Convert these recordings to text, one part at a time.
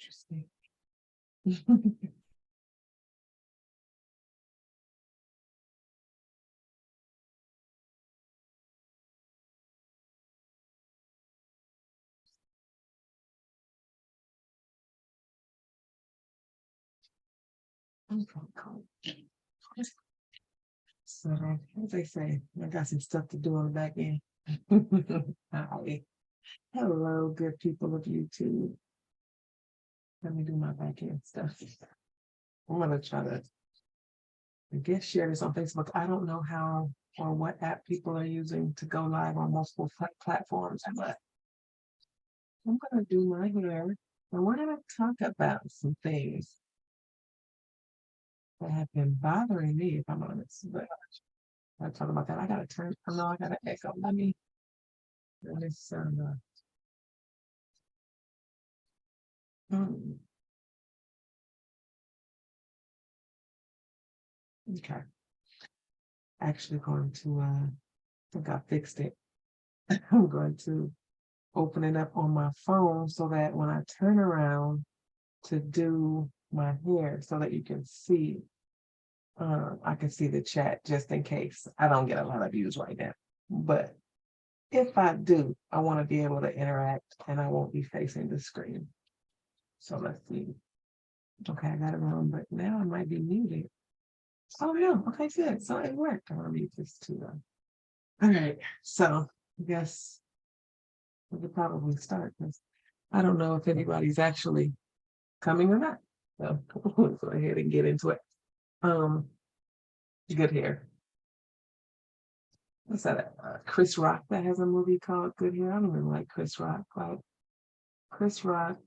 Interesting. So, as they say, I got some stuff to do on the back end. Hi. Hello, good people of YouTube. Let me do my back end stuff. I'm gonna try to, I guess, share this on Facebook. I don't know how or what app people are using to go live on multiple platforms, but I'm gonna do my hair and we're gonna talk about some things that have been bothering me, if I'm honest. But I talk about that. I gotta turn. I know I gotta echo. Let me turn. Okay. Actually going to. I think I fixed it. I'm going to open it up on my phone so that when I turn around to do my hair, so that you can see. I can see the chat just in case I don't get a lot of views right now. But if I do, I want to be able to interact and I won't be facing the screen. So let's see. Okay, I got it wrong, but now I might be muted. Oh no, okay, good. So it worked. I want to mute this too. All right, so I guess we could probably start because I don't know if anybody's actually coming or not. So let's go ahead and get into it. Good hair. What's that? Chris Rock that has a movie called Good Hair. I don't even like Chris Rock. Like Chris Rock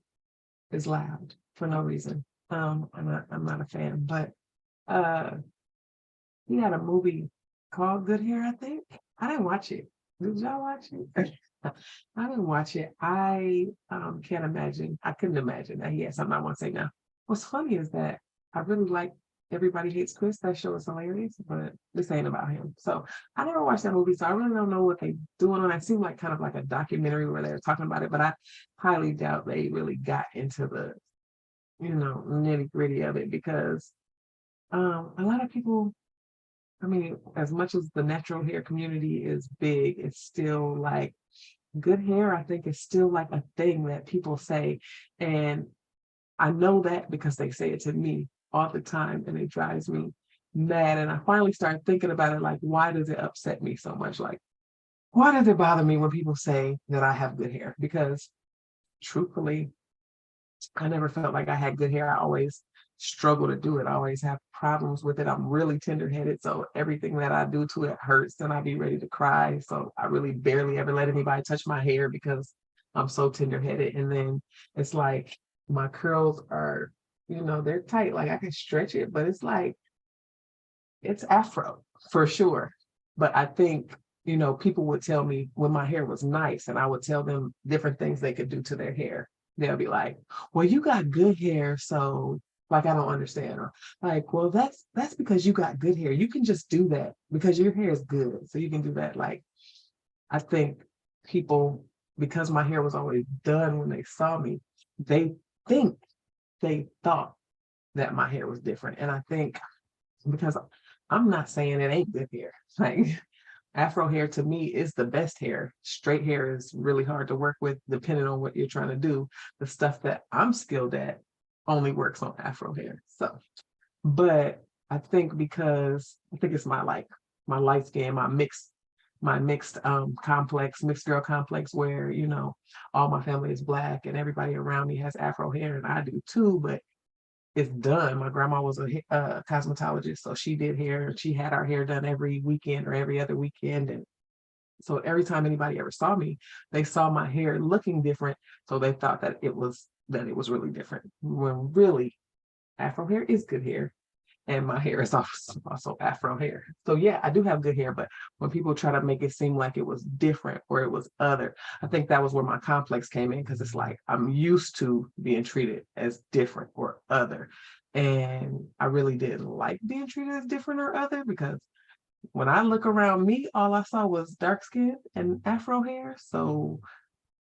is loud for no reason. I'm not a fan, but he had a movie called Good Hair, I think. I didn't watch it. Did y'all watch it? I didn't watch it. I can't imagine. I couldn't imagine that he had something I want to say now. What's funny is that I really like Everybody Hates Chris. That show is hilarious, but this ain't about him. So I never watched that movie, so I really don't know what they doing on it. It seemed like kind of like a documentary where they were talking about it, but I highly doubt they really got into the, nitty gritty of it because a lot of people, I mean, as much as the natural hair community is big, it's still like good hair, I think is still like a thing that people say. And I know that because they say it to me all the time and it drives me mad. And I finally started thinking about it like, why does it upset me so much? Like, why does it bother me when people say that I have good hair? Because truthfully, I never felt like I had good hair. I always struggle to do it. I always have problems with it. I'm really tender-headed, so everything that I do to it hurts and I'd be ready to cry. So I really barely ever let anybody touch my hair because I'm so tender-headed. And then it's like my curls are, they're tight. Like I can stretch it, but it's like it's afro for sure. But I think, people would tell me when my hair was nice and I would tell them different things they could do to their hair. They'll be like, well, you got good hair. So like, I don't understand. Or like, well, that's because you got good hair. You can just do that because your hair is good. So you can do that. Like, I think people, because my hair was always done when they saw me, they think they thought that my hair was different. And I think because I'm not saying it ain't good hair. Like Afro hair to me is the best hair. Straight hair is really hard to work with depending on what you're trying to do. The stuff that I'm skilled at only works on Afro hair. So, but I think because I think it's my light skin, my mixed complex, mixed girl complex where, all my family is black and everybody around me has Afro hair and I do too, but it's done. My grandma was a cosmetologist, so she did hair. She had our hair done every weekend or every other weekend, and so every time anybody ever saw me, they saw my hair looking different, so they thought that it was really different. When really, Afro hair is good hair, and my hair is also Afro hair. So yeah, I do have good hair, but when people try to make it seem like it was different or it was other, I think that was where my complex came in because it's like I'm used to being treated as different or other. And I really didn't like being treated as different or other because when I look around me, all I saw was dark skin and Afro hair. So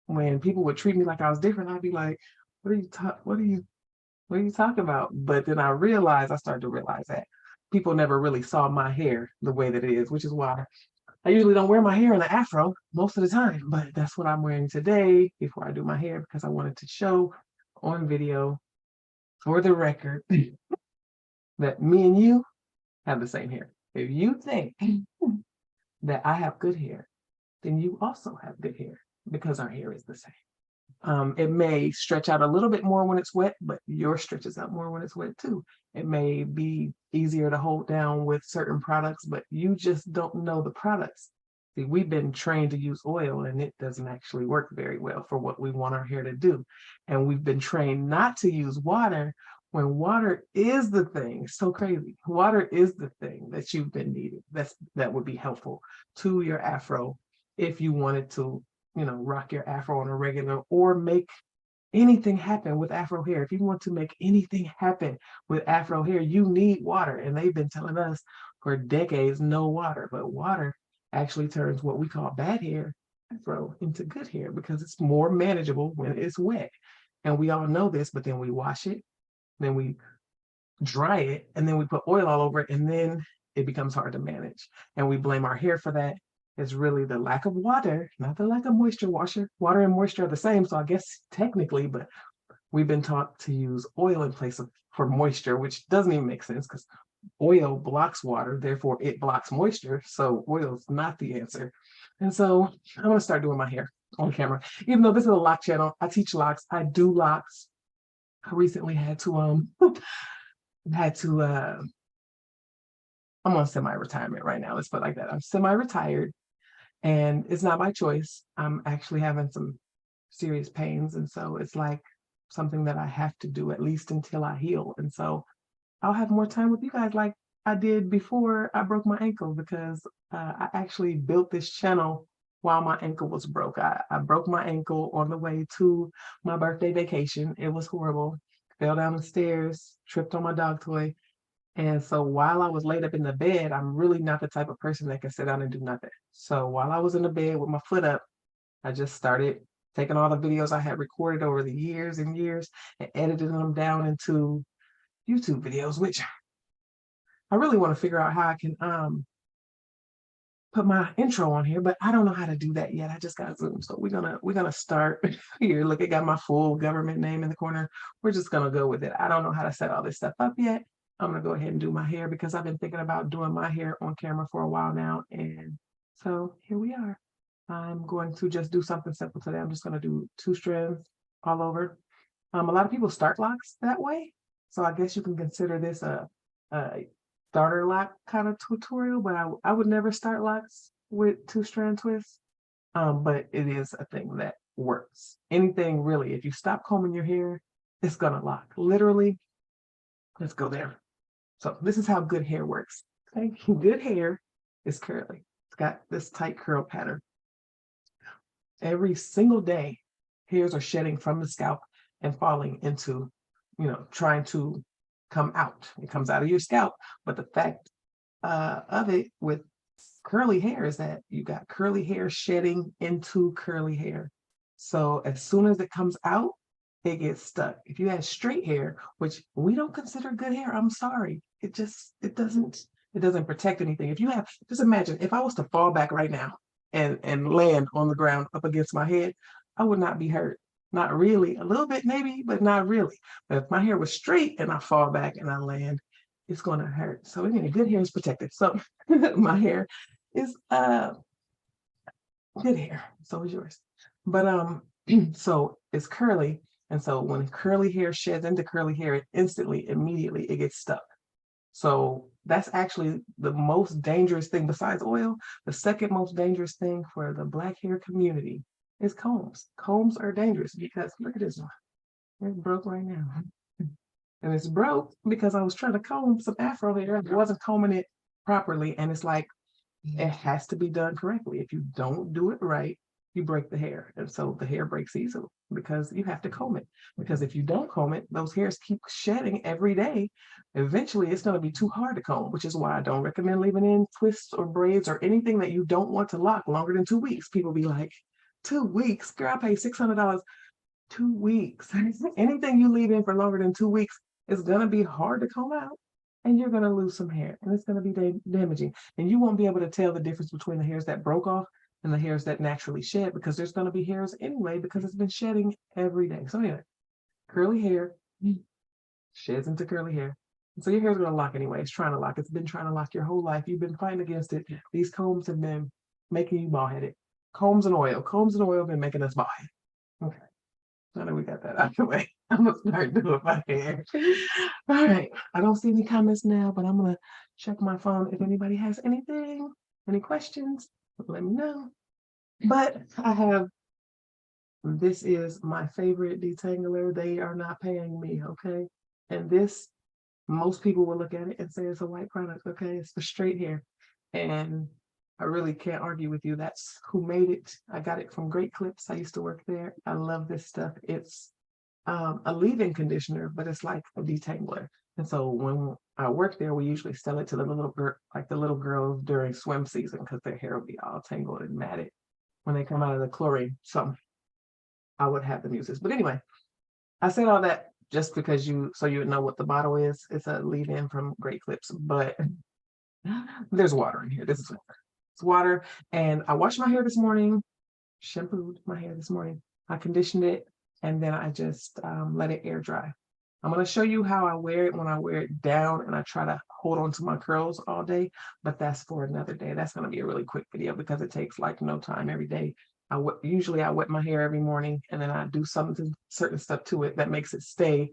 when people would treat me like I was different, I'd be like, what are you what are you talking about? But then I started to realize that people never really saw my hair the way that it is, which is why I usually don't wear my hair in an afro most of the time, but that's what I'm wearing today before I do my hair because I wanted to show on video for the record that me and you have the same hair. If you think that I have good hair, then you also have good hair because our hair is the same. It may stretch out a little bit more when it's wet, but yours stretches out more when it's wet too. It may be easier to hold down with certain products, but you just don't know the products. See, we've been trained to use oil and it doesn't actually work very well for what we want our hair to do. And we've been trained not to use water when water is the thing. It's so crazy. Water is the thing that you've been needing. That would be helpful to your afro if you wanted to, rock your afro on a regular or make anything happen with afro hair. If you want to make anything happen with afro hair, you need water. And they've been telling us for decades, no water, but water actually turns what we call bad hair afro into good hair because it's more manageable when it's wet. And we all know this, but then we wash it, then we dry it, and then we put oil all over it, and then it becomes hard to manage. And we blame our hair for that. It's really the lack of water, not the lack of moisture. Water and moisture are the same, so I guess technically, but we've been taught to use oil in place of for moisture, which doesn't even make sense because oil blocks water, therefore it blocks moisture. So oil is not the answer. And so I'm gonna start doing my hair on camera. Even though this is a lock channel, I teach locks, I do locks. I recently had to I'm on semi-retirement right now. Let's put it like that. I'm semi-retired and it's not by choice. I'm actually having some serious pains. And so it's like something that I have to do at least until I heal. And so I'll have more time with you guys like I did before I broke my ankle because I actually built this channel while my ankle was broke. I broke my ankle on the way to my birthday vacation. It was horrible. Fell down the stairs, tripped on my dog toy. And so while I was laid up in the bed, I'm really not the type of person that can sit down and do nothing. So while I was in the bed with my foot up, I just started taking all the videos I had recorded over the years and years and editing them down into YouTube videos, which I really want to figure out how I can put my intro on here, but I don't know how to do that yet. I just got Zoom. So we're gonna start here. Look, it got my full government name in the corner. We're just gonna go with it. I don't know how to set all this stuff up yet. I'm gonna go ahead and do my hair because I've been thinking about doing my hair on camera for a while now. And so here we are. I'm going to just do something simple today. I'm just gonna do 2 strands all over. A lot of people start locks that way. So I guess you can consider this a starter lock kind of tutorial, but I would never start locks with 2 strand twists. But it is a thing that works. Anything really, if you stop combing your hair, it's gonna lock. Literally, let's go there. So this is how good hair works. Okay, good hair is curly. It's got this tight curl pattern. Every single day, hairs are shedding from the scalp and falling into, trying to come out. It comes out of your scalp. But the fact of it with curly hair is that you got curly hair shedding into curly hair. So as soon as it comes out, it gets stuck. If you have straight hair, which we don't consider good hair, I'm sorry. It doesn't protect anything. If you have, just imagine if I was to fall back right now and land on the ground up against my head, I would not be hurt. Not really, a little bit maybe, but not really. But if my hair was straight and I fall back and I land, it's gonna hurt. So anyway, good hair is protected. So my hair is good hair, so is yours. But so it's curly. And so when curly hair sheds into curly hair, it immediately it gets stuck. So that's actually the most dangerous thing besides oil. The second most dangerous thing for the Black hair community is combs. Combs are dangerous because look at this one. It's broke right now. And it's broke because I was trying to comb some afro hair. I wasn't combing it properly. And it's like, it has to be done correctly. If you don't do it right, you break the hair. And so the hair breaks easily because you have to comb it. Because if you don't comb it, those hairs keep shedding every day. Eventually, it's going to be too hard to comb, which is why I don't recommend leaving in twists or braids or anything that you don't want to lock longer than 2 weeks. People be like, 2 weeks? Girl, I paid $600 2 weeks. Anything you leave in for longer than 2 weeks is gonna be hard to comb out, and you're gonna lose some hair, and it's gonna be damaging. And you won't be able to tell the difference between the hairs that broke off and the hairs that naturally shed, because there's gonna be hairs anyway, because it's been shedding every day. So anyway, curly hair sheds into curly hair. So your hair's gonna lock anyway. It's trying to lock. It's been trying to lock your whole life. You've been fighting against it. These combs have been making you bald headed. Combs and oil have been making us bald headed. Okay. Now that we got that out of the way, I'm gonna start doing my hair. All right. I don't see any comments now, but I'm gonna check my phone. If anybody has anything, any questions, let me know. But I have, this is my favorite detangler. They are not paying me, okay? And this, most people will look at it and say it's a white product, okay? It's for straight hair. And I really can't argue with you. That's who made it. I got it from Great Clips. I used to work there. I love this stuff. It's a leave-in conditioner, but it's like a detangler. And so when I worked there, we usually sell it to the little girl, like the little girls during swim season, because their hair will be all tangled and matted when they come out of the chlorine. So I would have them use this. But anyway, I said all that just because so you would know what the bottle is. It's a leave-in from Great Clips, but there's water in here. This is water. It's water. And I washed my hair this morning, shampooed my hair this morning. I conditioned it, and then I just let it air dry. I'm going to show you how I wear it when I wear it down and I try to hold on to my curls all day, but that's for another day. That's going to be a really quick video because it takes like no time every day. Usually I wet my hair every morning, and then I do certain stuff to it that makes it stay,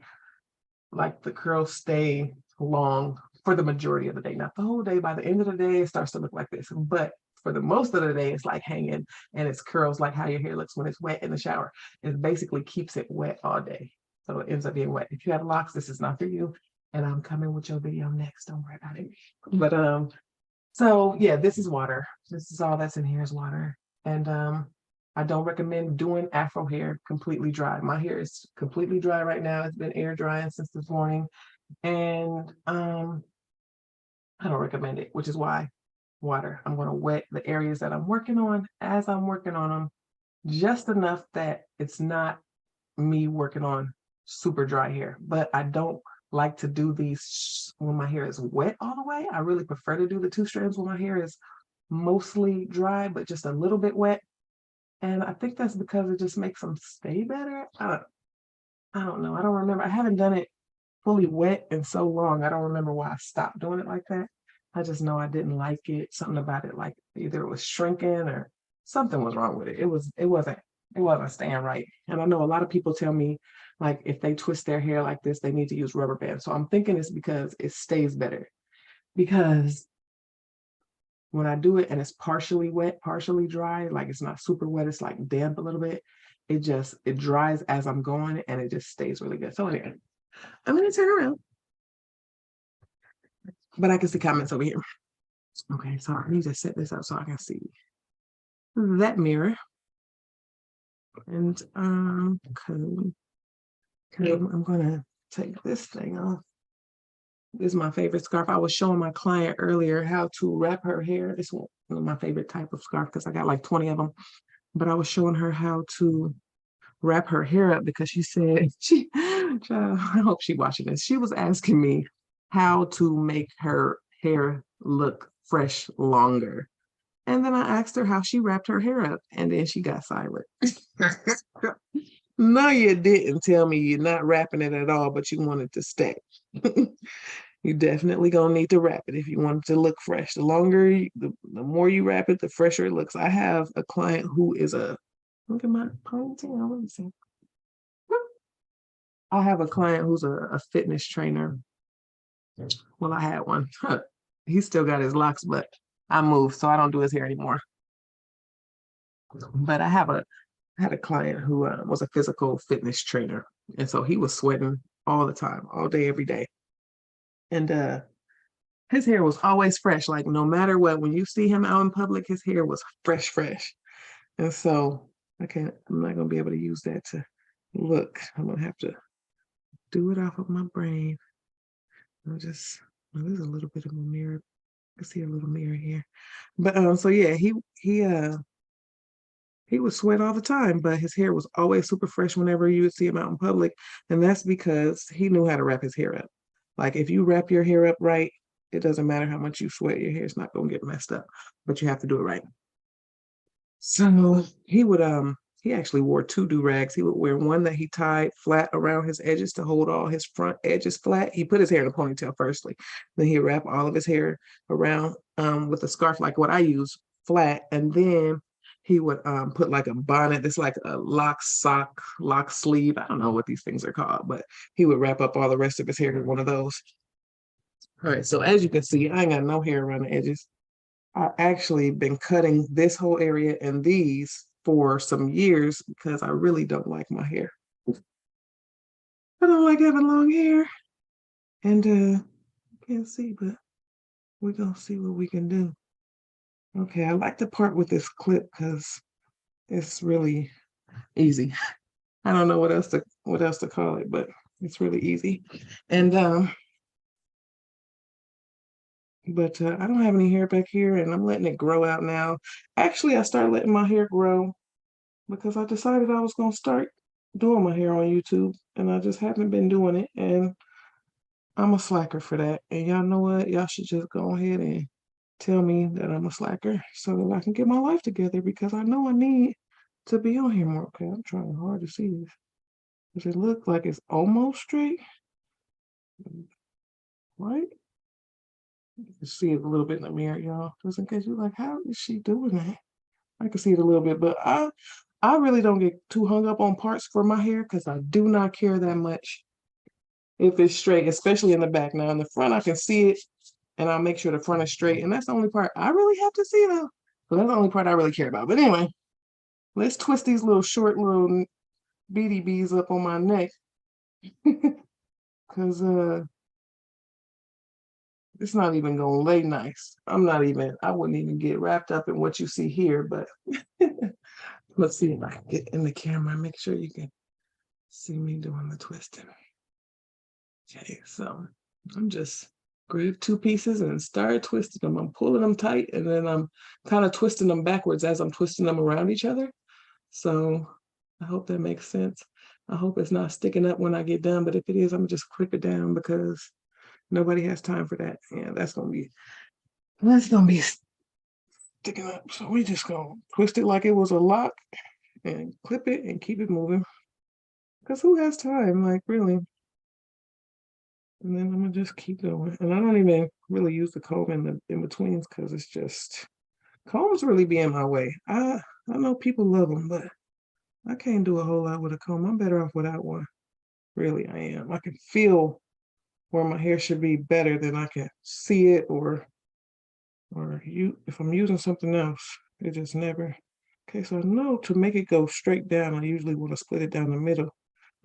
like the curls stay long for the majority of the day, not the whole day. By the end of the day, it starts to look like this, but for the most of the day, it's like hanging, and it's curls like how your hair looks when it's wet in the shower. It basically keeps it wet all day. So it ends up being wet. If you have locks, this is not for you. And I'm coming with your video next. Don't worry about it. But so yeah, this is water. This is all that's in here is water. And I don't recommend doing Afro hair completely dry. My hair is completely dry right now. It's been air drying since this morning. And I don't recommend it, which is why water. I'm going to wet the areas that I'm working on as I'm working on them, just enough that it's not me working on super dry hair. But I don't like to do these when my hair is wet all the way. I really prefer to do the 2 strands when my hair is mostly dry, but just a little bit wet. And I think that's because it just makes them stay better. I don't know. I don't remember. I haven't done it fully wet in so long. I don't remember why I stopped doing it like that. I just know I didn't like it. Something about it, like either it was shrinking or something was wrong with it. It wasn't staying right. And I know a lot of people tell me, like, if they twist their hair like this, they need to use rubber bands. So I'm thinking it's because it stays better. Because when I do it and it's partially wet, partially dry, like it's not super wet, it's like damp a little bit, it dries as I'm going, and it just stays really good. So anyway, I'm gonna turn around, but I can see comments over here. Okay, so I need to set this up so I can see that mirror. And I'm gonna take this thing off. This is my favorite scarf. I was showing my client earlier how to wrap her hair. This one is my favorite type of scarf because I got like 20 of them. But I was showing her how to wrap her hair up because she said, I hope she's watching this. She was asking me how to make her hair look fresh longer. And then I asked her how she wrapped her hair up, and then she got silent. No, you didn't tell me you're not wrapping it at all, but you want it to stay. You definitely gonna need to wrap it if you want it to look fresh. The more you wrap it, the fresher it looks. I have a client who is look at my ponytail. Let me see. I have a client who's a fitness trainer. Well, I had one. He still got his locks, but I moved, so I don't do his hair anymore. But I had a client who was a physical fitness trainer, and so he was sweating all the time, all day, every day. And his hair was always fresh, like no matter what. When you see him out in public, his hair was fresh. And so I'm not gonna be able to use that to look. I'm gonna have to do it off of my brain. There's a little bit of a mirror. I see a little mirror here. But so yeah, he he would sweat all the time, but his hair was always super fresh whenever you would see him out in public. And that's because he knew how to wrap his hair up. Like if you wrap your hair up right, it doesn't matter how much you sweat, your hair's not gonna get messed up, but you have to do it right. So he actually wore two do-rags. He would wear one that he tied flat around his edges to hold all his front edges flat. He put his hair in a ponytail firstly. Then he wrap all of his hair around with a scarf like what I use flat. And then he would put like a bonnet that's like a lock sleeve. I don't know what these things are called, but he would wrap up all the rest of his hair with one of those. All right, so as you can see, I ain't got no hair around the edges. I actually been cutting this whole area and these for some years because I really don't like my hair. I don't like having long hair. And can't see, but we're gonna see what we can do. Okay, I like to part with this clip because it's really easy. I don't know what else to call it, but it's really easy. And but I don't have any hair back here and I'm letting it grow out now. Actually, I started letting my hair grow because I decided I was going to start doing my hair on YouTube and I just haven't been doing it. And I'm a slacker for that. And y'all know what? Y'all should just go ahead and tell me that I'm a slacker so that I can get my life together because I know I need to be on here more. Okay, I'm trying hard to see this. Does it look like it's almost straight? Right? You can see it a little bit in the mirror, y'all. Just in case you're like, how is she doing that? I can see it a little bit, but I really don't get too hung up on parts for my hair because I do not care that much if it's straight, especially in the back. Now in the front, I can see it and I'll make sure the front is straight. And that's the only part I really have to see though. So that's the only part I really care about. But anyway, let's twist these little short little beady bees up on my neck. Cause it's not even gonna lay nice. I wouldn't even get wrapped up in what you see here, but let's see if I can get in the camera and make sure you can see me doing the twisting. Okay, so I'm just grab two pieces and start twisting them. I'm pulling them tight and then I'm kind of twisting them backwards as I'm twisting them around each other. So I hope that makes sense. I hope it's not sticking up when I get done, but if it is, I'm just clip it down because nobody has time for that. Yeah, that's gonna be sticking up. So we just gonna twist it like it was a lock and clip it and keep it moving. Because who has time? Like really. And then I'm gonna just keep going. And I don't even really use the comb in the in betweens because it's just combs really be in my way. I know people love them, but I can't do a whole lot with a comb. I'm better off without one. Really, I am. I can feel where my hair should be better than I can see it or you if I'm using something else. It just never. Okay, so I know to make it go straight down, I usually want to split it down the middle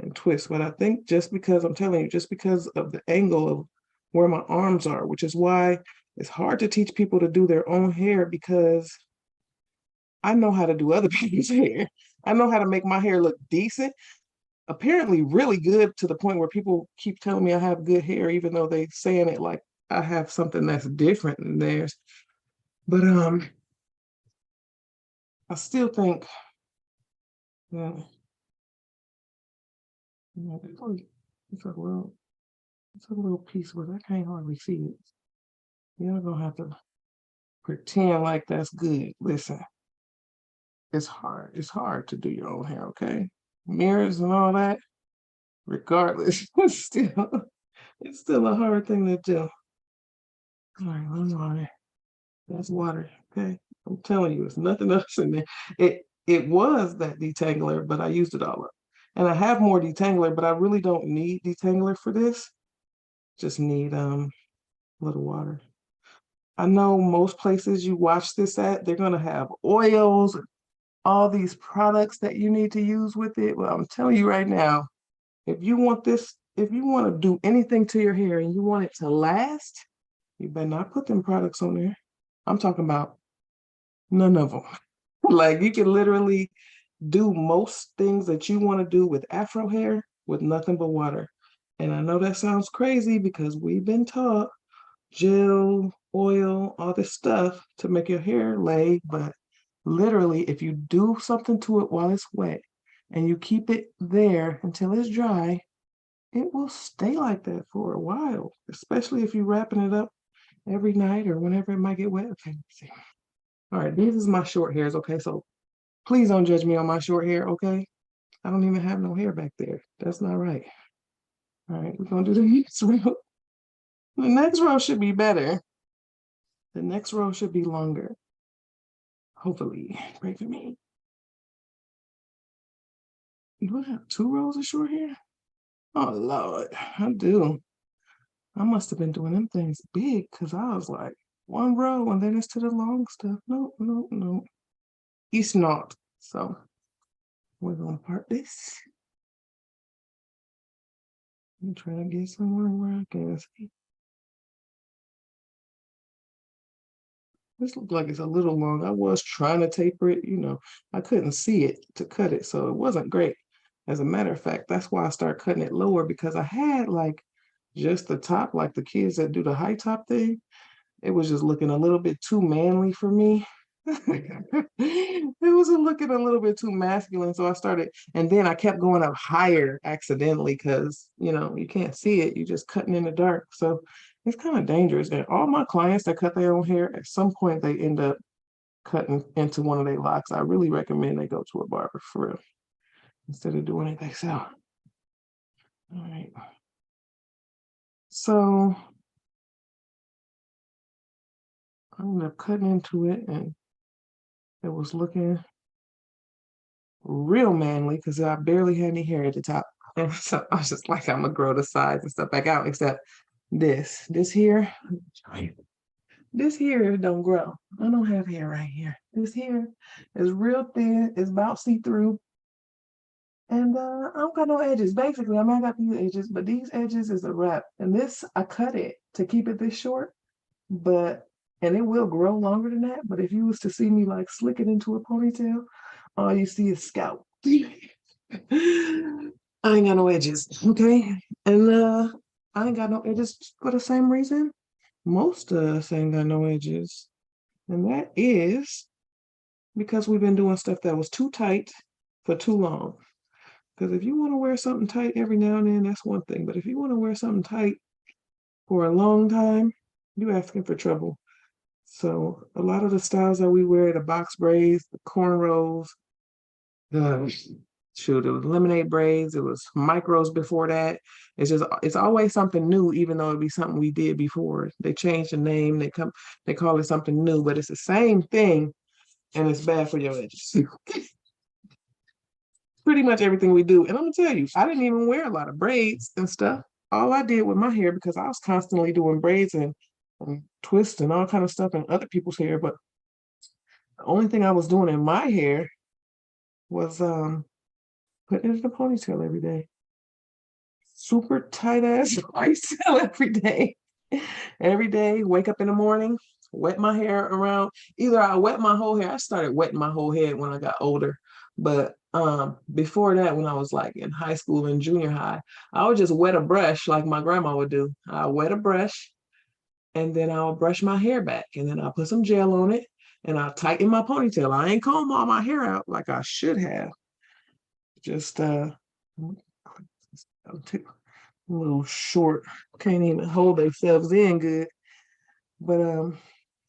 and twist. But I think just because I'm telling you, just because of the angle of where my arms are, which is why it's hard to teach people to do their own hair because I know how to do other people's hair. I know how to make my hair look decent, apparently really good to the point where people keep telling me I have good hair, even though they saying it like I have something that's different than theirs. But I still think yeah, it's a little piece where I can't hardly see it. You're gonna have to pretend like that's good. Listen, it's hard. It's hard to do your own hair, okay? Mirrors and all that, regardless, it's still a hard thing to do. All right, I'm sorry. That's water, okay? I'm telling you, it's nothing else in there. It was that detangler, but I used it all up. And I have more detangler, but I really don't need detangler for this. Just need a little water. I know most places you watch this at, they're gonna have oils and all these products that you need to use with it. Well, I'm telling you right now, if you want this, if you want to do anything to your hair and you want it to last, you better not put them products on there. I'm talking about none of them. Like you can literally do most things that you want to do with afro hair with nothing but water. And I know that sounds crazy because we've been taught gel, oil, all this stuff to make your hair lay, but literally, if you do something to it while it's wet and you keep it there until it's dry, it will stay like that for a while, especially if you're wrapping it up every night or whenever it might get wet. Okay, let's see. All right, this is my short hairs, okay? So please don't judge me on my short hair, okay? I don't even have no hair back there. That's not right. All right, we're gonna do the next row. The next row should be better. The next row should be longer. Hopefully, pray for me. Do I have 2 rows of short hair? Oh Lord, I do. I must have been doing them things big because I was like 1 row and then it's to the long stuff. No, no, no. It's not. So we're gonna part this. I'm trying to get somewhere where I can see. This looks like it's a little long. I was trying to taper it, I couldn't see it to cut it, so it wasn't great. As a matter of fact, that's why I started cutting it lower because I had like just the top, like the kids that do the high top thing. It was just looking a little bit too manly for me. It was looking a little bit too masculine. So I started, and then I kept going up higher accidentally because, you can't see it. You're just cutting in the dark. So it's kind of dangerous. And all my clients that cut their own hair, at some point they end up cutting into one of their locks. I really recommend they go to a barber for real instead of doing it themselves. All right. So I ended up cutting into it and it was looking real manly because I barely had any hair at the top. And so I was just like, I'm gonna grow the sides and stuff back out, except this here, this here don't grow. I don't have hair right here. This here is real thin, it's about see-through. And I don't got no edges. Basically, I might got these edges, but these edges is a wrap. And this, I cut it to keep it this short, and it will grow longer than that. But if you was to see me like slick it into a ponytail, all you see is scalp. I ain't got no edges, okay? And I ain't got no edges for the same reason most of us ain't got no edges. And that is because we've been doing stuff that was too tight for too long. Because if you want to wear something tight every now and then, that's one thing. But if you want to wear something tight for a long time, you're asking for trouble. So a lot of the styles that we wear, the box braids, the cornrows, the it was lemonade braids, it was micros before that. It's always something new, even though it'd be something we did before. They change the name, they call it something new, but it's the same thing and it's bad for your edges. Pretty much everything we do. And I'm gonna tell you, I didn't even wear a lot of braids and stuff. All I did with my hair, because I was constantly doing braids and twists and all kind of stuff in other people's hair, but the only thing I was doing in my hair was putting it in a ponytail every day. Super tight ass ponytail every day. Every day, wake up in the morning, wet my hair around. Either I wet my whole hair. I started wetting my whole head when I got older. But before that, when I was like in high school and junior high, I would just wet a brush like my grandma would do. I wet a brush and then I'll brush my hair back and then I'll put some gel on it and I'll tighten my ponytail. I ain't comb all my hair out like I should have. Just a little short, can't even hold themselves in good. But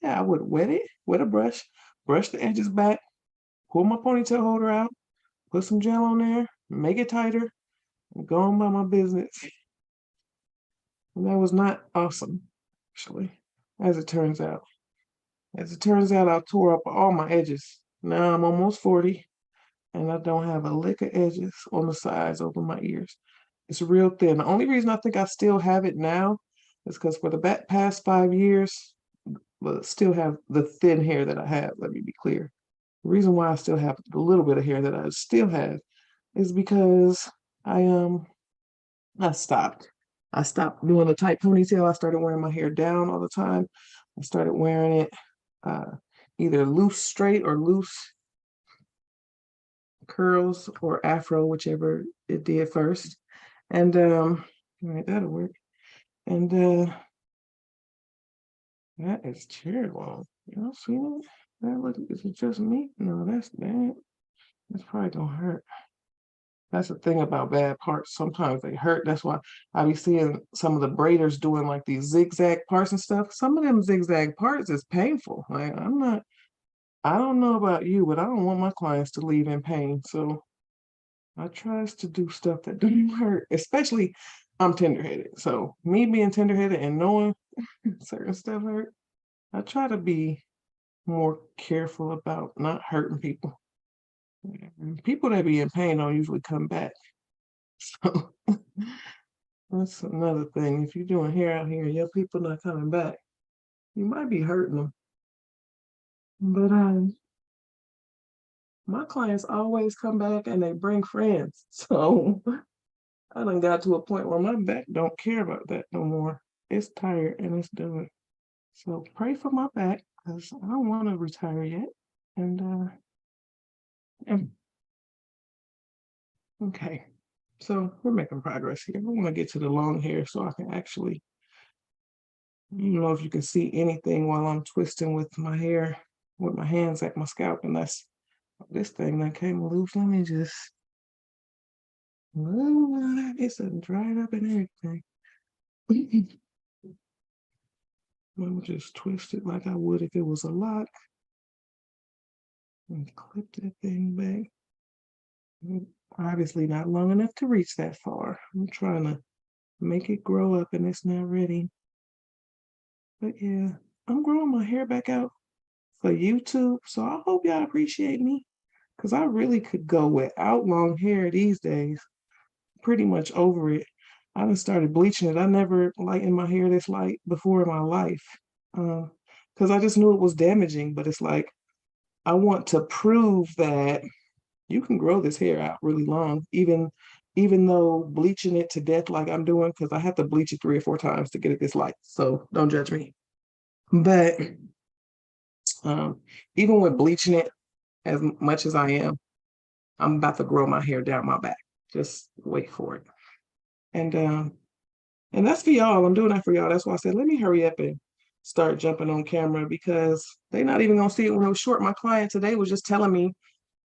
yeah, I would wet a brush, brush the edges back, pull my ponytail holder out, put some gel on there, make it tighter, and go on by my business. And that was not awesome, actually, as it turns out. As it turns out, I tore up all my edges. Now I'm almost 40 and I don't have a lick of edges on the sides over my ears. It's real thin. The only reason I think I still have it now is because for the past 5 years, but still have the thin hair that I have, let me be clear. The reason why I still have the little bit of hair that I still have is because I stopped. I stopped doing the tight ponytail. I started wearing my hair down all the time. I started wearing it either loose straight or loose curls or afro, whichever it did first. And all right, that'll work. And that is chair long. Y'all see it? Look, is it just me? No, that's bad. That's probably gonna hurt. That's the thing about bad parts. Sometimes they hurt. That's why I be seeing some of the braiders doing like these zigzag parts and stuff. Some of them zigzag parts is painful. Like I don't know about you, but I don't want my clients to leave in pain. So I tries to do stuff that don't hurt, especially I'm tender-headed. So me being tender-headed and knowing certain stuff hurt, I try to be more careful about not hurting people. People that be in pain don't usually come back. So that's another thing. If you're doing hair out here and your people not coming back, you might be hurting them. But my clients always come back and they bring friends. So I done got to a point where my back don't care about that no more. It's tired and it's done. So pray for my back because I don't want to retire yet. And okay. So we're making progress here. I want to get to the long hair so I can actually, I don't know if you can see anything while I'm twisting with my hair, with my hands at my scalp, and that's this thing that came loose. Let me just, it's a dried up and everything. I'm gonna just twist it like I would if it was a lock and clip that thing back. Obviously not long enough to reach that far. I'm trying to make it grow up and it's not ready. But yeah, I'm growing my hair back out for YouTube. So I hope y'all appreciate me because I really could go without long hair these days. Pretty much over it. I done started bleaching it. I never lightened my hair this light before in my life because I just knew it was damaging. But it's like, I want to prove that you can grow this hair out really long, even though bleaching it to death like I'm doing, because I have to bleach it 3 or 4 times to get it this light. So don't judge me. But even with bleaching it as much as I am, I'm about to grow my hair down my back. Just wait for it. And that's for y'all. I'm doing that for y'all. That's why I said let me hurry up and start jumping on camera because they're not even gonna see it when it was short. My client today was just telling me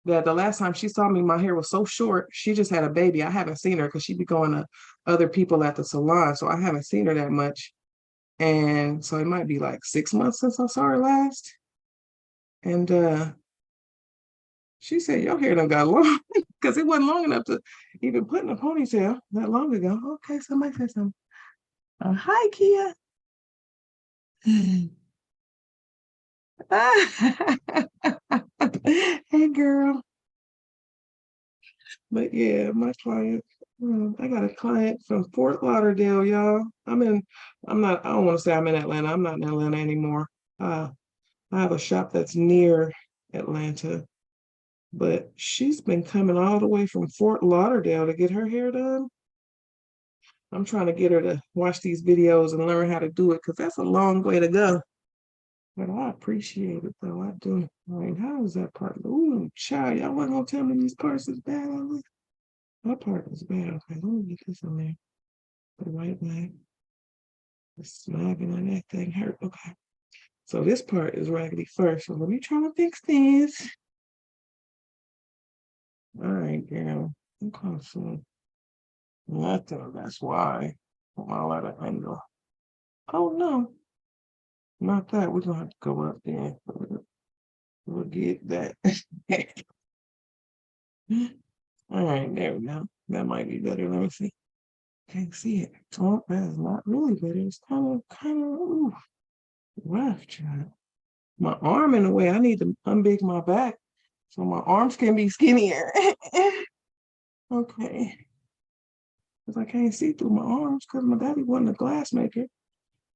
that the last time she saw me, my hair was so short. She just had a baby. I haven't seen her because she be going to other people at the salon, so I haven't seen her that much. And so it might be like 6 months since I saw her last. And she said, your hair done got long because it wasn't long enough to even put in a ponytail that long ago. Okay, somebody said something. Hi, Kia. Hey, girl. But yeah, my client, I got a client from Fort Lauderdale, y'all. I don't want to say I'm in Atlanta. I'm not in Atlanta anymore. I have a shop that's near Atlanta, but she's been coming all the way from Fort Lauderdale to get her hair done. I'm trying to get her to watch these videos and learn how to do it because that's a long way to go. But I appreciate it though. I do. Like, how is that part? Ooh, child, y'all wasn't gonna tell me these parts is bad on this. That part is bad. Okay, let me get this in there. The right way. The snagging on that thing hurt. Okay. So this part is raggedy first. So let me try to fix this. All right, girl. Okay, so nothing. That's why I'm all at an angle. Oh no, not that. We're gonna have to go up there. We'll get that. All right, there we go. That might be better. Let me see. Can't see it. Oh, that is not really better. It's kind of rough, child. My arm in the way. I need to unbig my back so my arms can be skinnier. Okay. Because I can't see through my arms because my daddy wasn't a glass maker.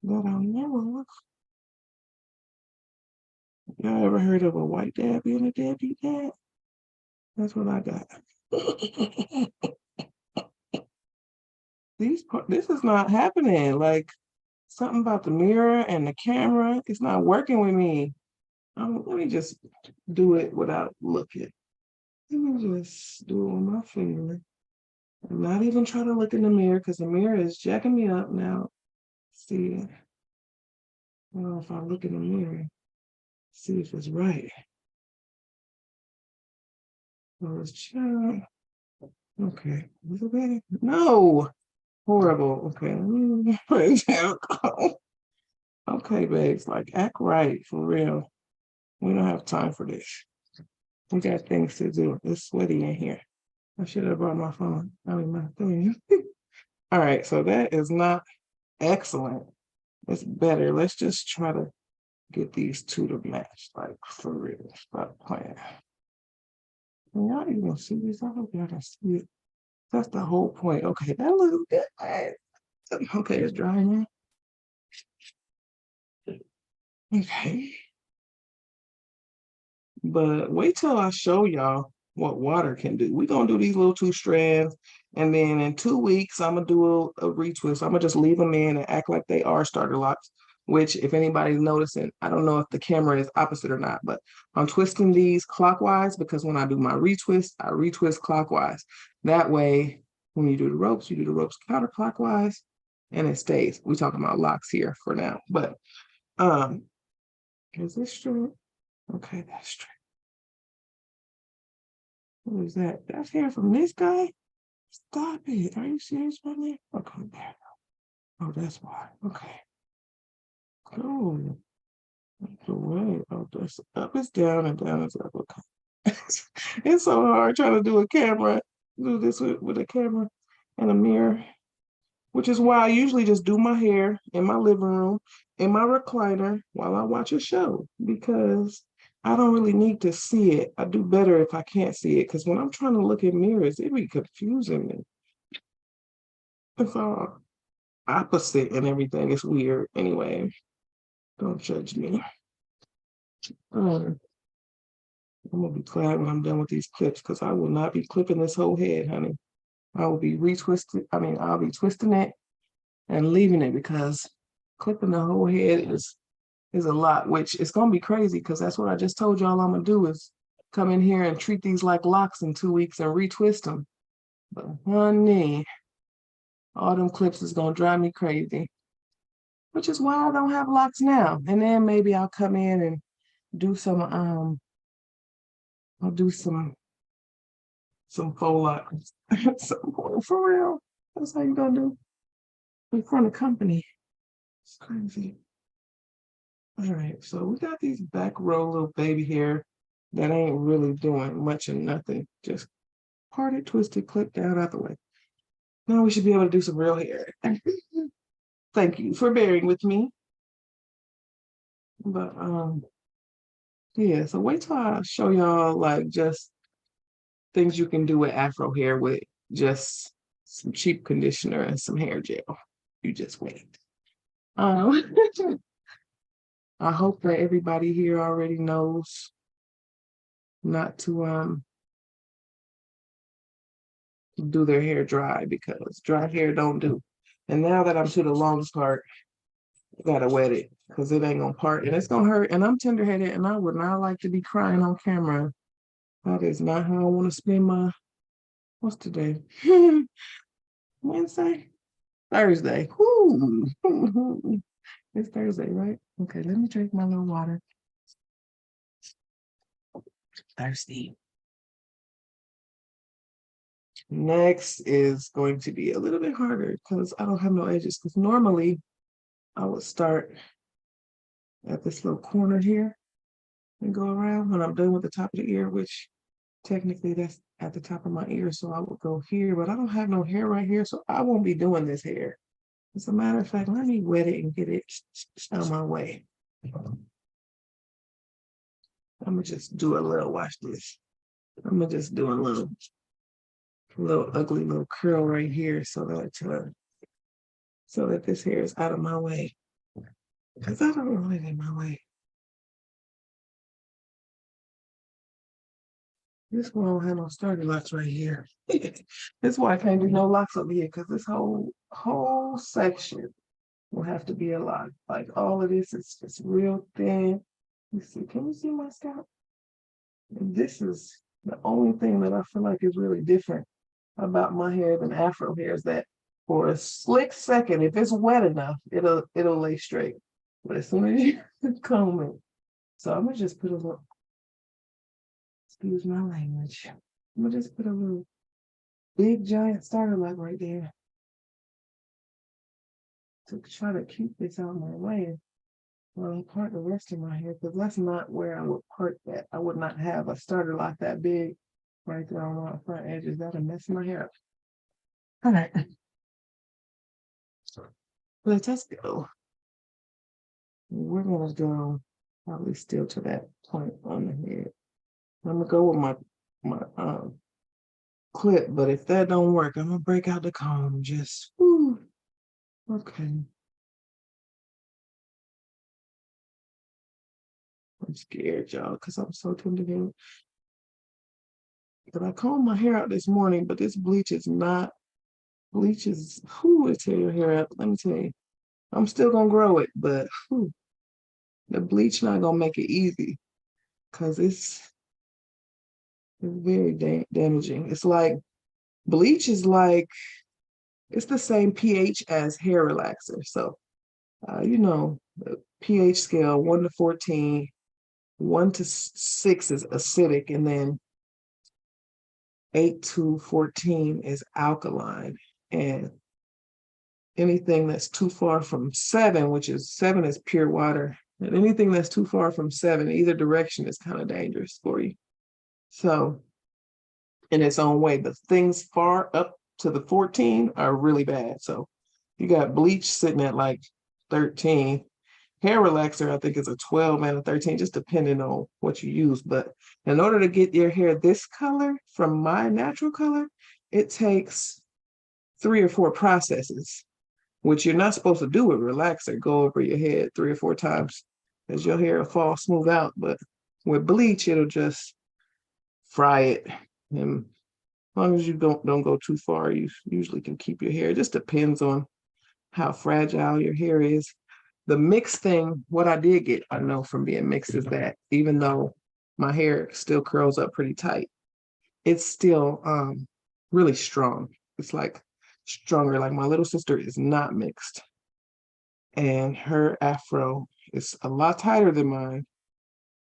But I'll never look. Y'all ever heard of a white dad being a deadbeat dad? That's what I got. This is not happening. Like something about the mirror and the camera, it's not working with me. Let me just do it without looking. Let me just do it with my finger. I'm not even trying to look in the mirror because the mirror is jacking me up now. See, I don't know if I look in the mirror. See if it's right. Let's check. Okay. Is it better? No. Horrible. Okay. Okay, babes. Like, act right for real. We don't have time for this. We got things to do. It's sweaty in here. I should have brought my phone. I mean, my thing. All right. So that is not excellent. It's better. Let's just try to get these two to match. Like, for real. Stop playing. Can y'all even see this? I hope y'all can see it. That's the whole point. Okay, that looks good. Okay, it's drying now. Okay. But wait till I show y'all what water can do. We're gonna do these little two strands, and then in 2 weeks, I'm gonna do a retwist. I'm gonna just leave them in and act like they are starter locks, which if anybody's noticing, I don't know if the camera is opposite or not, but I'm twisting these clockwise because when I do my retwist, I retwist clockwise. That way, when you do the ropes counterclockwise and it stays. We're talking about locks here for now. But is this straight? Okay, that's straight. What is that? That's hair from this guy? Stop it. Are you serious right now? Okay, there. Oh, that's why. Okay. Oh, that's the way. Oh, that's up is down and down is up. Okay. It's so hard trying to do a camera, do this with a camera and a mirror, which is why I usually just do my hair in my living room, in my recliner while I watch a show, because I don't really need to see it. I do better if I can't see it, because when I'm trying to look in mirrors, it be confusing me. It's all opposite and everything. It's weird. Anyway, don't judge me. I'm gonna be glad when I'm done with these clips, because I will not be clipping this whole head, honey. I will be I'll be twisting it and leaving it, because clipping the whole head is a lot, which is gonna be crazy, because that's what I just told y'all I'm gonna do, is come in here and treat these like locks in 2 weeks and retwist them. But honey, all them clips is gonna drive me crazy, which is why I don't have locks now. And then maybe I'll come in and do some I'll do some faux locks. For real. That's how you gonna do in front of company. It's crazy. All right, so we got these back row little baby hair that ain't really doing much and nothing. Just parted, twisted, clipped down out the way. Now we should be able to do some real hair. Thank you for bearing with me. But yeah, so wait till I show y'all like just things you can do with afro hair with just some cheap conditioner and some hair gel. You just wait. I hope that everybody here already knows not to do their hair dry, because dry hair don't do. And now that I'm to the long part, I gotta wet it, because it ain't gonna part and it's gonna hurt. And I'm tender-headed and I would not like to be crying on camera. That is not how I want to spend my, what's today? Wednesday? Thursday. Whoo. It's Thursday, right? Okay, let me drink my little water. Thirsty. Next is going to be a little bit harder because I don't have no edges. Because normally I would start at this little corner here and go around when I'm done with the top of the ear, which technically that's at the top of my ear. So I would go here, but I don't have no hair right here. So I won't be doing this hair. As a matter of fact, let me wet it and get it out of my way. I'm gonna just do a little, watch this. I'm gonna just do a little ugly little curl right here so that this hair is out of my way. Because I don't want it in my way. This one don't have no starter locks right here. That's why I can't do no locks over here, because this whole section will have to be a lock. Like all of this is just real thin. You see, can you see my scalp? And this is the only thing that I feel like is really different about my hair than afro hair, is that for a slick second, if it's wet enough, it'll lay straight. But as soon as you comb it, So I'm gonna just put a little, excuse my language. I'm gonna just put a little big giant starter lock right there to try to keep this out of my way while I part the rest of my hair, because that's not where I would part that. I would not have a starter lock that big right there on my front edges. That'll mess my hair up. All right. Let's just go. We're gonna go probably still to that point on the head. I'm gonna go with my clip, but if that don't work, I'm gonna break out the comb. Just whew. Okay. I'm scared, y'all, because I'm so intimidated. But I combed my hair out this morning, but this bleach is not bleach is who will tear your hair up. Let me tell you. I'm still gonna grow it, but whew, the bleach not gonna make it easy because it's very damaging. It's like bleach is like it's the same pH as hair relaxer. So you know, the pH scale 1 to 14, 1 to 6 is acidic, and then 8 to 14 is alkaline. And anything that's too far from 7, which is 7 is pure water, and anything that's too far from 7, either direction is kind of dangerous for you. So, in its own way, the things far up to the 14 are really bad. So, you got bleach sitting at like 13. Hair relaxer, I think, is a 12 and a 13, just depending on what you use. But in order to get your hair this color from my natural color, it takes 3 or 4 processes, which you're not supposed to do with relaxer. Go over your head 3 or 4 times as your hair will fall smooth out. But with bleach, it'll just fry it. And as long as you don't go too far, you usually can keep your hair. It just depends on how fragile your hair is. The mixed thing, what I did get, I know from being mixed, is that even though my hair still curls up pretty tight, it's still really strong. It's like stronger. Like my little sister is not mixed, and her afro is a lot tighter than mine,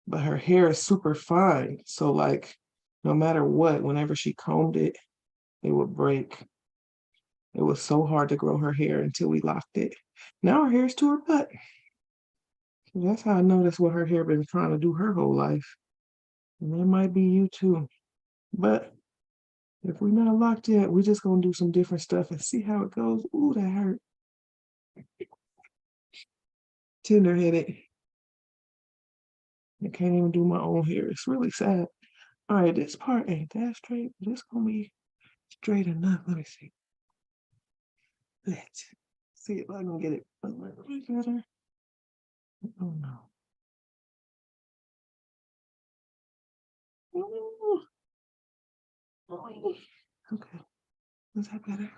but her hair is super fine. So like no matter what, whenever she combed it, it would break. It was so hard to grow her hair until we locked it. Now her hair's to her butt. That's how I know that's what her hair been trying to do her whole life. And that might be you too. But if we're not locked yet, we're just gonna do some different stuff and see how it goes. Ooh, that hurt. Tender-headed. I can't even do my own hair. It's really sad. All right, this part ain't that straight, but it's gonna be straight enough. Let me see. Let's see if I can get it a little bit better. Oh no. Ooh. Okay. Is that better?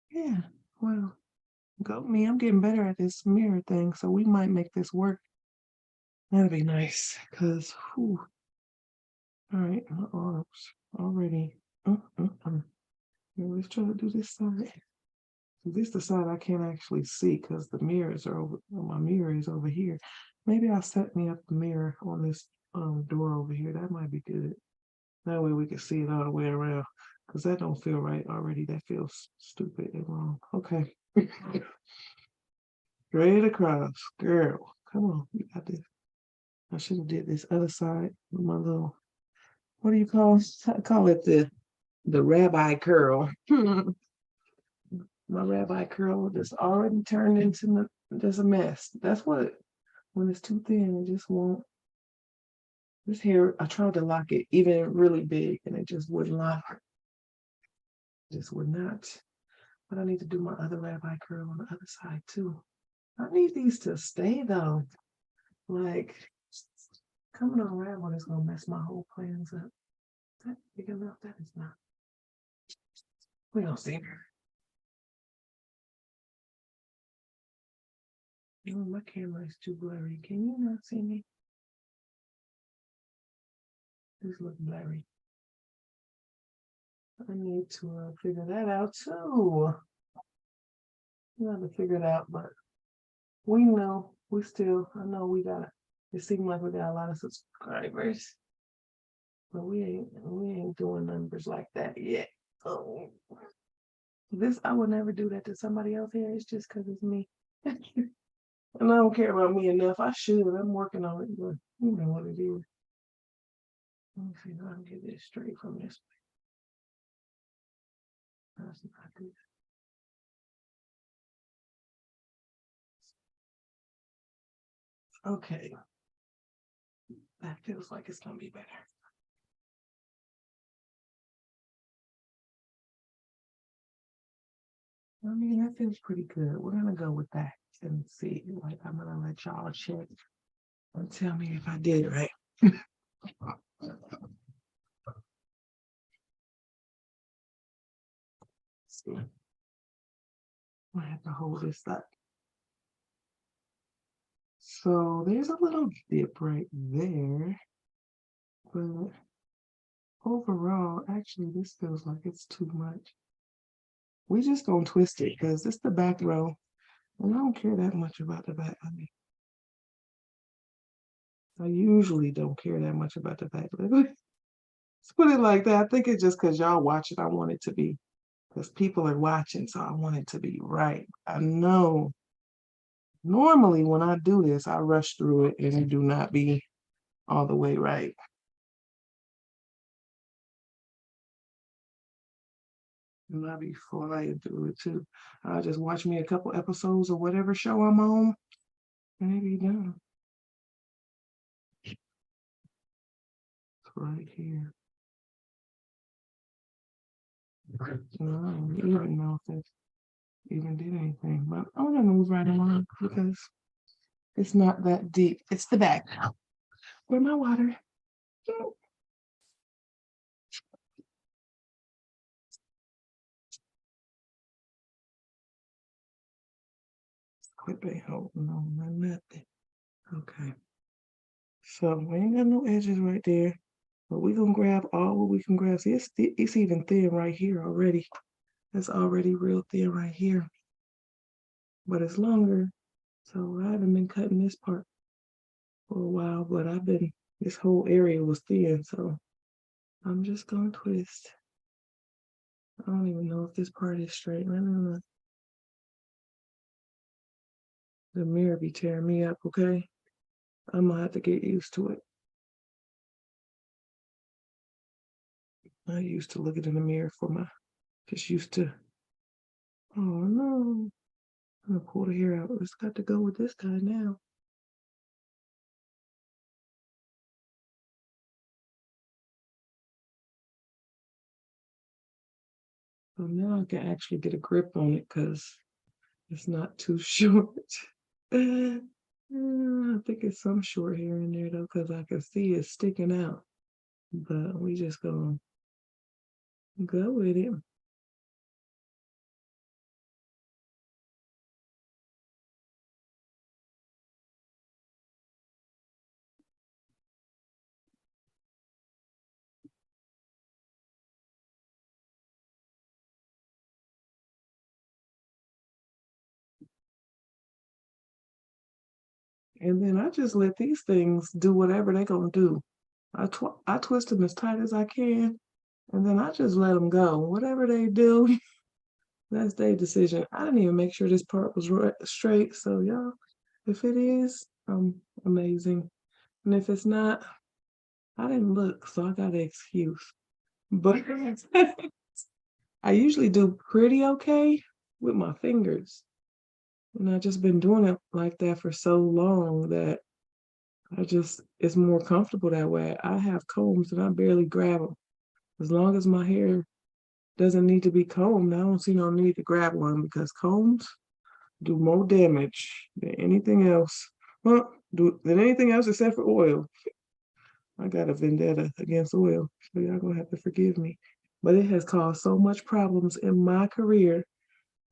Yeah. Well, go me. I'm getting better at this mirror thing, so we might make this work. That'd be nice, cause whew. All right, my arms already. Let's try to do this side. This the side I can't actually see because the mirrors are over. My mirror is over here. Maybe I'll set me up the mirror on this door over here. That might be good. That way we can see it all the way around. Because that don't feel right already. That feels stupid and wrong. Okay. Straight across. Girl, come on. You got this. I should have did this other side with my little, what do you call it? The rabbi curl. My rabbi curl just already turned into just a mess. That's what, when it's too thin, it just won't. This hair, I tried to lock it even really big and it just wouldn't lock. Just would not. But I need to do my other rabbi curl on the other side too. I need these to stay though. Like coming on around is gonna mess my whole plans up. Is that big enough? That is not. We don't see. Oh, my camera is too blurry. Can you not see me? This look blurry. I need to figure that out too. We have to figure it out, but we know I know we got It seems like we got a lot of subscribers, but we ain't doing numbers like that yet. Oh, this I would never do that to somebody else here. It's just because it's me. And I don't care about me enough. I should. I'm working on it, but you know what it is. Let me see if I can get this straight from this way. That's not good. Okay. That feels like it's gonna be better. I mean, that feels pretty good. We're gonna go with that and see. Like, I'm gonna let y'all check and tell me if I did it right. See, I have to hold this up. So there's a little dip right there, but overall, actually, this feels like it's too much. We just gonna twist it because it's the back row, and I don't care that much about the back. I usually don't care that much about the back. Let's put it like that. I think it's just because y'all watch it. I want it to be because people are watching, so I want it to be right. I know normally when I do this, I rush through it and it do not be all the way right. And I be flying through it too. I just watch me a couple episodes of whatever show I'm on, and it be done. It's right here. I don't even know if it even did anything, but I'm gonna move right along because it's not that deep. It's the back. Where my water? Quit being holding on my nothing. Okay. So we ain't got no edges right there, but we gonna grab all what we can grab. See, it's even thin right here already. It's already real thin right here, but it's longer. So I haven't been cutting this part for a while, but this whole area was thin, so I'm just gonna twist. I don't even know if this part is straight. I don't know. The mirror be tearing me up, okay? I'm gonna have to get used to it. I used to look in the mirror just used to, oh no. I'm gonna pull the hair out. It's got to go with this guy now. So now I can actually get a grip on it because it's not too short. I think it's some short hair in there though, because I can see it sticking out. But we just gonna go with it. And then I just let these things do whatever they're gonna do. I twist them as tight as I can, and then I just let them go. Whatever they do, that's their decision. I didn't even make sure this part was straight. So y'all, if it is, amazing. And if it's not, I didn't look, so I got an excuse. But I usually do pretty okay with my fingers. And I've just been doing it like that for so long that it's more comfortable that way. I have combs and I barely grab them. As long as my hair doesn't need to be combed, I don't see no need to grab one because combs do more damage than anything else. Well, than anything else except for oil. I got a vendetta against oil, so y'all gonna have to forgive me. But it has caused so much problems in my career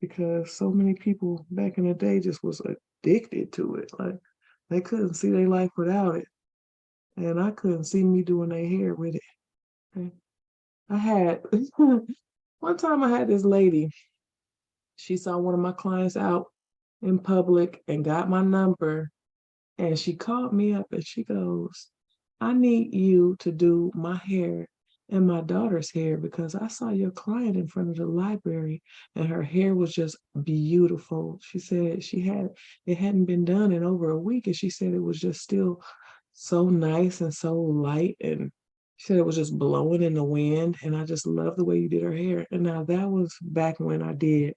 because so many people back in the day just was addicted to it. Like they couldn't see their life without it. And I couldn't see me doing their hair with it. Okay? I had one time I had this lady, she saw one of my clients out in public and got my number And she called me up and she goes, I need you to do my hair and my daughter's hair because I saw your client in front of the library and her hair was just beautiful. She said it hadn't been done in over a week and she said it was just still so nice and so light and she said it was just blowing in the wind and I just love the way you did her hair. And now that was back when I did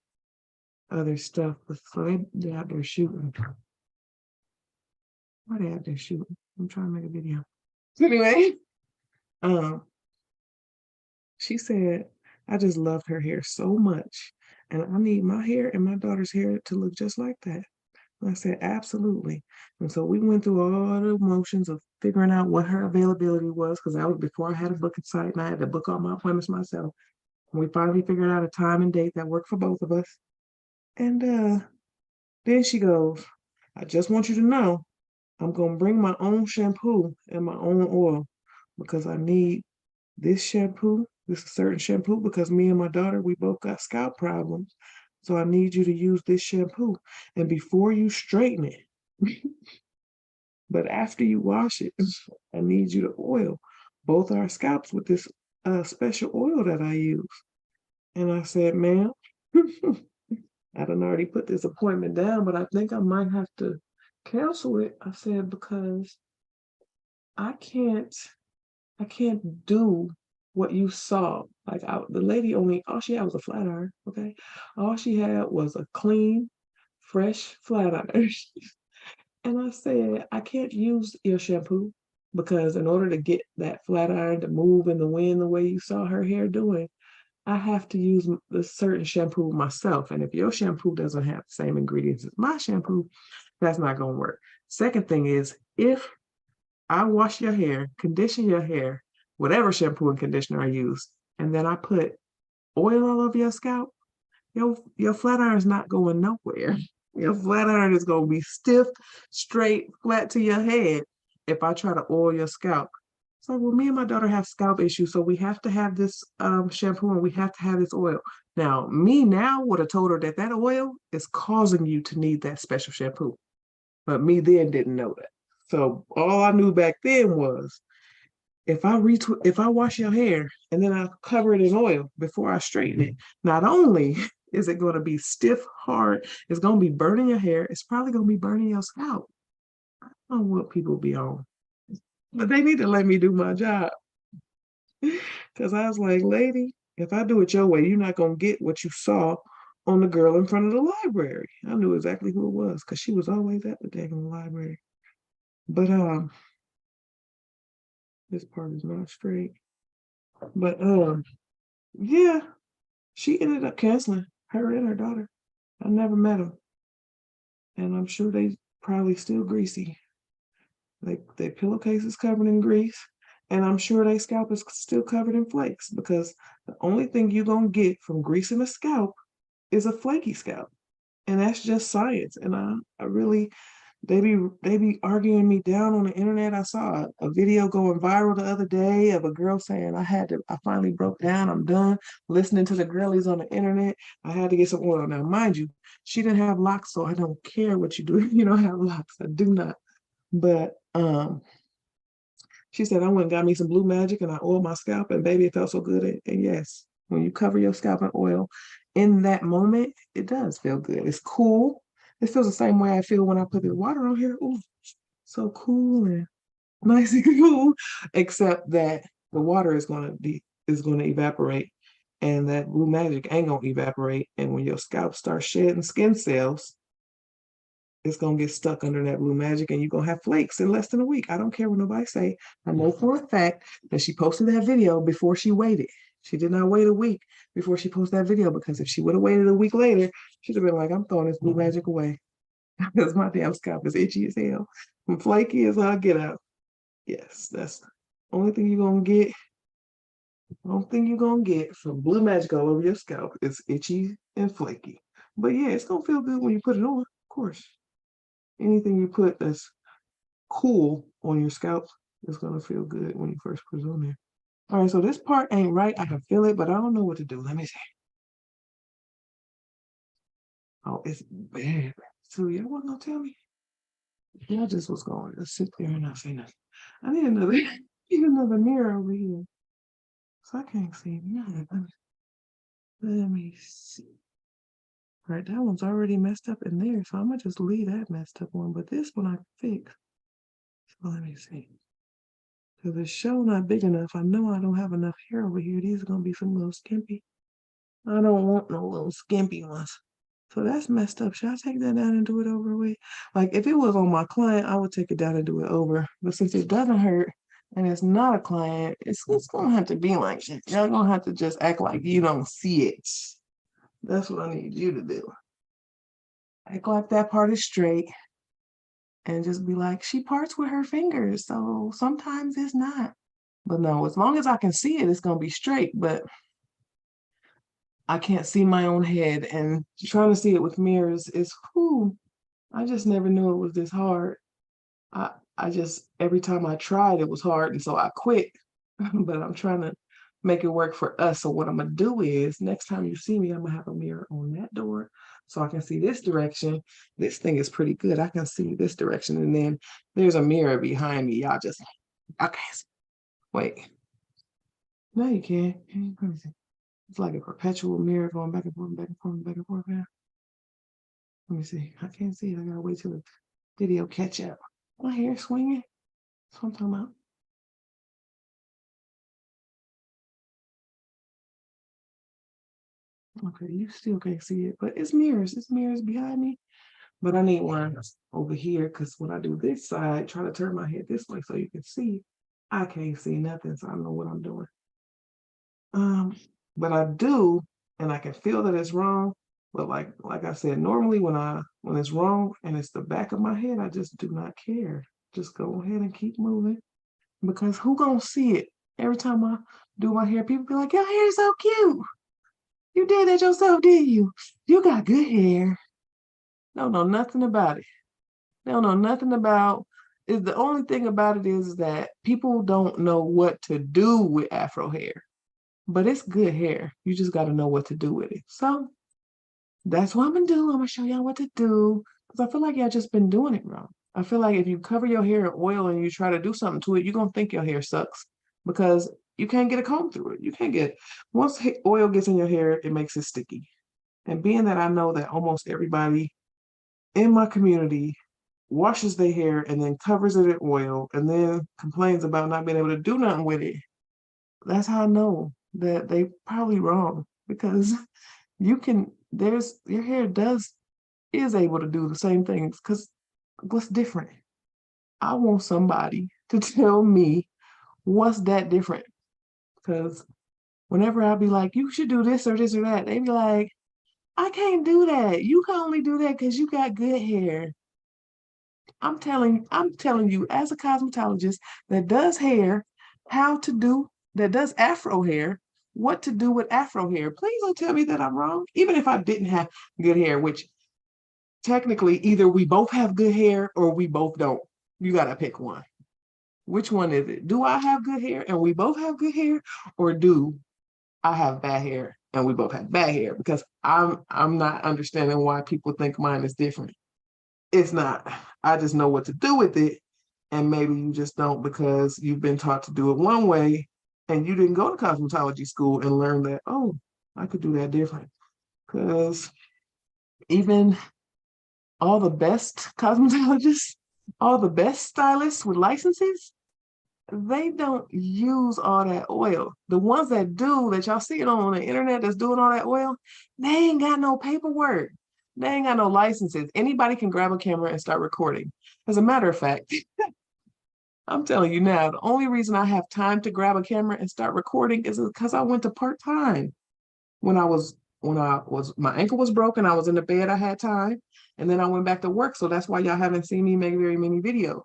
other stuff before they out there shooting. Why they out there shooting? I'm trying to make a video. So anyway, um, she said, I just loved her hair so much. And I need my hair and my daughter's hair to look just like that. And I said, absolutely. And so we went through all the motions of figuring out what her availability was, because that was before I had a booking site and I had to book all my appointments myself. And we finally figured out a time and date that worked for both of us. And then she goes, I just want you to know I'm gonna bring my own shampoo and my own oil because I need this shampoo, this certain shampoo, because me and my daughter, we both got scalp problems. So I need you to use this shampoo. And before you straighten it, but after you wash it, I need you to oil both our scalps with this special oil that I use. And I said, ma'am, I done already put this appointment down, but I think I might have to cancel it. I said, because I can't I can't do what you saw. Like the lady only all she had was a flat iron. Okay, all she had was a clean, fresh flat iron. And I said, I can't use your shampoo because in order to get that flat iron to move in the wind the way you saw her hair doing, I have to use the certain shampoo myself. And if your shampoo doesn't have the same ingredients as my shampoo, that's not going to work. Second thing is, if I wash your hair, condition your hair, whatever shampoo and conditioner I use, and then I put oil all over your scalp, your flat iron is not going nowhere. Your flat iron is gonna be stiff, straight, flat to your head if I try to oil your scalp. So well, me and my daughter have scalp issues, so we have to have this shampoo and we have to have this oil. Now, me now would have told her that that oil is causing you to need that special shampoo, but me then didn't know that. So all I knew back then was if I wash your hair and then I cover it in oil before I straighten it, not only is it going to be stiff, hard, it's going to be burning your hair, it's probably going to be burning your scalp. I don't know what people be on, but they need to let me do my job. Because I was like, lady, if I do it your way, you're not going to get what you saw on the girl in front of the library. I knew exactly who it was because she was always at the daggone library. But this part is not straight. But yeah, she ended up canceling her and her daughter. I never met them, and I'm sure they probably still greasy. Like their pillowcase is covered in grease, and I'm sure their scalp is still covered in flakes because the only thing you're gonna get from greasing a scalp is a flaky scalp, and that's just science. And I really they be arguing me down on the internet. I saw a video going viral the other day of a girl saying I finally broke down. I'm done listening to the girlies on the internet. I had to get some oil. Now, mind you, she didn't have locks, so I don't care what you do if you don't have locks. I do not. But she said I went and got me some blue magic and I oiled my scalp and baby, it felt so good. And yes, when you cover your scalp in oil, in that moment, it does feel good. It's cool. It feels the same way I feel when I put the water on here. Ooh, so cool and nice and cool. Except that the water is gonna evaporate, and that blue magic ain't gonna evaporate. And when your scalp starts shedding skin cells, it's gonna get stuck under that blue magic and you're gonna have flakes in less than a week. I don't care what nobody say. I know for a fact that she posted that video before she waited. She did not wait a week before she posted that video because if she would have waited a week later, she'd have been like, I'm throwing this blue magic away because my damn scalp is itchy as hell. I'm flaky as I get out. Yes, that's the only thing you're gonna get. Only thing you're gonna get from blue magic all over your scalp is itchy and flaky. But yeah, it's gonna feel good when you put it on, of course. Anything you put that's cool on your scalp is gonna feel good when you first put it on there. All right, so this part ain't right. I can feel it, but I don't know what to do. Let me see. Oh, it's bad. So y'all wasn't gonna tell me? Yeah, I just was going to sit there and not say nothing. I need another need another mirror over here. So I can't see nothing. Let me see. All right, that one's already messed up in there, so I'm gonna just leave that messed up one. But this one I can fix. So let me see. Because the show not big enough. I know I don't have enough hair over here. These are gonna be some little skimpy. I don't want no little skimpy ones. So that's messed up. Should I take that down and do it over with? Like if it was on my client, I would take it down and do it over. But since it doesn't hurt and it's not a client, it's gonna have to be like that. Y'all gonna have to just act like you don't see it. That's what I need you to do. Act like that part is straight and just be like, she parts with her fingers. So sometimes it's not. But no, as long as I can see it, it's gonna be straight. But I can't see my own head, and trying to see it with mirrors is whew, I just never knew it was this hard. I just every time I tried it was hard and so I quit. But I'm trying to make it work for us. So what I'm gonna do is next time you see me, I'm gonna have a mirror on that door so I can see this direction. This thing is pretty good. I can see this direction, and then there's a mirror behind me. Y'all just I can't see. Wait. No, you can't. Let me see. It's like a perpetual mirror going back and forth, back and forth, back and forth. Now. Let me see. I can't see it. I gotta wait till the video catch up. My hair swinging. That's what I'm talking about. Okay, you still can't see it, but it's mirrors. It's mirrors behind me. But I need one over here because when I do this side, try to turn my head this way so you can see, I can't see nothing, so I don't know what I'm doing. Um, but I do, and I can feel that it's wrong. But like I said, normally when it's wrong and it's the back of my head, I just do not care. Just go ahead and keep moving because who gonna see it? Every time I do my hair, people be like, "Your hair is so cute. You did that yourself, did you? You got good hair." Don't know nothing about it. They don't know nothing about is the only thing about it is that people don't know what to do with afro hair. But it's good hair. You just got to know what to do with it. So that's what I'm gonna do. I'm gonna show y'all what to do because I feel like y'all just been doing it wrong. I feel like if you cover your hair in oil and you try to do something to it, you're gonna think your hair sucks because you can't get a comb through it. You can't get once oil gets in your hair, it makes it sticky. And being that I know that almost everybody in my community washes their hair and then covers it in oil and then complains about not being able to do nothing with it, that's how I know that they probably wrong because you can there's your hair does is able to do the same things because what's different? I want somebody to tell me what's that different because whenever I be like, you should do this or this or that, they be like, I can't do that. You can only do that because you got good hair. I'm telling you, as a cosmetologist that does hair, how to do that does afro hair, what to do with afro hair. Please don't tell me that I'm wrong. Even if I didn't have good hair, which technically either we both have good hair or we both don't. You gotta pick one. Which one is it? Do I have good hair and we both have good hair, or do I have bad hair and we both have bad hair? Because I'm not understanding why people think mine is different. It's not. I just know what to do with it. And maybe you just don't because you've been taught to do it one way and you didn't go to cosmetology school and learn that, oh, I could do that different. Because even all the best cosmetologists, all the best stylists with licenses, they don't use all that oil. The ones that do, that y'all see it on the internet that's doing all that oil, they ain't got no paperwork. They ain't got no licenses. Anybody can grab a camera and start recording. As a matter of fact, I'm telling you now, the only reason I have time to grab a camera and start recording is because I went to part-time. When I was my ankle was broken, I was in the bed, I had time, and then I went back to work. So that's why y'all haven't seen me make very many videos.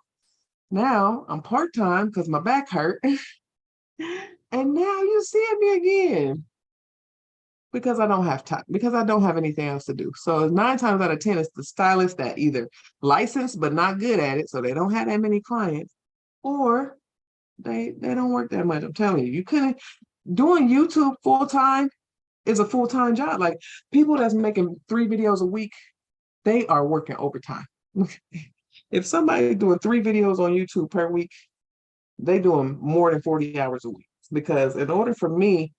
Now I'm part-time because my back hurt. And now you see me again because I don't have time, because I don't have anything else to do. So 9 times out of 10, it's the stylist that either licensed but not good at it, so they don't have that many clients, or they don't work that much. I'm telling you, you couldn't doing YouTube full time is a full time job. Like people that's making 3 videos a week, they are working overtime. If somebody's doing 3 videos on YouTube per week, they doing more than 40 hours a week. Because in order for me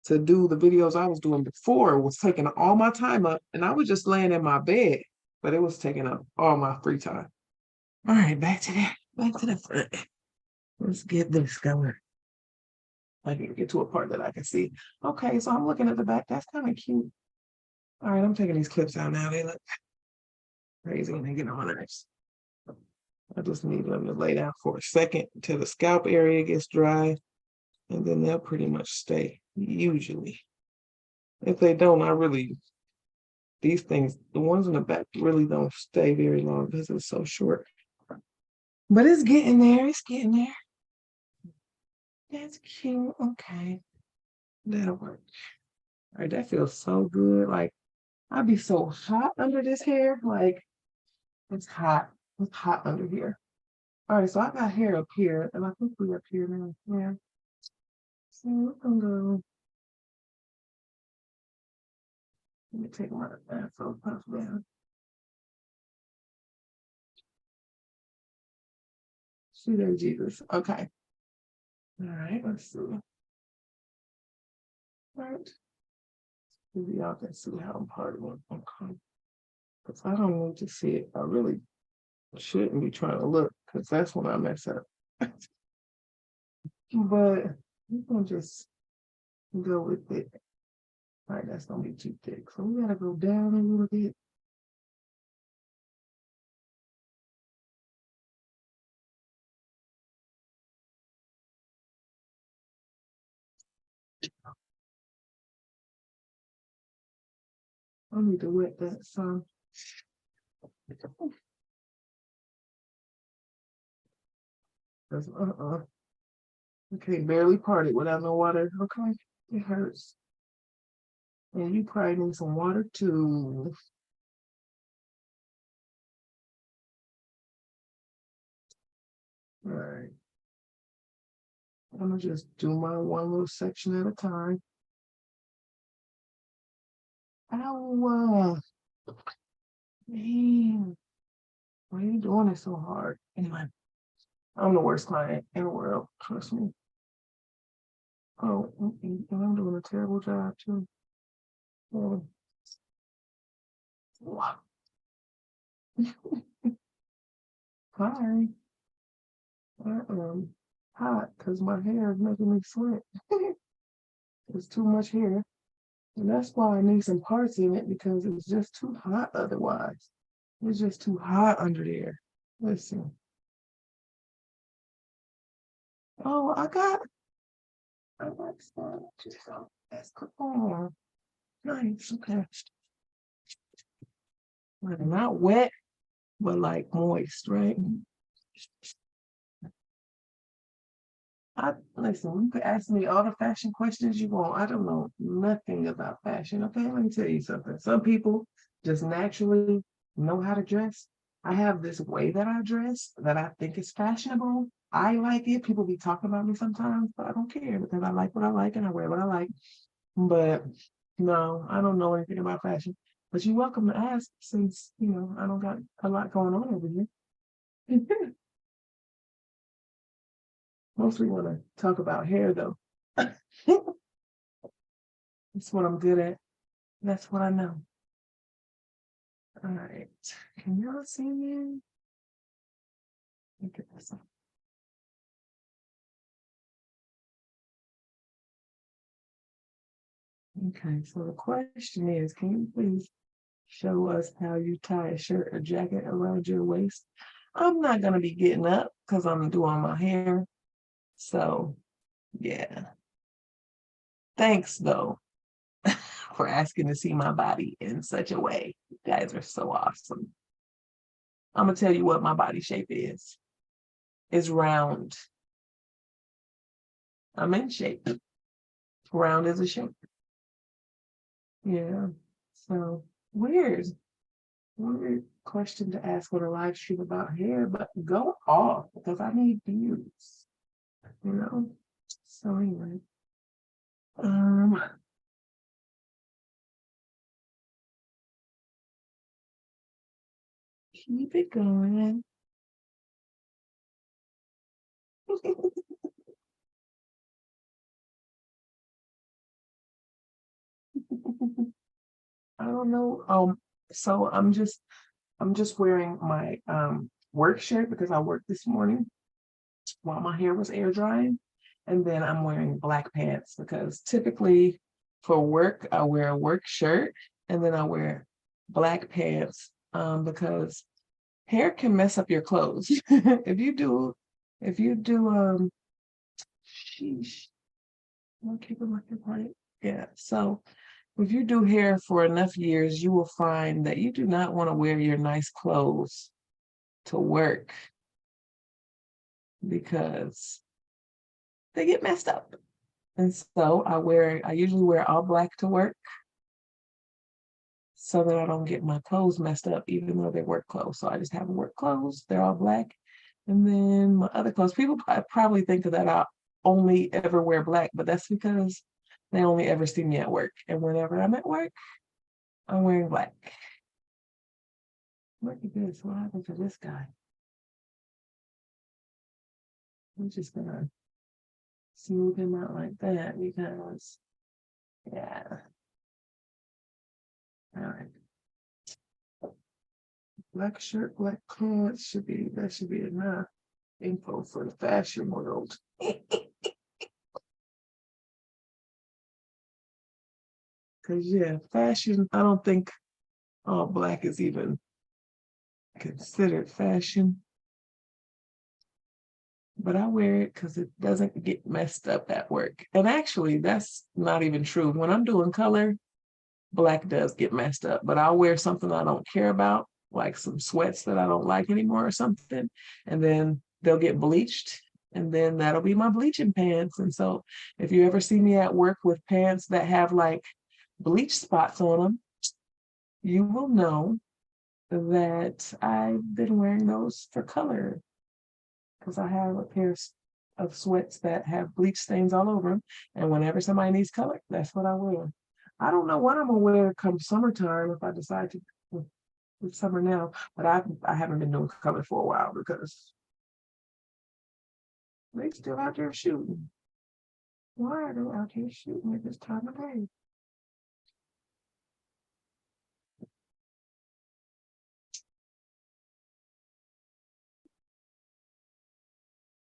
to do the videos I was doing before, was taking all my time up, and I was just laying in my bed, but it was taking up all my free time. All right, back to the front. Let's get this going. I can get to a part that I can see. Okay, so I'm looking at the back. That's kind of cute. All right, I'm taking these clips out now. They look crazy and they get on my nerves. I just need them to lay down for a second until the scalp area gets dry, and then they'll pretty much stay, usually. If they don't, these things, the ones in the back really don't stay very long because it's so short. But it's getting there, it's getting there. That's cute, okay. That'll work. All right, that feels so good. Like, I'd be so hot under this hair. Like, it's hot. It's hot under here. All right, so I got hair up here, and I think we're up here now. Yeah. So we're gonna go. Let me take my afro puff down. See there, Jesus. Okay. All right, let's see. All right. Maybe y'all can see how I'm partying. Okay. Because I don't need to see it. I really shouldn't be trying to look, because that's when I mess up. But we're gonna just go with it. All right, that's gonna be too thick. So we gotta go down a little bit. I need to wet that some. Because okay, barely parted without no water. Okay, it hurts. And you probably need some water too. All right. I'm gonna just do my one little section at a time. Ow, man, why are you doing it so hard? Anyway, I'm the worst client in the world. Trust me. Oh, and I'm doing a terrible job too. Oh, wow. Hi. I am hot because my hair is making me sweat. It's too much hair. And that's why I need some parts in it, because it's just too hot otherwise. It's just too hot under there. Listen. Oh, I got some. So that's cool. Oh, nice. Okay. Like, not wet, but like moist, right? I listen, you could ask me all the fashion questions you want. I don't know nothing about fashion. Okay, let me tell you something. Some people just naturally know how to dress. I have this way that I dress that I think is fashionable. I like it. People be talking about me sometimes, but I don't care because I like what I like and I wear what I like. But no, I don't know anything about fashion. But you're welcome to ask, since I don't got a lot going on over here. Mostly want to talk about hair though. That's what I'm good at. That's what I know. All right. Can y'all see me? Look at this. Okay, so the question is, can you please show us how you tie a shirt or jacket around your waist? I'm not gonna be getting up because I'm doing my hair. So yeah. Thanks though for asking to see my body in such a way. You guys are so awesome. I'm gonna tell you what my body shape is. It's round. I'm in shape. Round is a shape. Yeah. So weird. Weird question to ask on a live stream about hair, but go off because I need views. You know? So anyway. Um Keep it going. I don't know. So I'm just wearing my work shirt because I worked this morning while my hair was air drying. And then I'm wearing black pants because typically for work, I wear a work shirt and then I wear black pants because hair can mess up your clothes. If you do, sheesh, I'm keeping my hair part. Yeah. So if you do hair for enough years, you will find that you do not want to wear your nice clothes to work because they get messed up. And so I usually wear all black to work so that I don't get my clothes messed up, even though they're work clothes. So I just have work clothes, they're all black. And then my other clothes, people probably think that I only ever wear black, but that's because they only ever see me at work. And whenever I'm at work, I'm wearing black. Look at this. What happened to this guy? I'm just gonna smooth him out like that because, yeah. All right. Black shirt, black pants that should be enough info for the fashion world. Cause yeah, fashion, I don't think all black is even considered fashion, but I wear it because it doesn't get messed up at work. And actually, that's not even true. When I'm doing color, black does get messed up, but I'll wear something I don't care about, like some sweats that I don't like anymore or something, and then they'll get bleached, and then that'll be my bleaching pants. And so if you ever see me at work with pants that have like bleach spots on them, you will know that I've been wearing those for color because I have a pair of sweats that have bleach stains all over them. And whenever somebody needs color, that's what I wear. I don't know what I'm gonna wear come summertime if I decide to. It's summer now, but I haven't been doing color for a while because they still out there shooting. Why are they out here shooting at this time of day?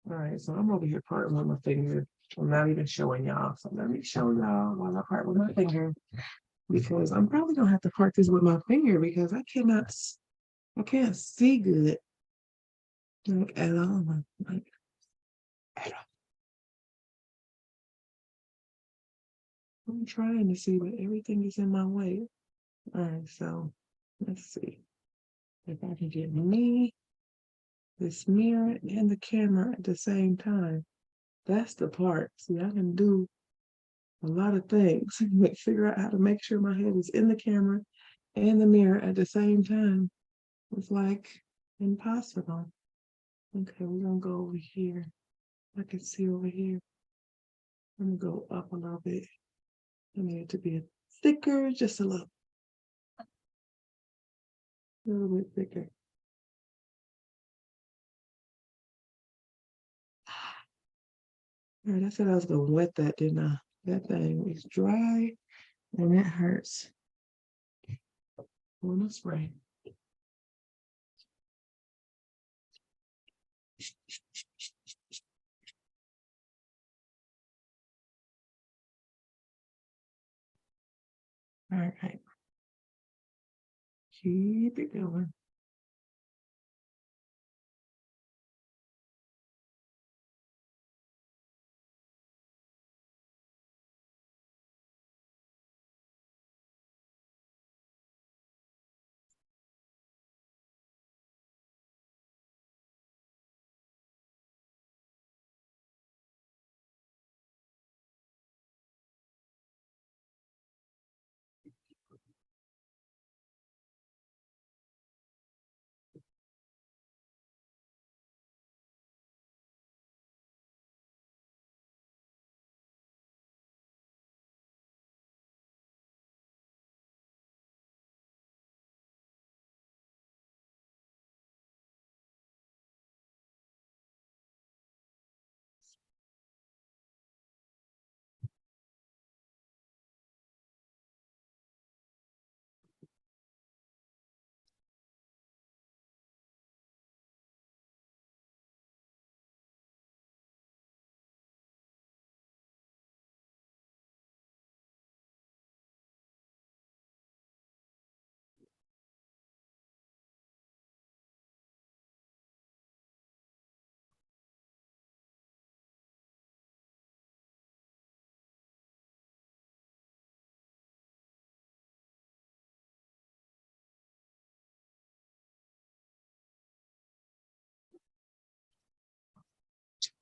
All right, so I'm over here parting with my finger. I'm not even showing y'all. So let me show y'all while I part with my finger because I'm probably gonna have to part this with my finger because I can't see good like at all. Like at all. I'm trying to see, but everything is in my way. All right, so let's see if I can get me, this mirror, and the camera at the same time. That's the part. See, I can do a lot of things. Figure out how to make sure my head is in the camera and the mirror at the same time. It's like impossible. Okay, we're gonna go over here. I can see over here. I'm gonna go up a little bit. I need it to be thicker, just little bit thicker. All right, I said I was gonna wet that, didn't I? That thing is dry and it hurts. On the spray. All right, keep it going.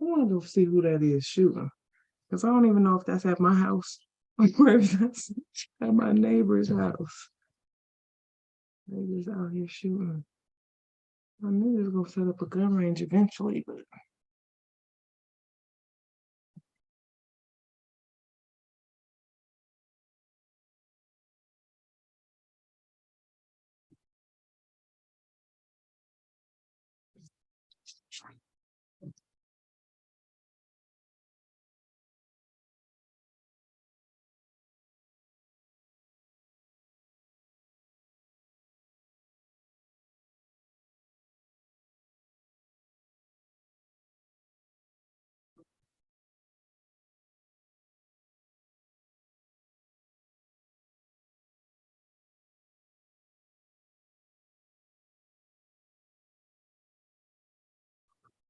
want to go see who that is shooting. Because I don't even know if that's at my house or if that's at my neighbor's house. They just out here shooting. I knew they was gonna set up a gun range eventually, but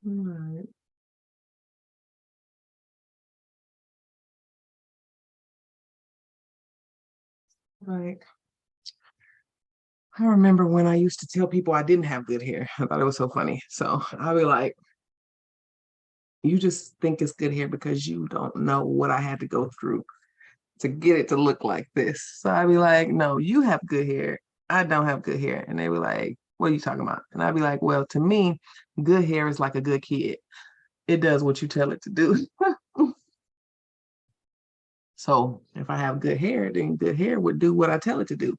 right. Like I remember when I used to tell people I didn't have good hair. I thought it was so funny. So I'd be like, you just think it's good hair because you don't know what I had to go through to get it to look like this. So I'd be like, no, you have good hair. I don't have good hair. And they were like, what are you talking about? And I'd be like, well, to me, good hair is like a good kid. It does what you tell it to do. So if I have good hair, then good hair would do what I tell it to do.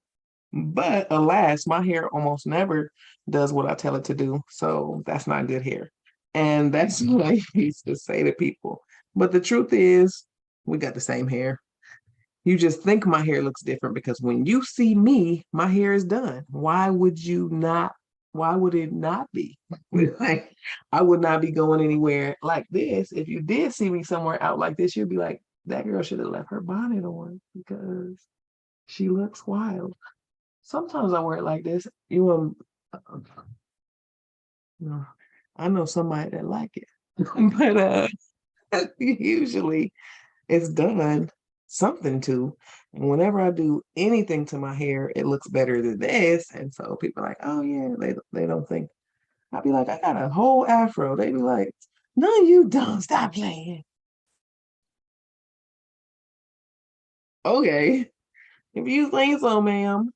But alas, my hair almost never does what I tell it to do. So that's not good hair. And that's what I used to say to people. But the truth is, we got the same hair. You just think my hair looks different because when you see me, my hair is done. Why would you not? Why would it not be? Like, I would not be going anywhere like this. If you did see me somewhere out like this, you'd be like, that girl should have left her bonnet on because she looks wild. Sometimes I wear it like this. No, I know somebody that like it, but usually it's done something to. And whenever I do anything to my hair, it looks better than this. And so people are like, oh yeah, they don't think. I'd be like, I got a whole afro. They be like, no, you don't. Stop playing. Okay, if you think so, ma'am.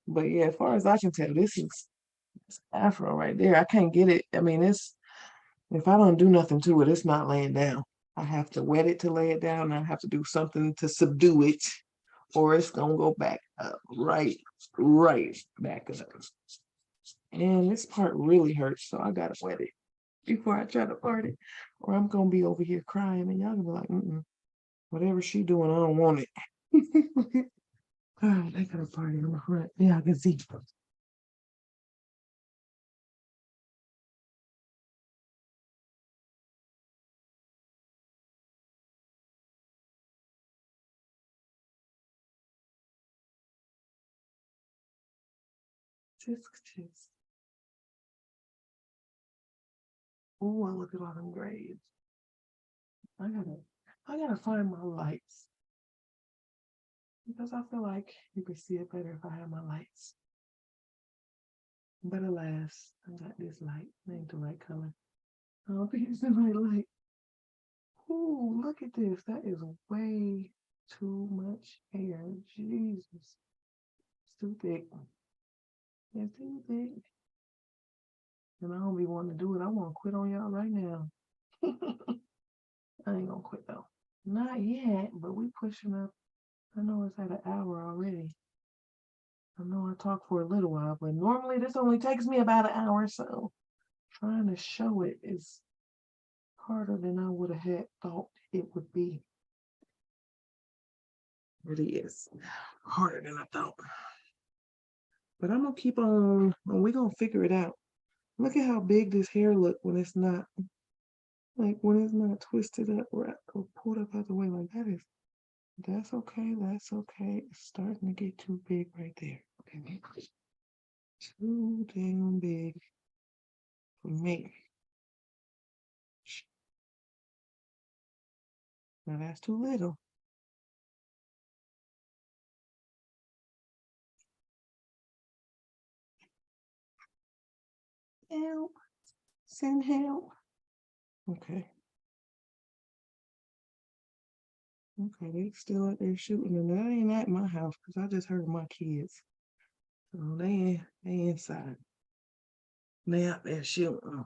But yeah, as far as I can tell, this is afro right there. I can't get it. I mean, it's if I don't do nothing to it, it's not laying down. I have to wet it to lay it down. I have to do something to subdue it, or it's gonna go back up, right back up. And this part really hurts, so I gotta wet it before I try to part it, or I'm gonna be over here crying, and y'all gonna be like, whatever she doing, I don't want it. All right, I got a party on the front. Yeah, I can see. Tisk tisk. Oh, I look at all them grades. I gotta, I gotta find my lights because I feel like you could see it better if I have my lights. But alas, I got this light. It ain't the right color. I don't think it's the right light. Ooh, look at this. That is way too much hair. Jesus. It's too thick. It's too thick. And I don't be wanting to do it. I want to quit on y'all right now. I ain't gonna quit though. Not yet, but we pushing up. I know it's at an hour already. I know I talked for a little while, but normally this only takes me about an hour, so trying to show it is harder than I would have had thought it would be. It really is harder than I thought. But I'm gonna keep on, and we're gonna figure it out. Look at how big this hair look when it's not like when it's not twisted up or pulled up out the way like that is. That's okay. That's okay. It's starting to get too big right there. Okay. Too damn big for me. Now that's too little. Help. Send help. Okay. Okay, they still out there shooting, and that ain't at my house because I just heard my kids. So they inside. They out there shooting.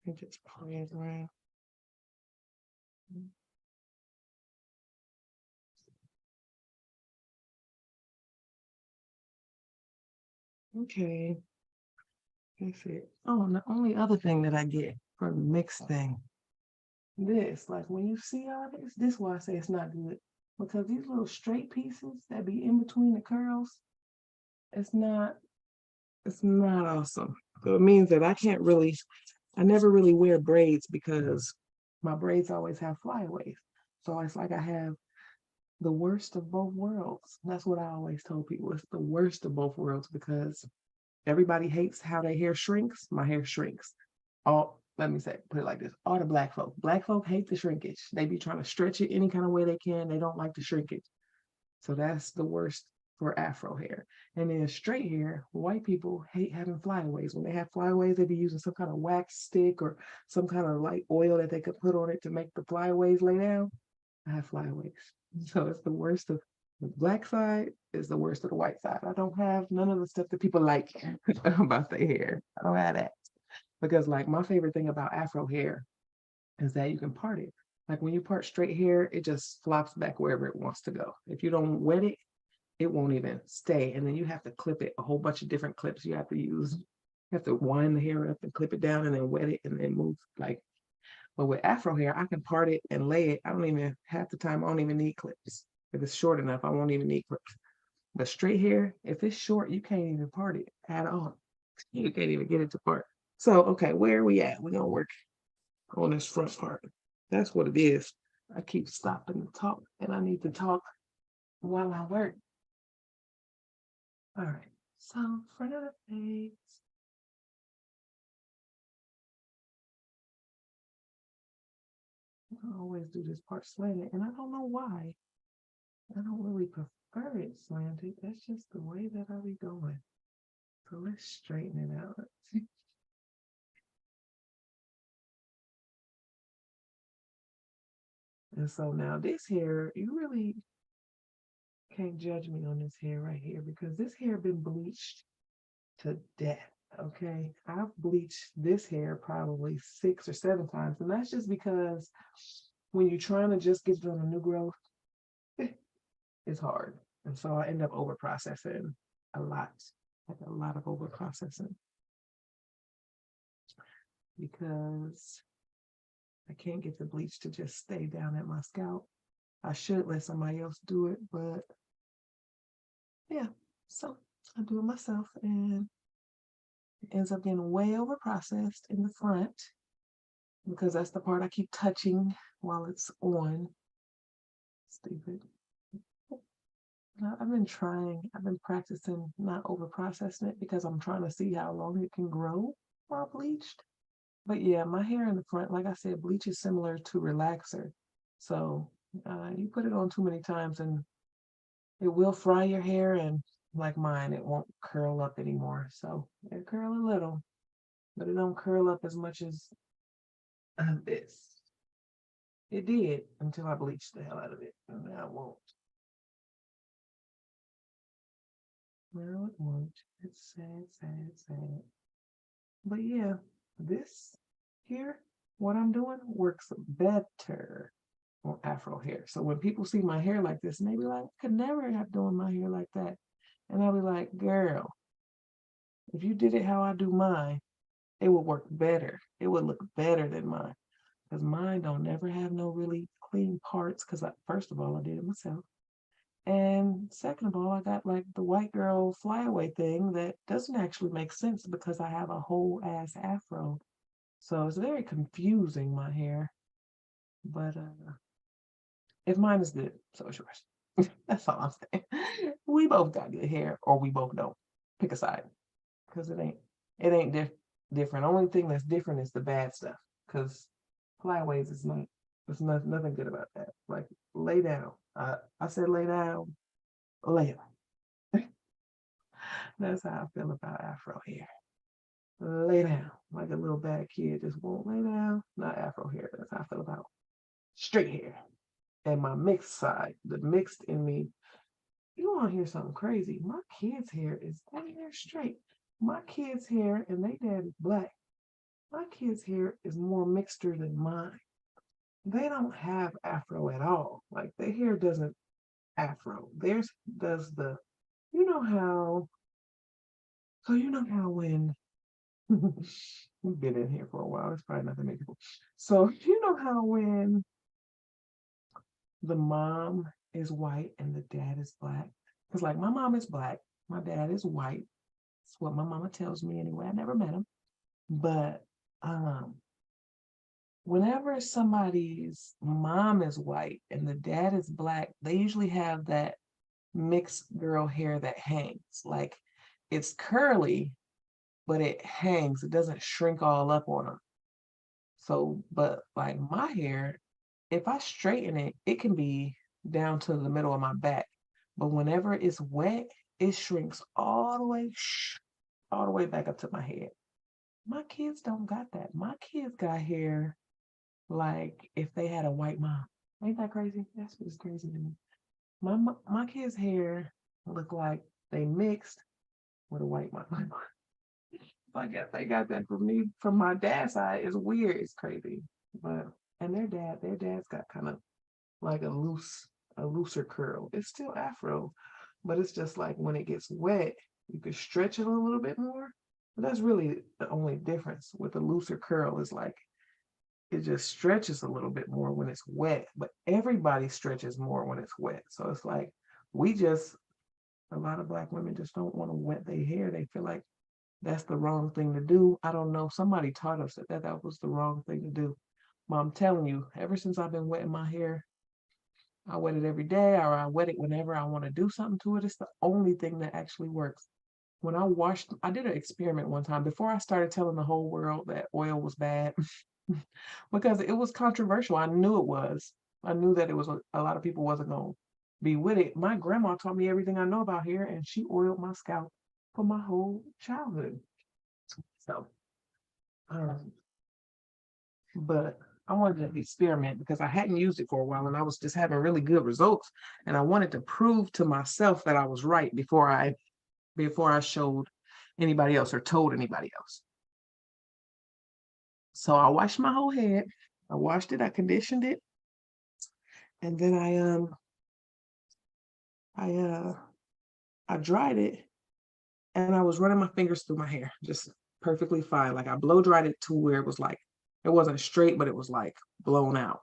They just playing around. Okay, that's it. Oh, and the only other thing that I get for the mixed thing, this, like when you see all this why I say it's not good. Because these little straight pieces that be in between the curls, it's not it's not awesome. So it means that I never really wear braids because my braids always have flyaways. So it's like I have the worst of both worlds. That's what I always told people. It's the worst of both worlds because everybody hates how their hair shrinks. My hair shrinks. All let me say, put it like this: all the black folk. Black folk hate the shrinkage. They be trying to stretch it any kind of way they can. They don't like the shrinkage. So that's the worst for afro hair. And then straight hair, white people hate having flyaways. When they have flyaways, they be using some kind of wax stick or some kind of like oil that they could put on it to make the flyaways lay down. I have flyaways. So it's the worst of the black side is the worst of the white side. I don't have none of the stuff that people like about their hair. I don't have that. Because like my favorite thing about afro hair is that you can part it. Like when you part straight hair, it just flops back wherever it wants to go. If you don't wet it, it won't even stay. And then you have to clip it, a whole bunch of different clips you have to use. You have to wind the hair up and clip it down and then wet it and then move like. But with afro hair, I can part it and lay it. I don't even half the time I don't even need clips. If it's short enough, I won't even need clips. But straight hair, if it's short, you can't even part it at all. You can't even get it to part. So okay, where are we at? We're gonna work on this front part. That's what it is. I keep stopping to talk, and I need to talk while I work. All right. So front of the face. I always do this part slanted, and I don't know why. I don't really prefer it slanted. That's just the way that I be going. So let's straighten it out. And so now this hair, you really can't judge me on this hair right here because this hair been bleached to death. Okay, I've bleached this hair probably 6 or 7 times, and that's just because when you're trying to just get it on a new growth, it's hard. And so I end up over processing a lot, like a lot of over processing because I can't get the bleach to just stay down at my scalp. I should let somebody else do it, but yeah, so I do it myself and it ends up getting way over processed in the front because that's the part I keep touching while it's on. Stupid. I've been practicing not over processing it because I'm trying to see how long it can grow while bleached. But yeah, my hair in the front, like I said, bleach is similar to relaxer. So you put it on too many times and it will fry your hair, and like mine, it won't curl up anymore. So it curl a little, but it don't curl up as much as this. It did until I bleached the hell out of it, and now it won't. No, it won't. It's sad, sad, sad. But yeah, this here, what I'm doing works better on afro hair. So when people see my hair like this, and they be like, I could never have done my hair like that. And I'll be like, girl, if you did it how I do mine, it would work better. It would look better than mine. Because mine don't never have no really clean parts. Because first of all, I did it myself. And second of all, I got like the white girl flyaway thing that doesn't actually make sense because I have a whole ass afro. So it's very confusing, my hair. But if mine is good, so is yours. That's all I'm saying. We both got good hair, or we both don't. Pick a side, because it ain't different. Only thing that's different is the bad stuff. Because flyaways is not. There's nothing good about that. Like lay down. I said lay down. Lay down. That's how I feel about afro hair. lay down like a little bad kid, just won't lay down. Not afro hair. That's how I feel about straight hair. And my mixed side, the mixed in me, you want to hear something crazy? My kids' hair is damn near straight. My kids' hair, and they dad is black. My kids' hair is more mixture than mine. They don't have afro at all. Like their hair doesn't afro. Theirs does the, you know how, so you know how when we've been in here for a while, it's probably not that many people. So you know how when the mom is white and the dad is black? Because like my mom is black, my dad is white. That's what my mama tells me anyway. I never met him. But um whenever somebody's mom is white and the dad is black, they usually have that mixed girl hair that hangs. Like it's curly, but it hangs. It doesn't shrink all up on them. So, but like my hair, if I straighten it, it can be down to the middle of my back. But whenever it's wet, it shrinks all the way back up to my head. My kids don't got that. My kids got hair like if they had a white mom. Ain't that crazy? That's what's crazy to me. My kids' hair look like they mixed with a white mom. I guess they got that from me. From my dad's side, it's weird. It's crazy. But and their dad's got kind of like a looser curl. It's still afro, but it's just like when it gets wet, you can stretch it a little bit more. But that's really the only difference with a looser curl is like it just stretches a little bit more when it's wet, but everybody stretches more when it's wet. So it's like we just a lot of black women just don't want to wet their hair. They feel like that's the wrong thing to do. I don't know. Somebody taught us that was the wrong thing to do. But I'm telling you, ever since I've been wetting my hair, I wet it every day or I wet it whenever I want to do something to it. It's the only thing that actually works. When I did an experiment one time before I started telling the whole world that oil was bad because it was controversial. I knew it was. I knew that it was a lot of people wasn't going to be with it. My grandma taught me everything I know about hair and she oiled my scalp for my whole childhood. So, um, but I wanted to experiment because I hadn't used it for a while and I was just having really good results. And I wanted to prove to myself that I was right before I showed anybody else or told anybody else. So I washed my whole head. I washed it, I conditioned it, and then I I dried it and I was running my fingers through my hair, just perfectly fine. Like I blow dried it to where it was like it wasn't straight, but it was like blown out.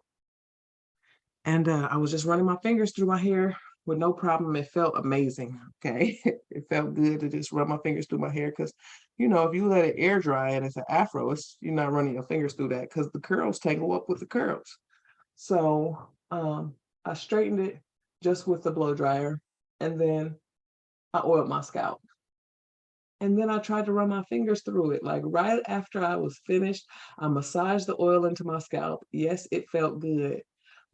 And I was just running my fingers through my hair with no problem. It felt amazing. Okay. It felt good to just run my fingers through my hair because, if you let it air dry and it's an afro, you're not running your fingers through that because the curls tangle up with the curls. So I straightened it just with the blow dryer and then I oiled my scalp. And then I tried to run my fingers through it. Like right after I was finished, I massaged the oil into my scalp. Yes, it felt good.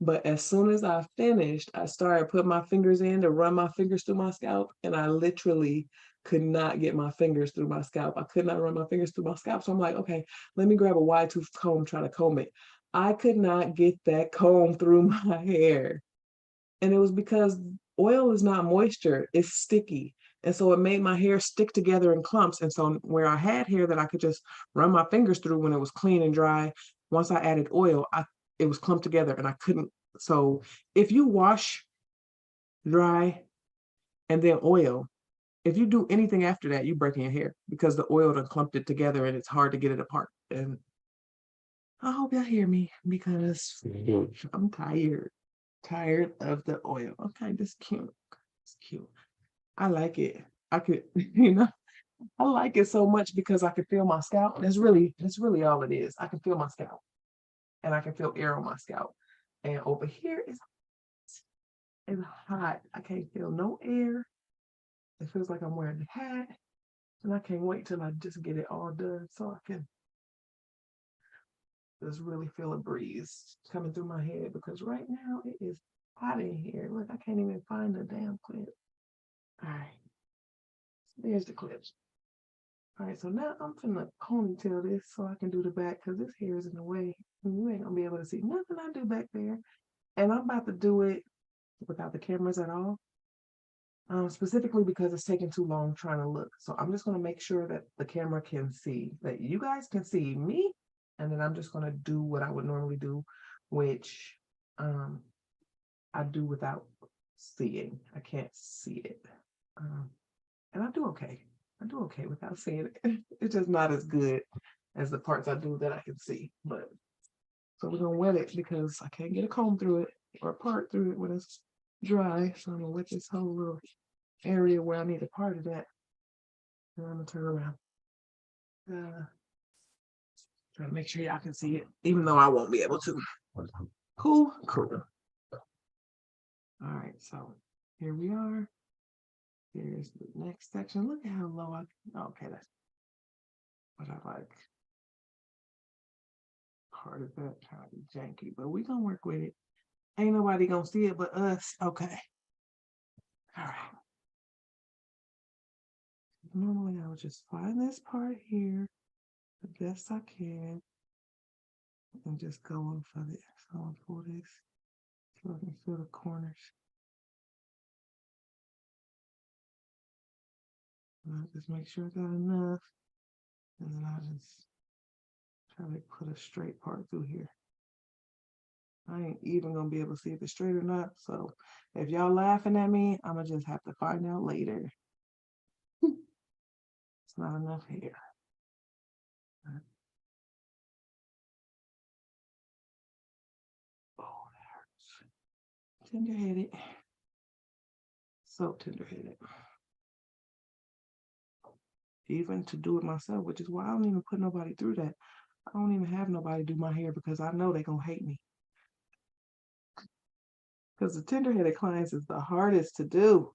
But as soon as I finished, I started putting my fingers in to run my fingers through my scalp. And I literally could not get my fingers through my scalp. I could not run my fingers through my scalp. So I'm like, okay, let me grab a wide tooth comb, try to comb it. I could not get that comb through my hair. And it was because oil is not moisture, it's sticky. And so it made my hair stick together in clumps. And so where I had hair that I could just run my fingers through when it was clean and dry, once I added oil, it was clumped together and I couldn't. So if you wash, dry, and then oil, if you do anything after that, you're breaking your hair because the oil done clumped it together and it's hard to get it apart. And I hope y'all hear me because I'm tired of the oil. Okay, this is cute. It's cute. I like it. I could, I like it so much because I can feel my scalp. That's really all it is. I can feel my scalp and I can feel air on my scalp. And over here it's hot. I can't feel no air. It feels like I'm wearing a hat. And I can't wait till I just get it all done so I can just really feel a breeze coming through my head because right now it is hot in here. Look, I can't even find the damn clip. All right, there's the clips. All right, so now I'm finna ponytail this so I can do the back because this hair is in the way. And you ain't gonna be able to see nothing I do back there. And I'm about to do it without the cameras at all. Specifically because it's taking too long trying to look. So I'm just gonna make sure that the camera can see, that you guys can see me, and then I'm just gonna do what I would normally do, which I do without seeing. I can't see it. And I do okay. I do okay without seeing it. It's just not as good as the parts I do that I can see. But so we're gonna wet it because I can't get a comb through it or a part through it when it's dry. So I'm gonna wet this whole little area where I need a part of that. And I'm gonna turn around. Try to make sure y'all can see it, even though I won't be able to. Cool, cool. All right, so here we are. Here's the next section. Look at how low okay, that's what I like. Part of that kind of janky, but we gonna work with it. Ain't nobody gonna see it but us. Okay. All right. Normally I would just find this part here the best I can and just go on for this. So I'll pull this so I can feel the corners. I'll just make sure I got enough, and then I'll just try to put a straight part through here. I ain't even gonna be able to see if it's straight or not. So if y'all laughing at me, I'm gonna just have to find out later. It's not enough hair. Oh, that hurts. Tender-headed. So tender-headed. Even to do it myself, which is why I don't even put nobody through that. I don't even have nobody do my hair because I know they're gonna hate me. Because the tender-headed clients is the hardest to do.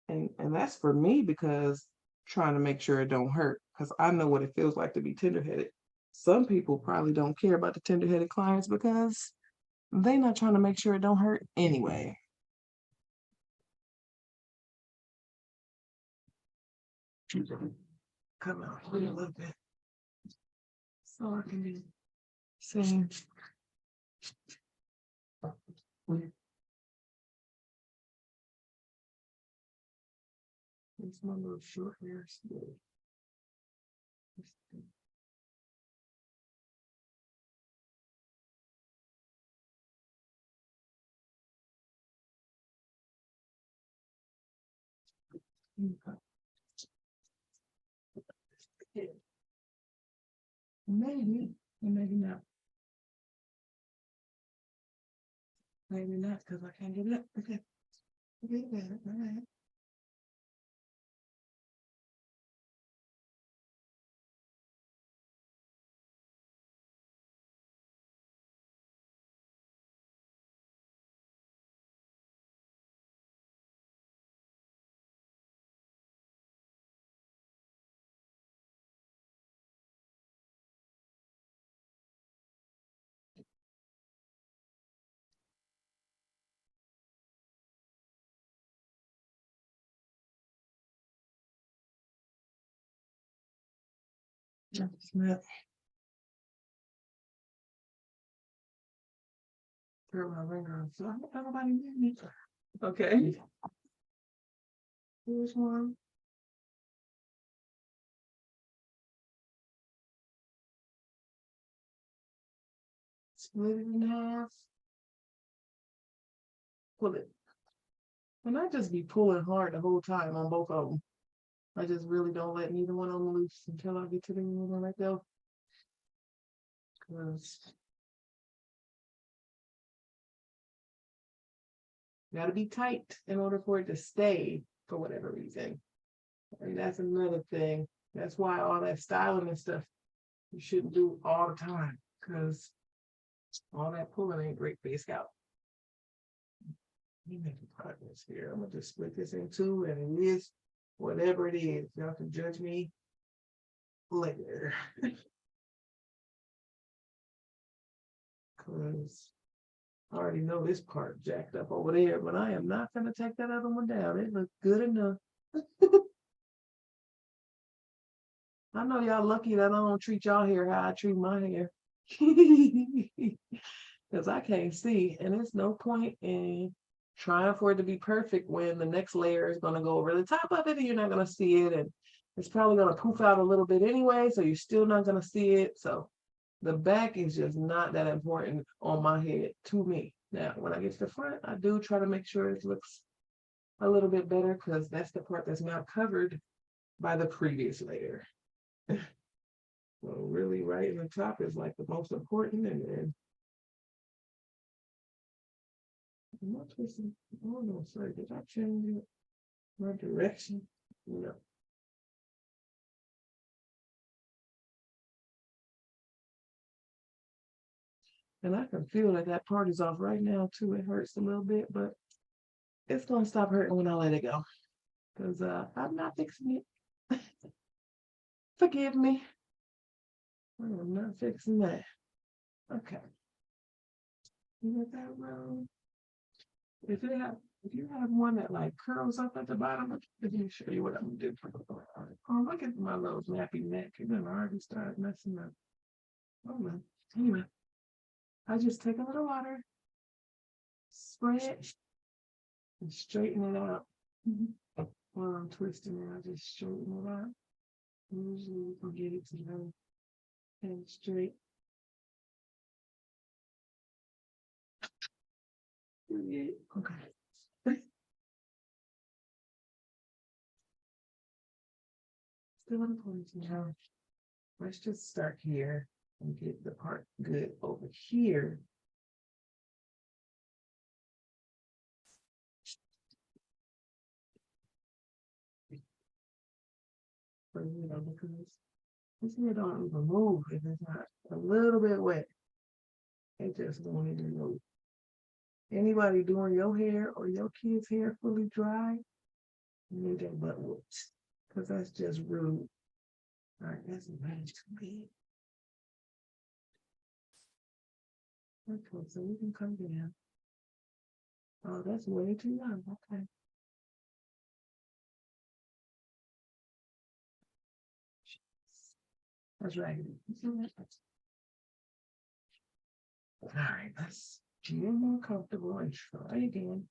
And that's for me because trying to make sure it don't hurt. Because I know what it feels like to be tender-headed. Some people probably don't care about the tender-headed clients because they not trying to make sure it don't hurt anyway. Come on, a little bit. So I can be saying. It's my little short hair still. Maybe, maybe not. Maybe not because I can't get it up. Okay. Okay, all right. Throw my ringer on. So I hope everybody knew me. Okay. Here's one. Split it in half. Pull it. And I just be pulling hard the whole time on both of them. I just really don't let neither one of them loose until I get to the one right there. Because you gotta be tight in order for it to stay for whatever reason. And that's another thing. That's why all that styling and stuff you shouldn't do all the time. Because all that pulling ain't great for your scalp. You make progress here. I'm gonna just split this in two, and it is whatever it is. Y'all can judge me later. Because I already know this part jacked up over there, but I am not gonna take that other one down. It looks good enough. I know y'all lucky that I don't treat y'all hair how I treat my hair. Because I can't see, and there's no point in trying for it to be perfect when the next layer is going to go over the top of it and you're not going to see it, and it's probably going to poof out a little bit anyway, so you're still not going to see it. So the back is just not that important on my head to me. Now, when I get to the front, I do try to make sure it looks a little bit better because that's the part that's not covered by the previous layer. So really right in the top is like the most important, and then I'm not twisting. Oh no, sorry, did I change it? My direction? No. And I can feel that that part is off right now too. It hurts a little bit, but it's gonna stop hurting when I let it go. Because I'm not fixing it. Forgive me. I'm not fixing that. Okay. You get that wrong? If you have one that like curls up at the bottom, let me show you what I'm gonna do. Oh, look at my little nappy neck. You're gonna already start messing up. Oh man. Anyway, I just take a little water, spray it, and straighten it out. While I'm twisting it, I just straighten it out. Usually you can get it to go and straight. Okay. Still in place now. Let's just start here and get the part good over here. For because this hair don't even move if it's not a little bit wet. It just won't even move. Anybody doing your hair or your kids' hair fully dry, you need their butt whooped. Because that's just rude. All right, that's way too big. Okay, so we can come down. Oh, that's way too young. Okay. That's right. All right, let's feel more comfortable and try again.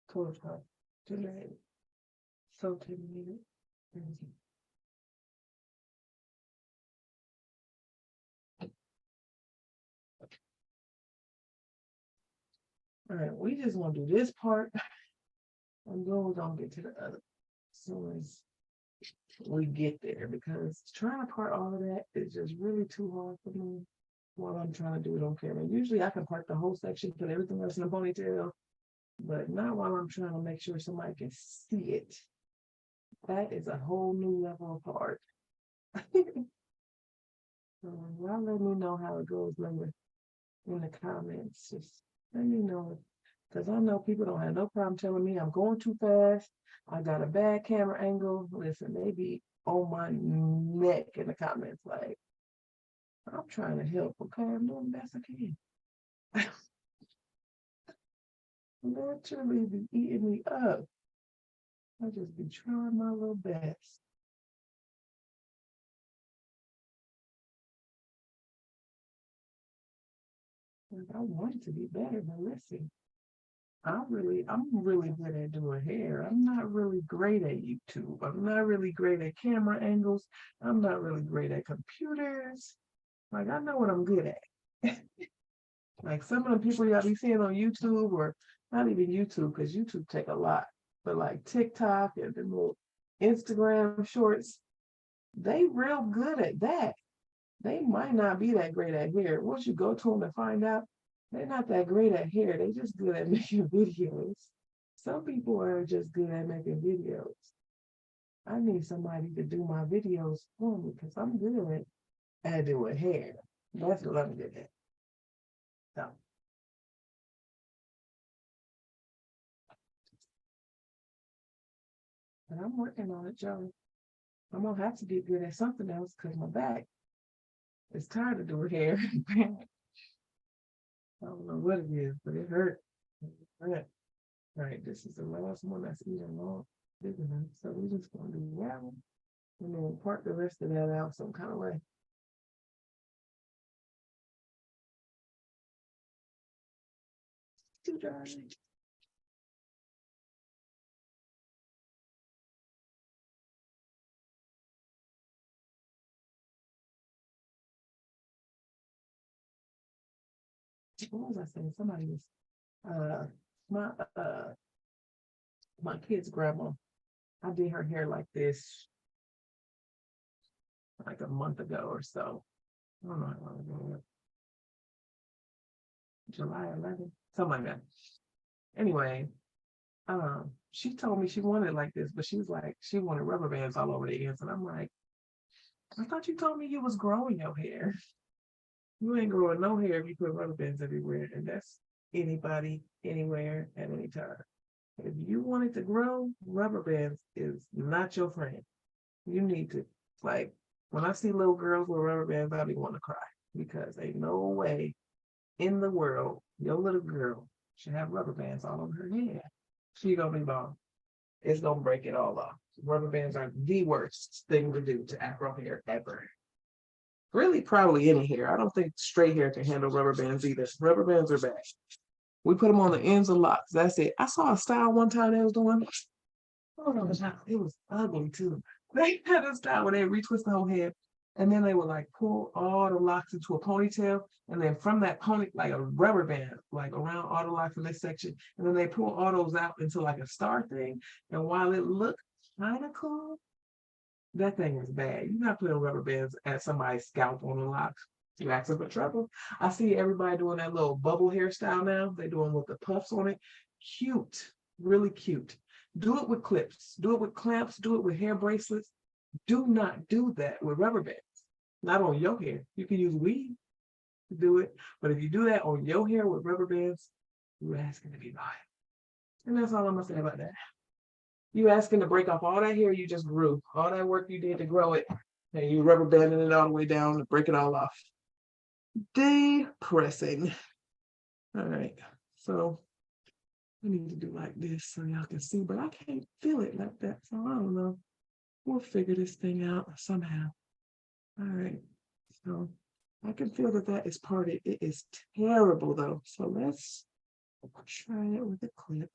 Close up. Today. So 10 minutes. All right, we just want to do this part and then we're gonna get to the other as soon as we get there, because trying to part all of that is just really too hard for me while I'm trying to do it on camera. Usually I can part the whole section, put everything else in a ponytail, but not while I'm trying to make sure somebody can see it. That is a whole new level of art. So y'all let me know how it goes later in the comments. Just let me know. Because I know people don't have no problem telling me I'm going too fast. I got a bad camera angle. Listen, they be on my neck in the comments like, I'm trying to help, okay? I'm doing the best I can. Literally be eating me up. I just be trying my little best. Like, I want to be better, but listen, I'm really good at doing hair. I'm not really great at YouTube. I'm not really great at camera angles. I'm not really great at computers. Like, I know what I'm good at. Like some of the people y'all be seeing on YouTube, or not even YouTube, because YouTube take a lot, but like TikTok and the little Instagram shorts, they real good at that. They might not be that great at hair. Once you go to them and find out, they're not that great at hair. They just good at making videos. Some people are just good at making videos. I need somebody to do my videos for me because I'm good at doing hair. That's what I'm good at. So, but I'm working on it, Joe. I'm gonna have to get good at something else because my back is tired of doing hair. I don't know what it is, but it hurt. All right, this is the last one that's even long, big enough. So we're just gonna do that one and then part the rest of that out some kind of way. Too dry. What was I saying? Somebody was uh my my kid's grandma. I did her hair like this like a month ago or so. I don't know how long ago. July 11th, something like that. Anyway, she told me she wanted it like this, but she was like, she wanted rubber bands all over the ends. And I'm like, I thought you told me you was growing your hair. You ain't growing no hair if you put rubber bands everywhere. And that's anybody, anywhere, at any time. If you want it to grow, rubber bands is not your friend. You need to, like, when I see little girls with rubber bands, I be wanting to cry because ain't no way in the world your little girl should have rubber bands all over her head. She gonna be bald. It's gonna break it all off. Rubber bands are the worst thing to do to afro hair ever. Really, probably any hair. I don't think straight hair can handle rubber bands either. Rubber bands are bad. We put them on the ends of locks. That's it. I saw a style one time they was doing. Oh no, it was ugly too. They had a style where they retwist the whole head, and then they would like pull all the locks into a ponytail, and then from that pony, like a rubber band, like around all the locks in this section, and then they pull all those out into like a star thing. And while it looked kind of cool, that thing is bad. You're not putting rubber bands at somebody's scalp on the locks. You asking for trouble. I see everybody doing that little bubble hairstyle now. They're doing with the puffs on it. Cute, really cute. Do it with clips. Do it with clamps. Do it with hair bracelets. Do not do that with rubber bands. Not on your hair. You can use weave to do it, but if you do that on your hair with rubber bands, you're asking to be bought. And that's all I'm gonna say about that. You asking to break off all that hair you just grew, all that work you did to grow it, and you rubber banding it all the way down to break it all off. Depressing. All right, so I need to do like this so y'all can see, but I can't feel it like that, so I don't know. We'll figure this thing out somehow. All right, so I can feel that that is parted. It is terrible though, so let's try it with a clip.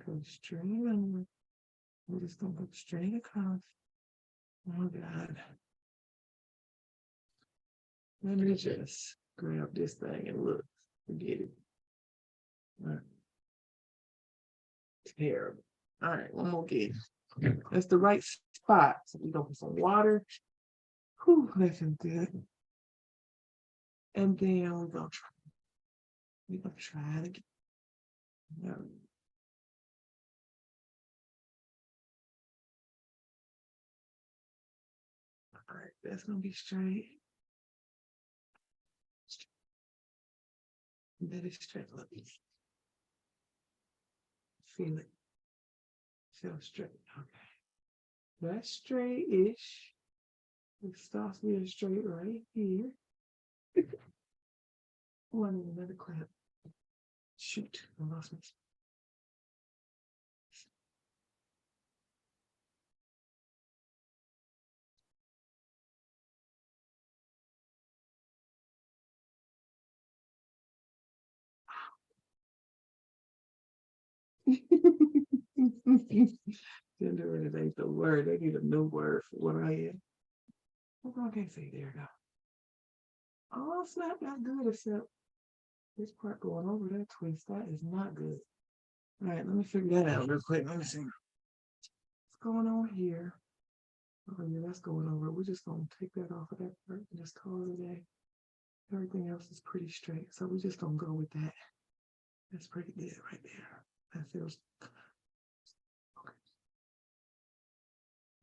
Go straight over. We're just gonna go straight across. Oh God. Let me just grab this thing and look. Forget it. All right. Terrible. All right, one more get. That's the right spot. So we're gonna put some water. Whew, that feels good. And then we're gonna try it again. All right, that's gonna be straight. That is straight. Let me feel it. Feel straight. Okay. That's straight-ish. It starts being straight right here. Oh, I need another clamp. Shoot, I lost my. Gender ain't the word. They need a new word for what I am. I can't say there now. Oh, it's not that good except this part going over that twist. That is not good. All right, let me figure that out real quick. Let me see what's going on here. Oh yeah, that's going over. We're just gonna take that off of that part and just call it a day. Everything else is pretty straight, so we're just gonna go with that. That's pretty good right there. That feels okay.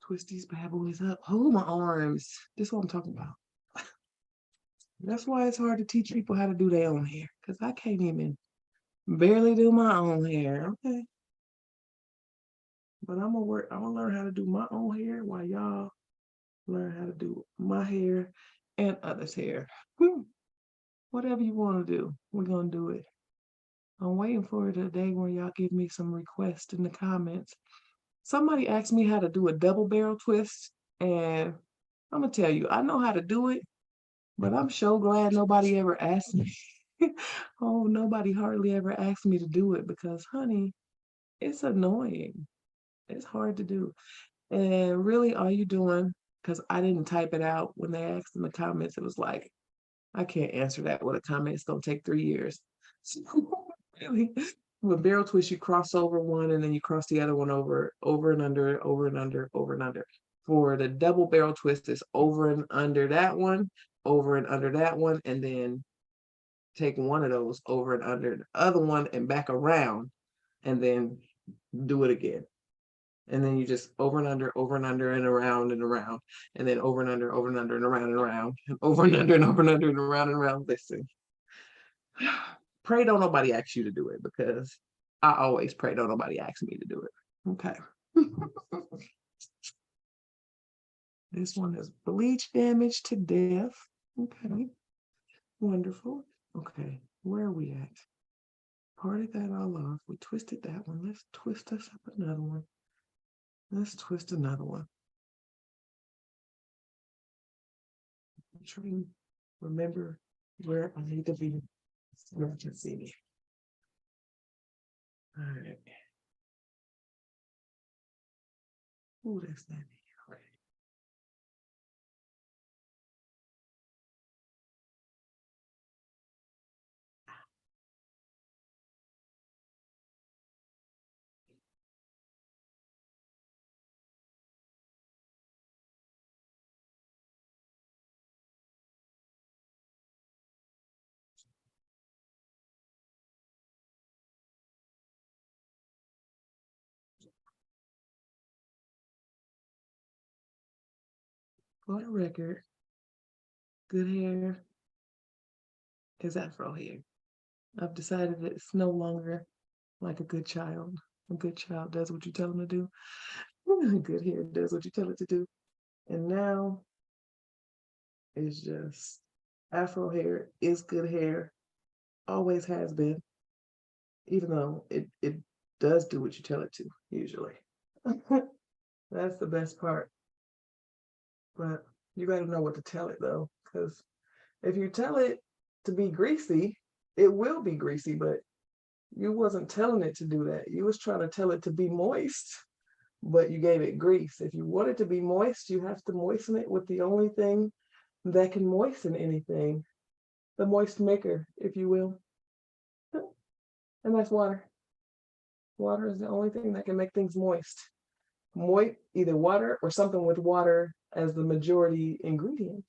Twist these bad boys up. Hold my arms. This is what I'm talking about. That's why it's hard to teach people how to do their own hair, because I can't even barely do my own hair. Okay. But I'm gonna learn how to do my own hair while y'all learn how to do my hair and others' hair. Whew. Whatever you want to do, we're gonna do it. I'm waiting for the day where y'all give me some requests in the comments. Somebody asked me how to do a double barrel twist, and I'm gonna tell you, I know how to do it, but I'm so glad nobody ever asked me. Oh, nobody hardly ever asked me to do it because, honey, it's annoying. It's hard to do. And really, all you doing, because I didn't type it out when they asked in the comments, it was like, I can't answer that with a comment. It's gonna take 3 years. So really, with barrel twist, you cross over one and then you cross the other one over and under, over and under, over and under. For the double barrel twist, it's over and under that one, over and under that one, and then take one of those over and under the other one and back around, and then do it again. And then you just over and under, and around, and then over and under, and around, and around, and over and under, and over and under, and around, and around. Listen, pray don't nobody ask you to do it because I always pray don't nobody ask me to do it. Okay. This one is bleach damage to death. Okay. Wonderful. Okay. Where are we at? Parted that all off. We twisted that one. Let's twist us up another one. Let's twist another one. I'm trying to remember where I need to be. You can see me. All right. Oh, that's not me. Okay. For the record, good hair is afro hair. I've decided that it's no longer like a good child. A good child does what you tell him to do. Good hair does what you tell it to do. And now it's just afro hair is good hair, always has been, even though it does do what you tell it to, usually. That's the best part. But you gotta know what to tell it though, because if you tell it to be greasy, it will be greasy, but you wasn't telling it to do that. You was trying to tell it to be moist, but you gave it grease. If you want it to be moist, you have to moisten it with the only thing that can moisten anything, the moist maker, if you will. And that's water. Water is the only thing that can make things moist. Either water or something with water as the majority ingredient.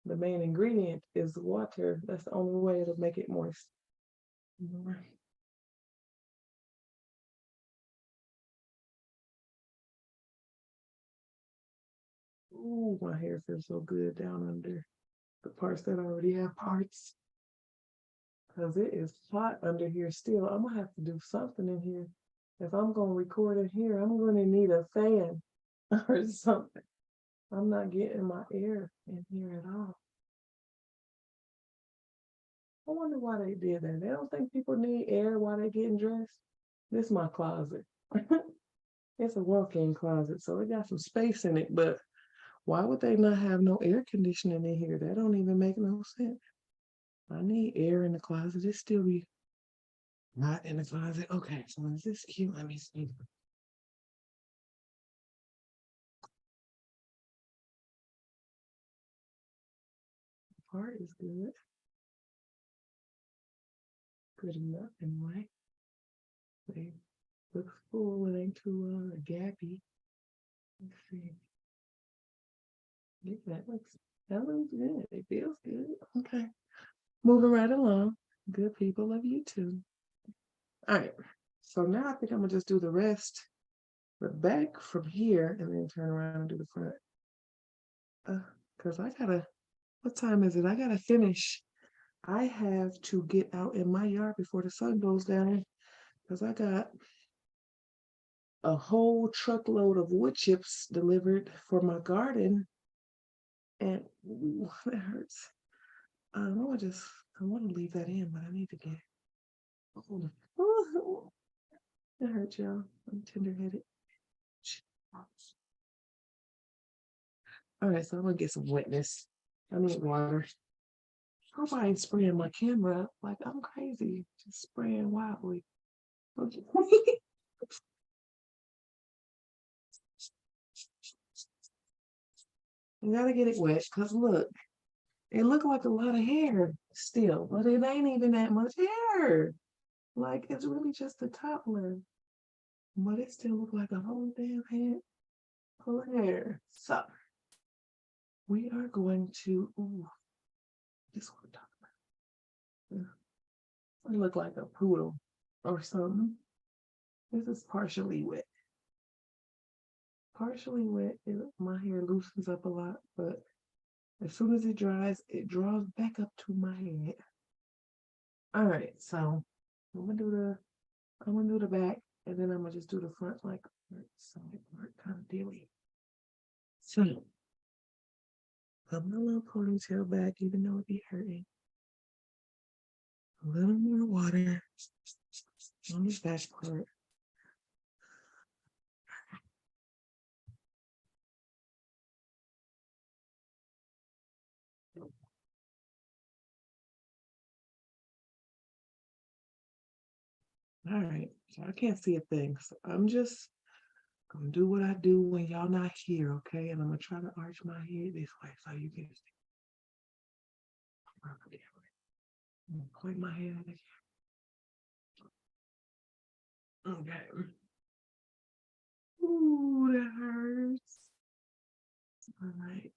The main ingredient is water. That's the only way it'll make it moist. Ooh, my hair feels so good down under the parts that already have parts. Because it is hot under here still. I'm going to have to do something in here. If I'm going to record in here, I'm going to need a fan or something. I'm not getting my air in here at all. I wonder why they did that. They don't think people need air while they're getting dressed. This is my closet. It's a walk-in closet, so it got some space in it, but why would they not have no air conditioning in here? That don't even make no sense. I need air in the closet. It still be not in the closet. Okay, so is this cute? Let me see. The part is good. Good enough anyway. They look full. It ain't too gappy. Let's see. Yeah, that looks good. It feels good. Okay. Moving right along. Good people of YouTube. All right. So now I think I'm gonna just do the rest, but back from here and then turn around and do the front. Because I gotta, what time is it? I gotta finish. I have to get out in my yard before the sun goes down because I got a whole truckload of wood chips delivered for my garden. And ooh, that hurts. I'm gonna just I want to leave that in, but I need to get. Oh, that hurt, y'all. I'm tender-headed. All right, so I'm gonna get some wetness. I need water. Hope I ain't spraying my camera like I'm crazy, just spraying wildly. Okay. I gotta get it wet because look, it looked like a lot of hair still, but it ain't even that much hair. Like it's really just the top layer, but it still look like a whole damn head full of hair. So we are going to, ooh, this one I'm talking about. Yeah. I look like a poodle or something. This is partially wet. Partially wet, my hair loosens up a lot, but as soon as it dries, it draws back up to my head. All right, so I'm gonna do the back, and then I'm gonna just do the front like side part kind of dealy. So put my little ponytail back, even though it be hurting. A little more water on the back part. All right, so I can't see a thing. So I'm just gonna do what I do when y'all not here, okay? And I'm gonna try to arch my head this way so you can see. I'm gonna point my head at the camera. Okay. Ooh, that hurts. All right.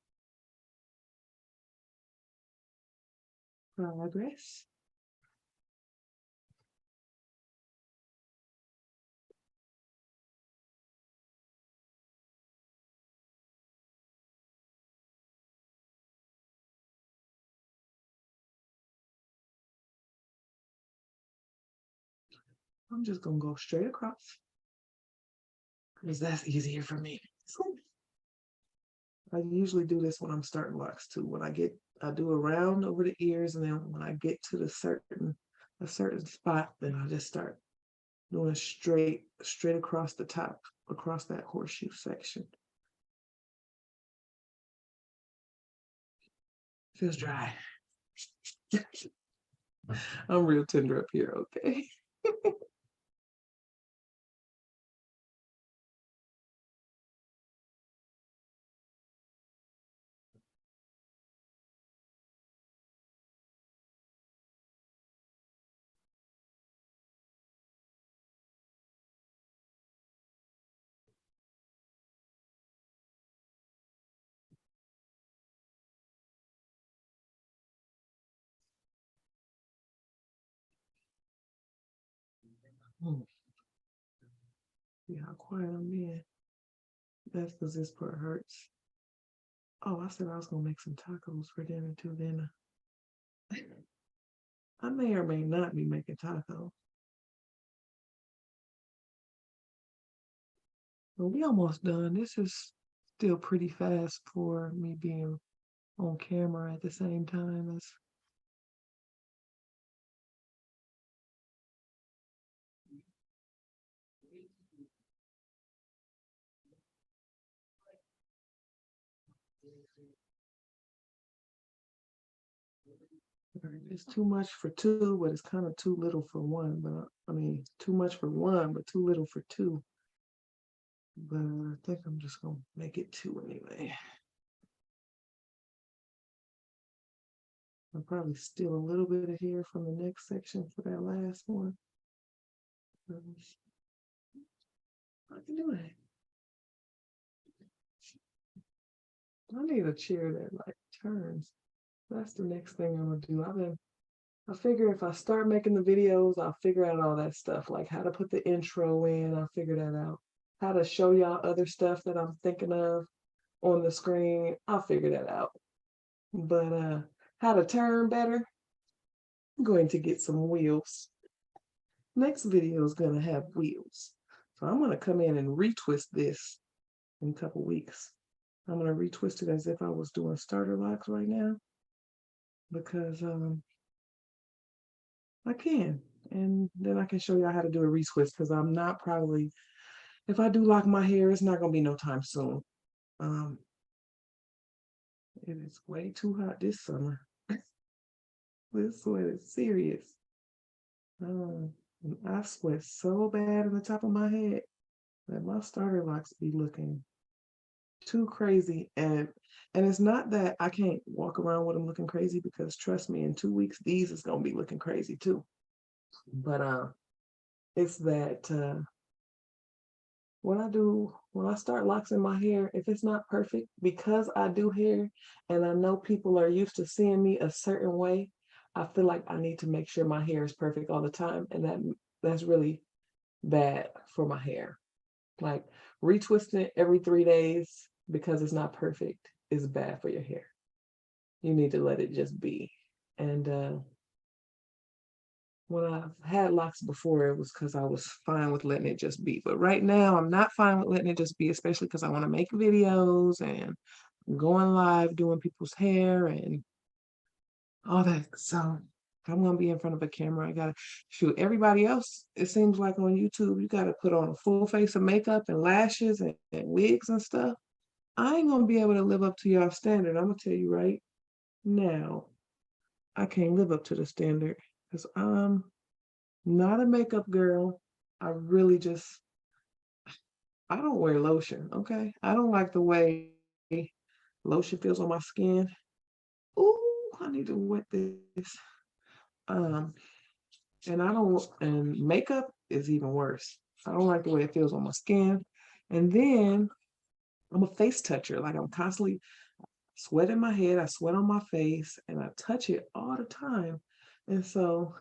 Progress. I'm just gonna go straight across because that's easier for me. I usually do this when I'm starting locks too. I do a round over the ears, and then when I get to a certain spot, then I just start doing straight across the top, across that horseshoe section. Feels dry. I'm real tender up here, okay? See how quiet I'm being. That's because this part hurts. Oh, I said I was gonna make some tacos for dinner too. Then I may or may not be making tacos. But we almost done. This is still pretty fast for me being on camera at the same time as. It's too much for two, but it's kind of too little for one. But I mean, too much for one, but too little for two. But I think I'm just gonna make it two anyway. I'll probably steal a little bit of hair from the next section for that last one. I can do that. I need a chair that like turns. That's the next thing I'm gonna do. I figure if I start making the videos, I'll figure out all that stuff, like how to put the intro in, I'll figure that out. How to show y'all other stuff that I'm thinking of on the screen, I'll figure that out. But how to turn better, I'm going to get some wheels. Next video is gonna have wheels. So I'm gonna come in and retwist this in a couple weeks. I'm gonna retwist it as if I was doing starter locks right now because I can. And then I can show you how to do a retwist because I'm not probably, if I do lock my hair, it's not gonna be no time soon. Um, it is way too hot this summer. This sweat is serious. And I sweat so bad on the top of my head that my starter locks be looking too crazy. And it's not that I can't walk around with them looking crazy because trust me, in 2 weeks these is gonna be looking crazy too. But it's that when I start locks in my hair, if it's not perfect, because I do hair and I know people are used to seeing me a certain way, I feel like I need to make sure my hair is perfect all the time, and that's really bad for my hair. Like retwisting it every 3 days because it's not perfect is bad for your hair. You need to let it just be. And when I've had locks before, it was because I was fine with letting it just be. But right now, I'm not fine with letting it just be, especially because I want to make videos and going live doing people's hair and all that. So if I'm gonna be in front of a camera, I gotta shoot. Everybody else, it seems like on YouTube, you gotta put on a full face of makeup and lashes and wigs and stuff. I ain't gonna be able to live up to your standard. I'm gonna tell you right now, I can't live up to the standard because I'm not a makeup girl. I really just I don't wear lotion, okay? I don't like the way lotion feels on my skin. Ooh, I need to wet this. Um, and I don't and makeup is even worse. I don't like the way it feels on my skin. And then I'm a face toucher. Like I'm constantly sweat in my head, I sweat on my face, and I touch it all the time. And so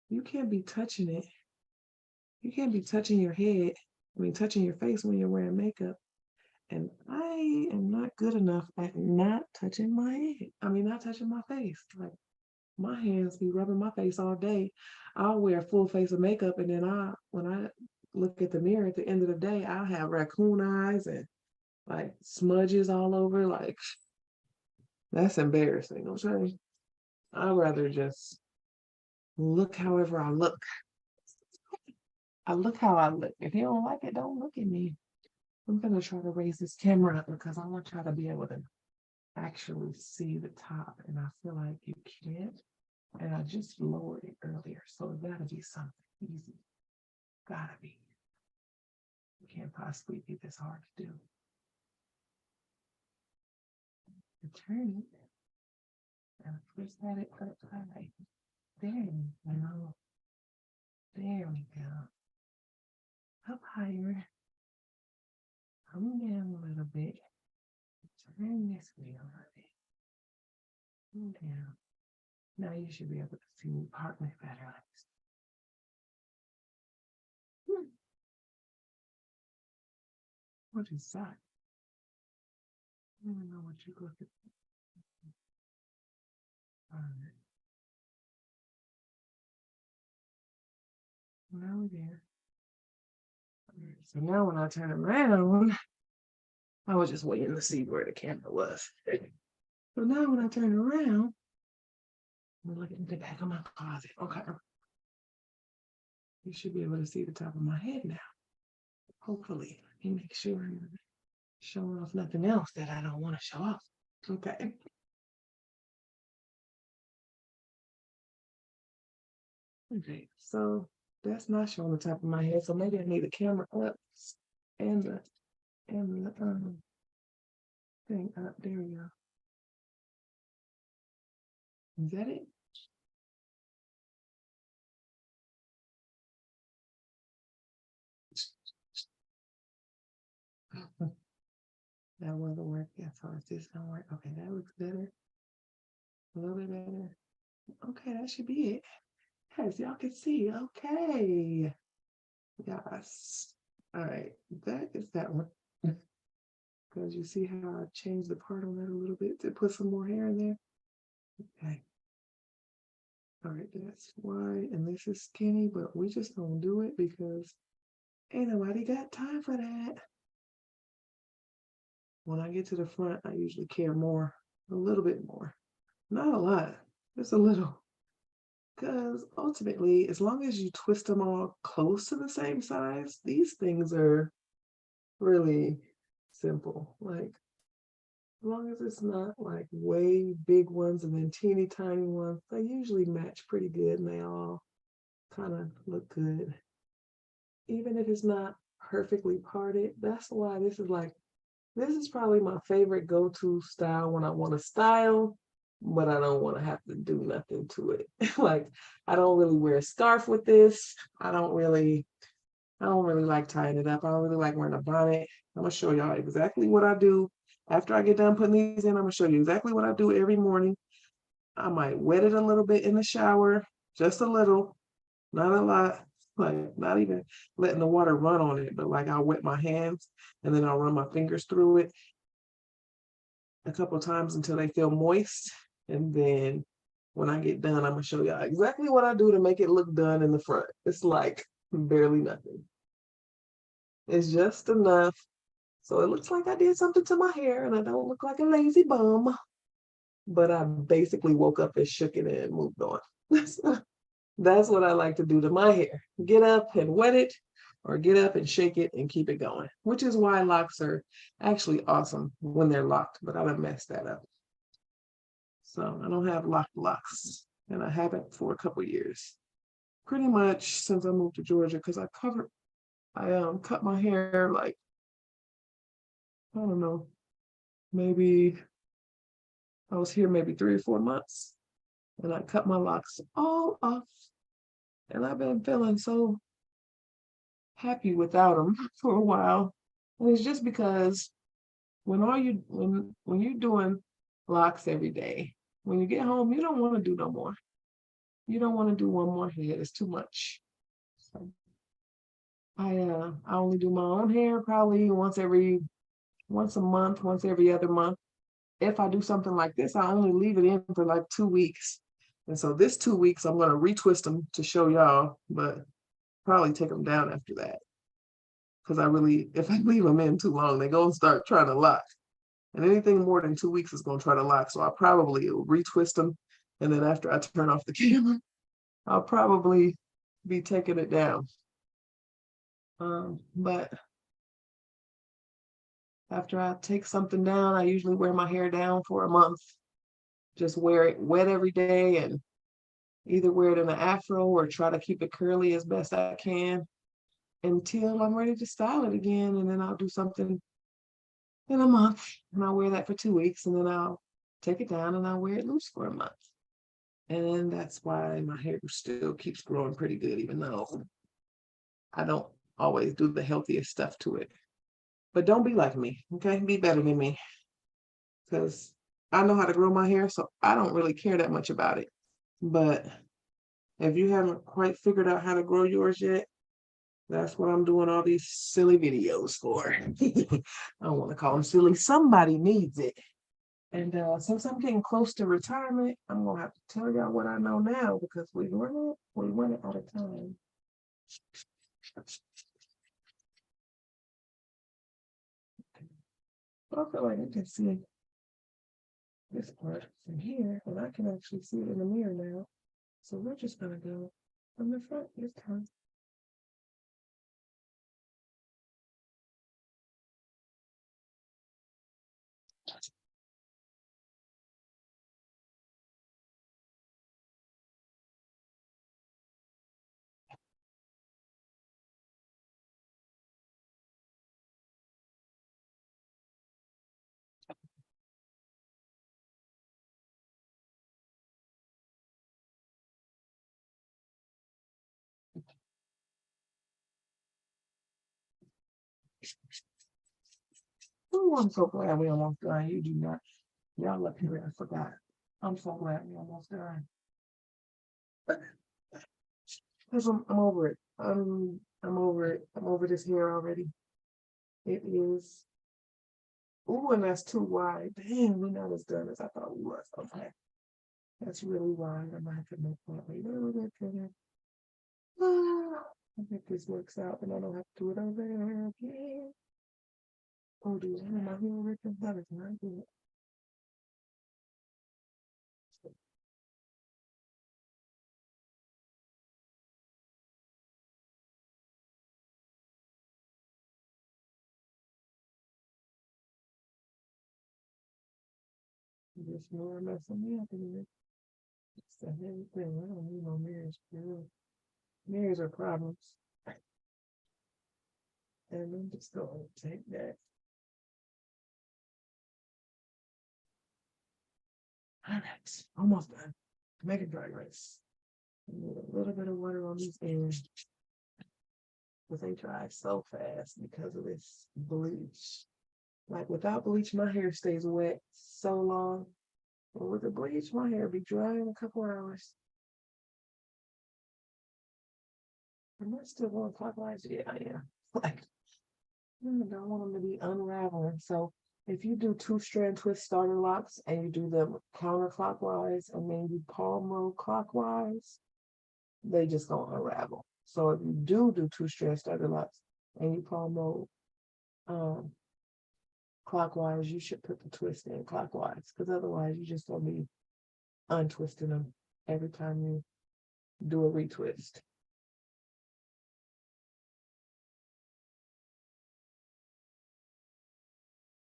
you can't be touching it. You can't be touching your head. I mean, touching your face when you're wearing makeup. And I am not good enough at not touching my head. I mean, not touching my face. Like my hands be rubbing my face all day. I'll wear a full face of makeup, and then when I look at the mirror at the end of the day, I'll have raccoon eyes and like smudges all over. Like that's embarrassing. Okay, I'd rather just look however I look. I look how I look. If you don't like it, don't look at me. I'm gonna try to raise this camera up because I want y'all to be able to actually see the top, and I feel like you can't. And I just lowered it earlier, so it gotta be something easy. Gotta be. It can't possibly be this hard to do. Turn it and push that it up high. There we go. There we go. Up higher. Come down a little bit. Turn this wheel on it. Come down. Now you should be able to see me partly better like this. What is that? I don't even know what you're looking for. All right. Now we're there. All right. So now when I turn around, I was just waiting to see where the camera was. So now when I turn around, I'm looking at the back of my closet. Okay. You should be able to see the top of my head now. Hopefully. Let me make sure I'm showing off nothing else that I don't want to show off. Okay. Okay. So that's not showing the top of my head. So maybe I need the camera up and the thing up. There we go. Is that it? That wasn't working. So is this gonna work? Okay, that looks better. A little bit better. Okay, that should be it. Yes, y'all can see. Okay. Yes. All right. That is that one. Because you see how I changed the part on that a little bit to put some more hair in there? Okay. All right, that's wide, and this is skinny, but we just don't do it because ain't nobody got time for that. When I get to the front, I usually care more, a little bit more. Not a lot, just a little. Because ultimately, as long as you twist them all close to the same size, these things are really simple. Like, as long as it's not like way big ones and then teeny tiny ones, they usually match pretty good and they all kind of look good. Even if it's not perfectly parted, that's why this is probably my favorite go-to style when I want to style, but I don't want to have to do nothing to it. Like, I don't really wear a scarf with this. I don't really like tying it up. I don't really like wearing a bonnet. I'm gonna show y'all exactly what I do. After I get done putting these in, I'm gonna show you exactly what I do every morning. I might wet it a little bit in the shower, just a little, not a lot, like not even letting the water run on it, but like I'll wet my hands and then I'll run my fingers through it a couple times until they feel moist. And then when I get done, I'm gonna show y'all exactly what I do to make it look done in the front. It's like barely nothing. It's just enough so it looks like I did something to my hair and I don't look like a lazy bum, but I basically woke up and shook it and moved on. That's what I like to do to my hair. Get up and wet it or get up and shake it and keep it going, which is why locks are actually awesome when they're locked, but I done messed that up. So I don't have locked locks and I haven't for a couple years. Pretty much since I moved to Georgia because I cut my hair like, I don't know, maybe I was here maybe 3 or 4 months and I cut my locks all off. And I've been feeling so happy without them for a while. And it's just because when you're doing locks every day, when you get home, you don't want to do no more. You don't want to do one more head. It's too much. So I only do my own hair probably once a month, once every other month. If I do something like this, I only leave it in for like 2 weeks. And so this 2 weeks, I'm going to retwist them to show y'all, but probably take them down after that. Because if I leave them in too long, they're going to start trying to lock. And anything more than 2 weeks is going to try to lock. So I probably will retwist them. And then after I turn off the camera, I'll probably be taking it down. But after I take something down, I usually wear my hair down for a month. Just wear it wet every day and either wear it in an afro or try to keep it curly as best I can until I'm ready to style it again. And then I'll do something in a month and I'll wear that for 2 weeks and then I'll take it down and I'll wear it loose for a month. And that's why my hair still keeps growing pretty good, even though I don't always do the healthiest stuff to it. But don't be like me, okay? Be better than me. Because I know how to grow my hair, so I don't really care that much about it. But if you haven't quite figured out how to grow yours yet, that's what I'm doing all these silly videos for. I don't want to call them silly. Somebody needs it. And since I'm getting close to retirement, I'm gonna have to tell y'all what I know now because we run it out of time. But I feel like I can see this part from here, and I can actually see it in the mirror now. So we're just gonna go from the front this time. Oh, I'm so glad we almost done. You do not. Y'all look here, I forgot. I'm so glad we almost done. Because I'm over it. I'm over it. I'm over this hair already. It is. Ooh, and that's too wide. Dang, we're not as done as I thought we was. Okay. That's really wide. I might have to make that a little bit bigger. I think this works out and I don't have to do it over again. Oh, do I have my hair ripping? That is not good. Just more messing me up in it. It's a heavy thing. I don't need no mirrors. Mirrors are problems. And I'm just going to take that. All right, almost done. Make it dry rice. Need a little bit of water on these ends, but they dry so fast because of this bleach. Like without bleach, my hair stays wet so long. But with the bleach, my hair be dry in a couple hours. Am I still going clockwise? Yeah, I am. Like, I don't want them to be unraveling. So if you do 2-strand twist starter locks and you do them counterclockwise and then you palm roll clockwise, they just gonna unravel. So if you do 2-strand starter locks and you palm roll clockwise, you should put the twist in clockwise, because otherwise you just gonna be untwisting them every time you do a retwist.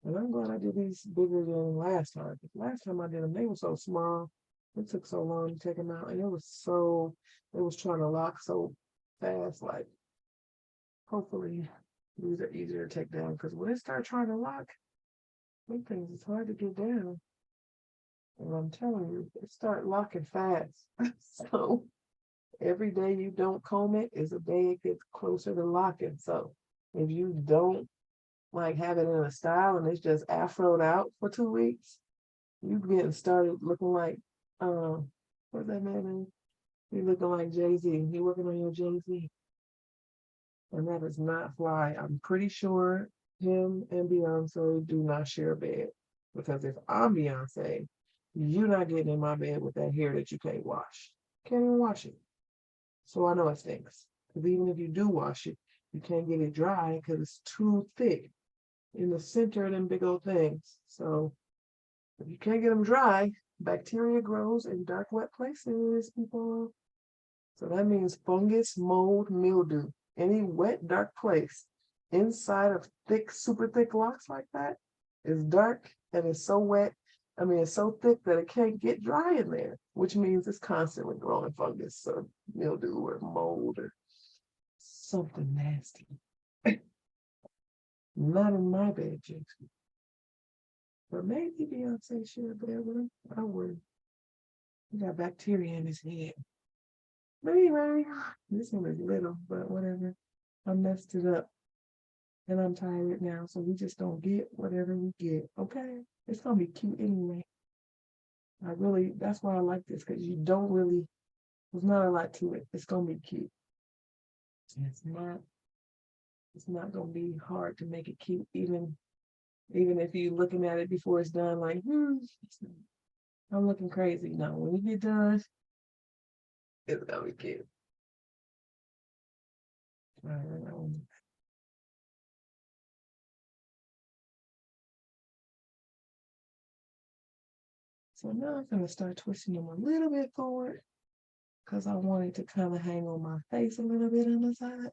And I'm glad I did these bigger than last time. Last time I did them, they were so small. It took so long to take them out, and it was trying to lock so fast. Like, hopefully, these are easier to take down, because when it start trying to lock, these things it's hard to get down. And I'm telling you, it start locking fast. So every day you don't comb it is a day it gets closer to locking. So if you don't like have it in a style and it's just afroed out for 2 weeks, you getting started looking like what's that man name? You looking like Jay-Z. You working on your Jay-Z. And that is not fly. I'm pretty sure him and Beyonce do not share a bed. Because if I'm Beyonce, you're not getting in my bed with that hair that you can't wash. Can't even wash it. So I know it stinks. Because even if you do wash it, you can't get it dry because it's too thick in the center of them big old things. So if you can't get them dry, bacteria grows in dark, wet places, people. So that means fungus, mold, mildew. Any wet, dark place inside of thick, super thick locks like that is dark and it's so wet. I mean, it's so thick that it can't get dry in there, which means it's constantly growing fungus or mildew or mold or something nasty. Not in my bed, Jason. But maybe Beyonce should have been with him. I would. He got bacteria in his head. Maybe, this one is little, but whatever. I messed it up. And I'm tired now, so we just don't get whatever we get. Okay? It's gonna be cute anyway. That's why I like this, because you don't really, there's not a lot to it. It's gonna be cute. It's not gonna be hard to make it cute, even if you're looking at it before it's done, like, I'm looking crazy. No, when you get done, it's gonna be cute. All right, so now I'm gonna start twisting them a little bit forward because I want it to kind of hang on my face a little bit on the side.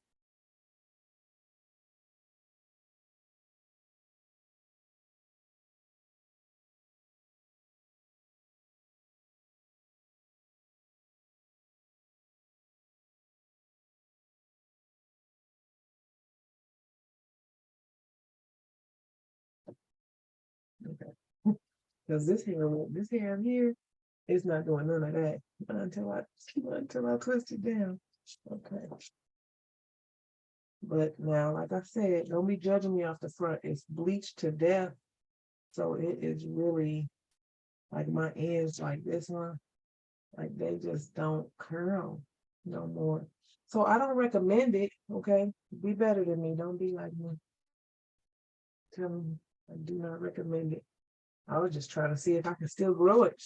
Okay. Because this hair here is not doing none of that until I twist it down. Okay. But now, like I said, don't be judging me off the front. It's bleached to death. So it is really like my ends like this one, like they just don't curl no more. So I don't recommend it, okay? Be better than me. Don't be like me. Tell me I do not recommend it. I was just trying to see if I can still grow it.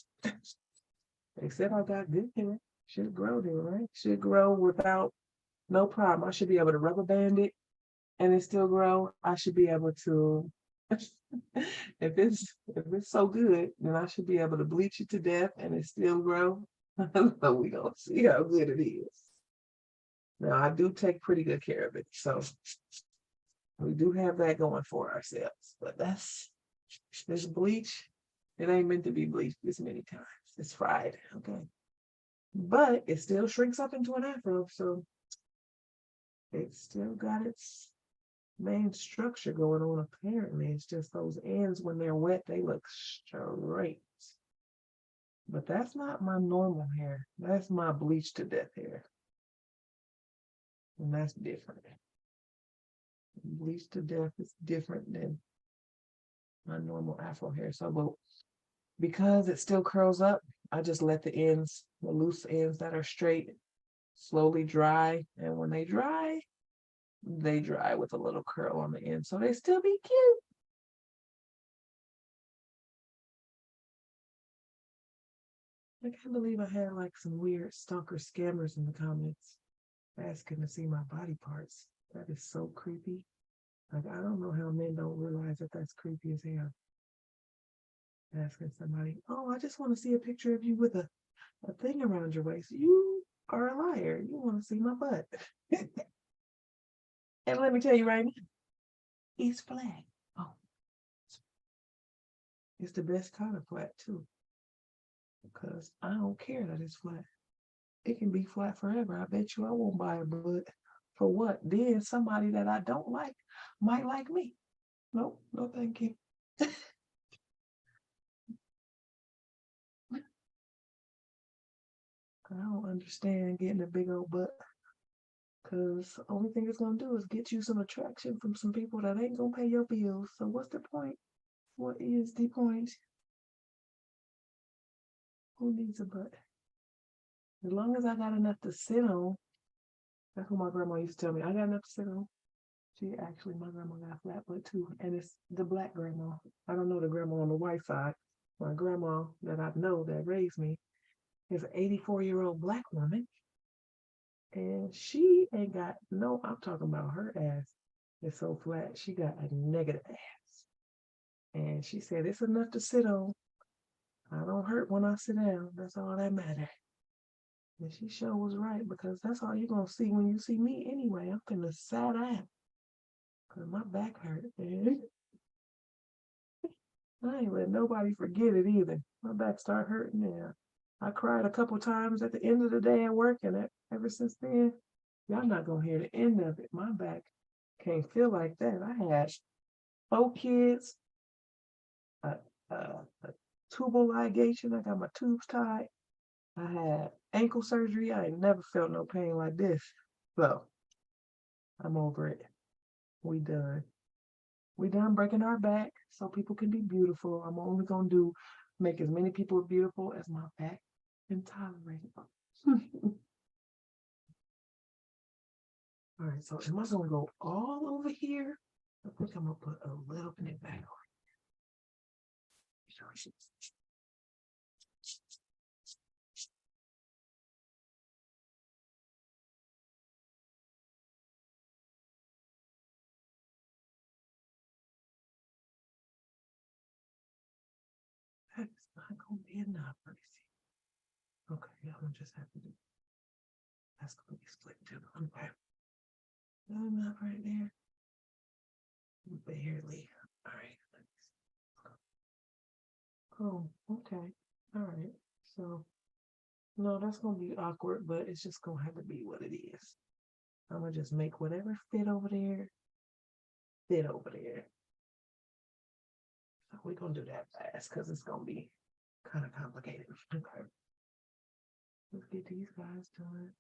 They said I got good hair. Should grow there, right? Should grow without no problem. I should be able to rubber band it and it still grow. I should be able to if it's so good, then I should be able to bleach it to death and it still grow. So we gonna see how good it is. Now I do take pretty good care of it, so we do have that going for ourselves. But that's this bleach. It ain't meant to be bleached this many times. It's fried, okay? But it still shrinks up into an afro, so it's still got its main structure going on apparently. It's just those ends when they're wet, they look straight. But that's not my normal hair. That's my bleached to death hair. And that's different. Bleached to death is different than my normal afro hair. So but because it still curls up, I just let the ends, the loose ends that are straight, slowly dry. And when they dry with a little curl on the end. So they still be cute. I can't believe I had like some weird stalker scammers in the comments asking to see my body parts. That is so creepy. Like, I don't know how men don't realize that that's creepy as hell. Asking somebody, oh, I just want to see a picture of you with a thing around your waist. You are a liar. You want to see my butt. And let me tell you right now, it's flat. Oh, it's the best kind of flat too. Because I don't care that it's flat. It can be flat forever. I bet you I won't buy a butt. For what? Then somebody that I don't like might like me. Nope, no thank you. I don't understand getting a big old butt. Cause the only thing it's gonna do is get you some attraction from some people that ain't gonna pay your bills. So what's the point? What is the point? Who needs a butt? As long as I got enough to sit on, that's what my grandma used to tell me. I got enough to sit on. She actually, my grandma got a flat butt too, and it's the black grandma. I don't know the grandma on the white side. My grandma that I know that raised me is an 84-year-old black woman, and she ain't got no. I'm talking about her ass is so flat. She got a negative ass, and she said it's enough to sit on. I don't hurt when I sit down. That's all that matters. And she sure was right because that's all you're gonna see when you see me anyway. I'm finna sat down because my back hurt. And I ain't let nobody forget it either. My back started hurting now. I cried a couple times at the end of the day at work, and ever since then, y'all not gonna hear the end of it. My back can't feel like that. I had 4 kids, a, a tubal ligation. I got my tubes tied. I had ankle surgery. I ain't never felt no pain like this. So I'm over it. We done. We done breaking our back so people can be beautiful. I'm only gonna make as many people beautiful as my back can tolerate. All right, so am I gonna go all over here? I think I'm gonna put a little bit back on. That's not gonna be enough. Let me see. Okay, I'm gonna just have to do that's gonna be split too. Okay. Enough right there. Barely. All right. Oh, okay. All right. So no, that's gonna be awkward, but it's just gonna have to be what it is. I'm gonna just make whatever fit over there. So we're gonna do that fast because it's gonna be kind of complicated. Okay. Let's get these guys done.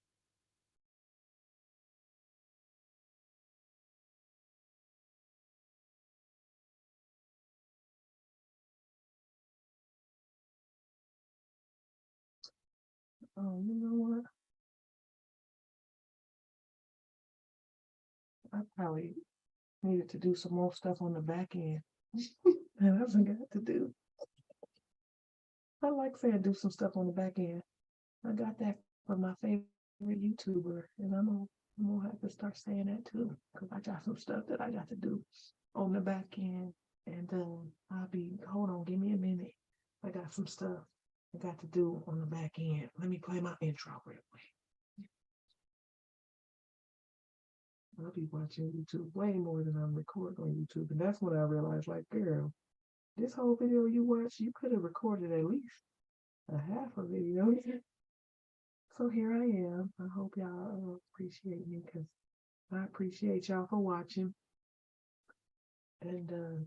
Oh, you know what? I probably needed to do some more stuff on the back end. And I forgot to do. I like saying do some stuff on the back end. I got that from my favorite YouTuber, and I'm gonna have to start saying that too, because I got some stuff that I got to do on the back end. And I'll be hold on, give me a minute. I got some stuff I got to do on the back end. Let me play my intro real quick. I'll be watching YouTube way more than I'm recording on YouTube. And that's when I realized, like, girl, This whole video you watched, you could have recorded at least a half a video. So here I am. I hope y'all appreciate me because I appreciate y'all for watching. And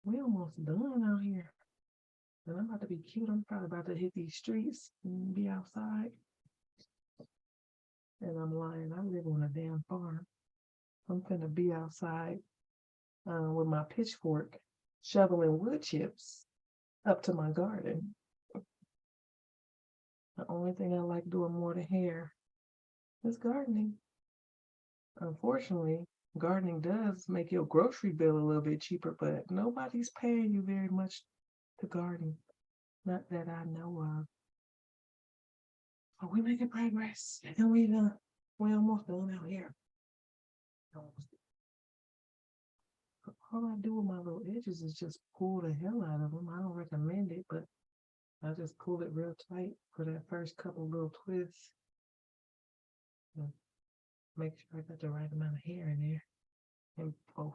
we almost done out here. And I'm about to be cute. I'm probably about to hit these streets and be outside. And I'm lying. I live on a damn farm. I'm gonna be outside with my pitchfork shoveling wood chips up to my garden. The only thing I like doing more than hair is gardening. Unfortunately, gardening does make your grocery bill a little bit cheaper, but nobody's paying you very much to garden. Not that I know of. But we making progress. And we almost done out here. All I do with my little edges is just pull the hell out of them. I don't recommend it, but I just pull it real tight for that first couple little twists. Make sure I got the right amount of hair in there. And so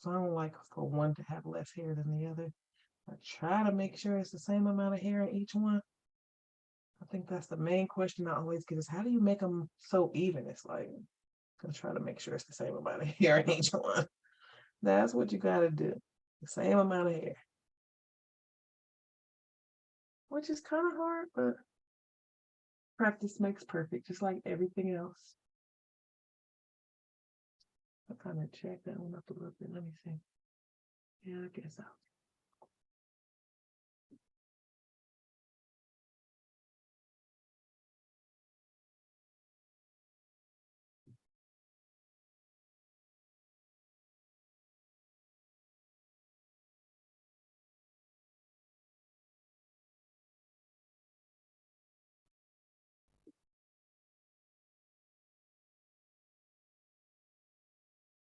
I don't like for one to have less hair than the other. I try to make sure it's the same amount of hair in each one. I think that's the main question I always get is how do you make them so even? It's like, I'm try to make sure it's the same amount of hair in each one. That's what you gotta do. The same amount of hair. Which is kind of hard, but practice makes perfect, just like everything else. I kind of check that one up a little bit. Let me see. Yeah, I guess I'll.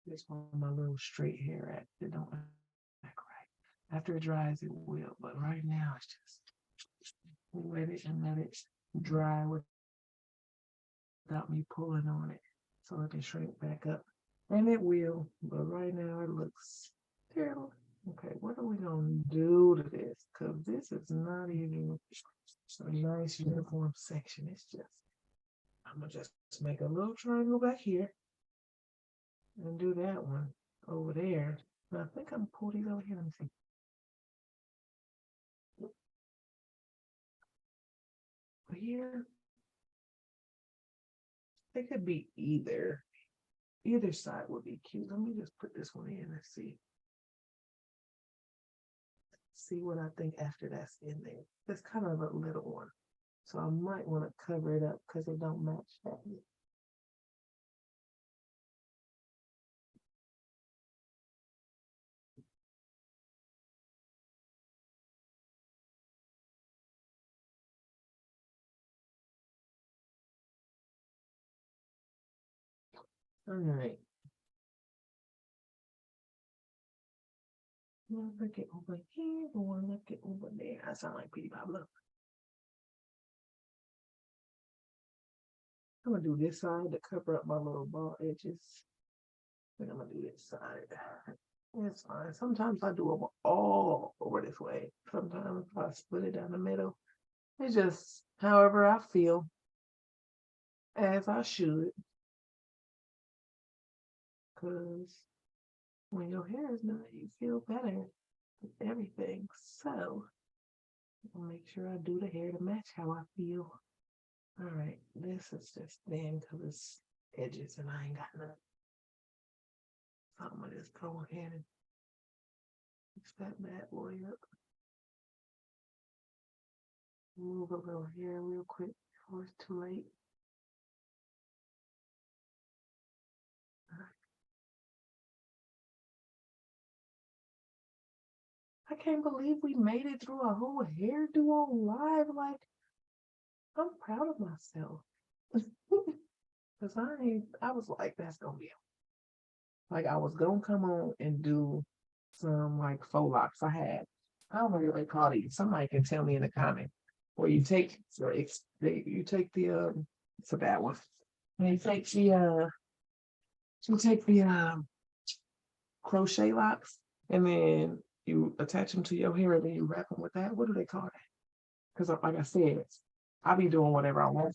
This one, my little straight hair at it don't act right. After it dries, it will, but right now it's just wet it and let it dry without me pulling on it, so it can shrink back up. And it will, but right now it looks terrible. Okay, what are we gonna do to this? Because this is not even a nice uniform section. It's just, I'm gonna just make a little triangle back here and do that one over there. And I think I'm pull these over here. Let me see. Here, it could be either. Either side would be cute. Let me just put this one in and see. See what I think after that's in there. It's kind of a little one. So I might want to cover it up because it don't match that. All right. One look it over here, one look it over there. I sound like Petey Pablo. I'm gonna do this side to cover up my little ball edges. I think I'm gonna do this side. It's fine. Sometimes I do them all over this way. Sometimes I split it down the middle. It's just however I feel, as I should. Because when your hair is not, you feel better with everything. So I'll make sure I do the hair to match how I feel. All right, this is just thin because it's edges and I ain't got none. So I'm gonna just go ahead and fix that bad boy up. Move a little hair real quick before it's too late. I can't believe we made it through a whole hairdo on live. Like, I'm proud of myself. Cause I was like, that's gonna be like I was gonna come on and do some like faux locks. I don't know what they call these. Somebody can tell me in the comment. Where you take you take the it's a bad one. And you take the crochet locks and then you attach them to your hair and then you wrap them with that. What do they call that? Because like I said, I be doing whatever I want.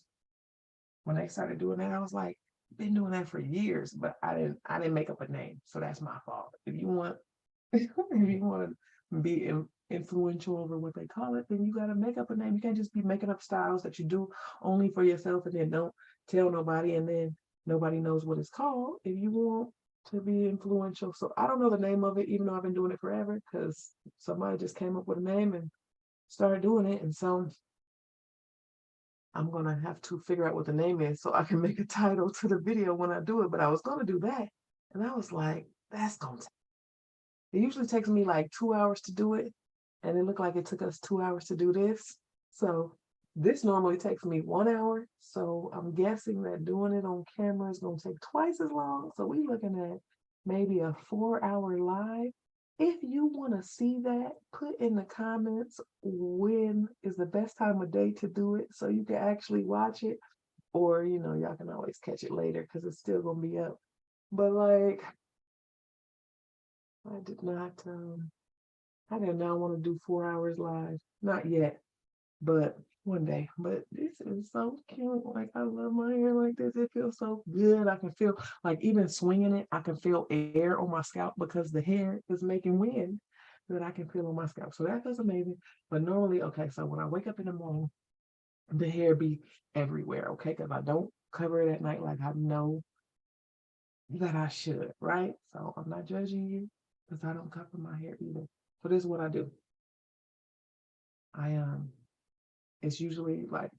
When they started doing that, I was like, been doing that for years, but I didn't make up a name, so that's my fault. If you want, if you want to be influential over what they call it, then you got to make up a name. You can't just be making up styles that you do only for yourself and then don't tell nobody, and then nobody knows what it's called. If you want to be influential, so I don't know the name of it, even though I've been doing it forever, because somebody just came up with a name and started doing it, and so I'm gonna have to figure out what the name is so I can make a title to the video when I do it. But I was gonna do that, and I was like, that's gonna take. It usually takes me like 2 hours to do it, and it looked like it took us 2 hours to do this. So this normally takes me 1 hour. So I'm guessing that doing it on camera is gonna take twice as long. So we're looking at maybe a 4 hour live. If you want to see that, put in the comments when is the best time of day to do it so you can actually watch it. Or, y'all can always catch it later because it's still going to be up. But like, I did not want to do 4 hours live. Not yet, but one day. But this is so cute. Like, I love my hair like this. It feels so good. I can feel, like, even swinging it, I can feel air on my scalp because the hair is making wind that I can feel on my scalp. So that feels amazing. But normally, okay, so when I wake up in the morning, the hair be everywhere, okay? Because I don't cover it at night like I know that I should, right? So I'm not judging you because I don't cover my hair either. So this is what I do. It's usually like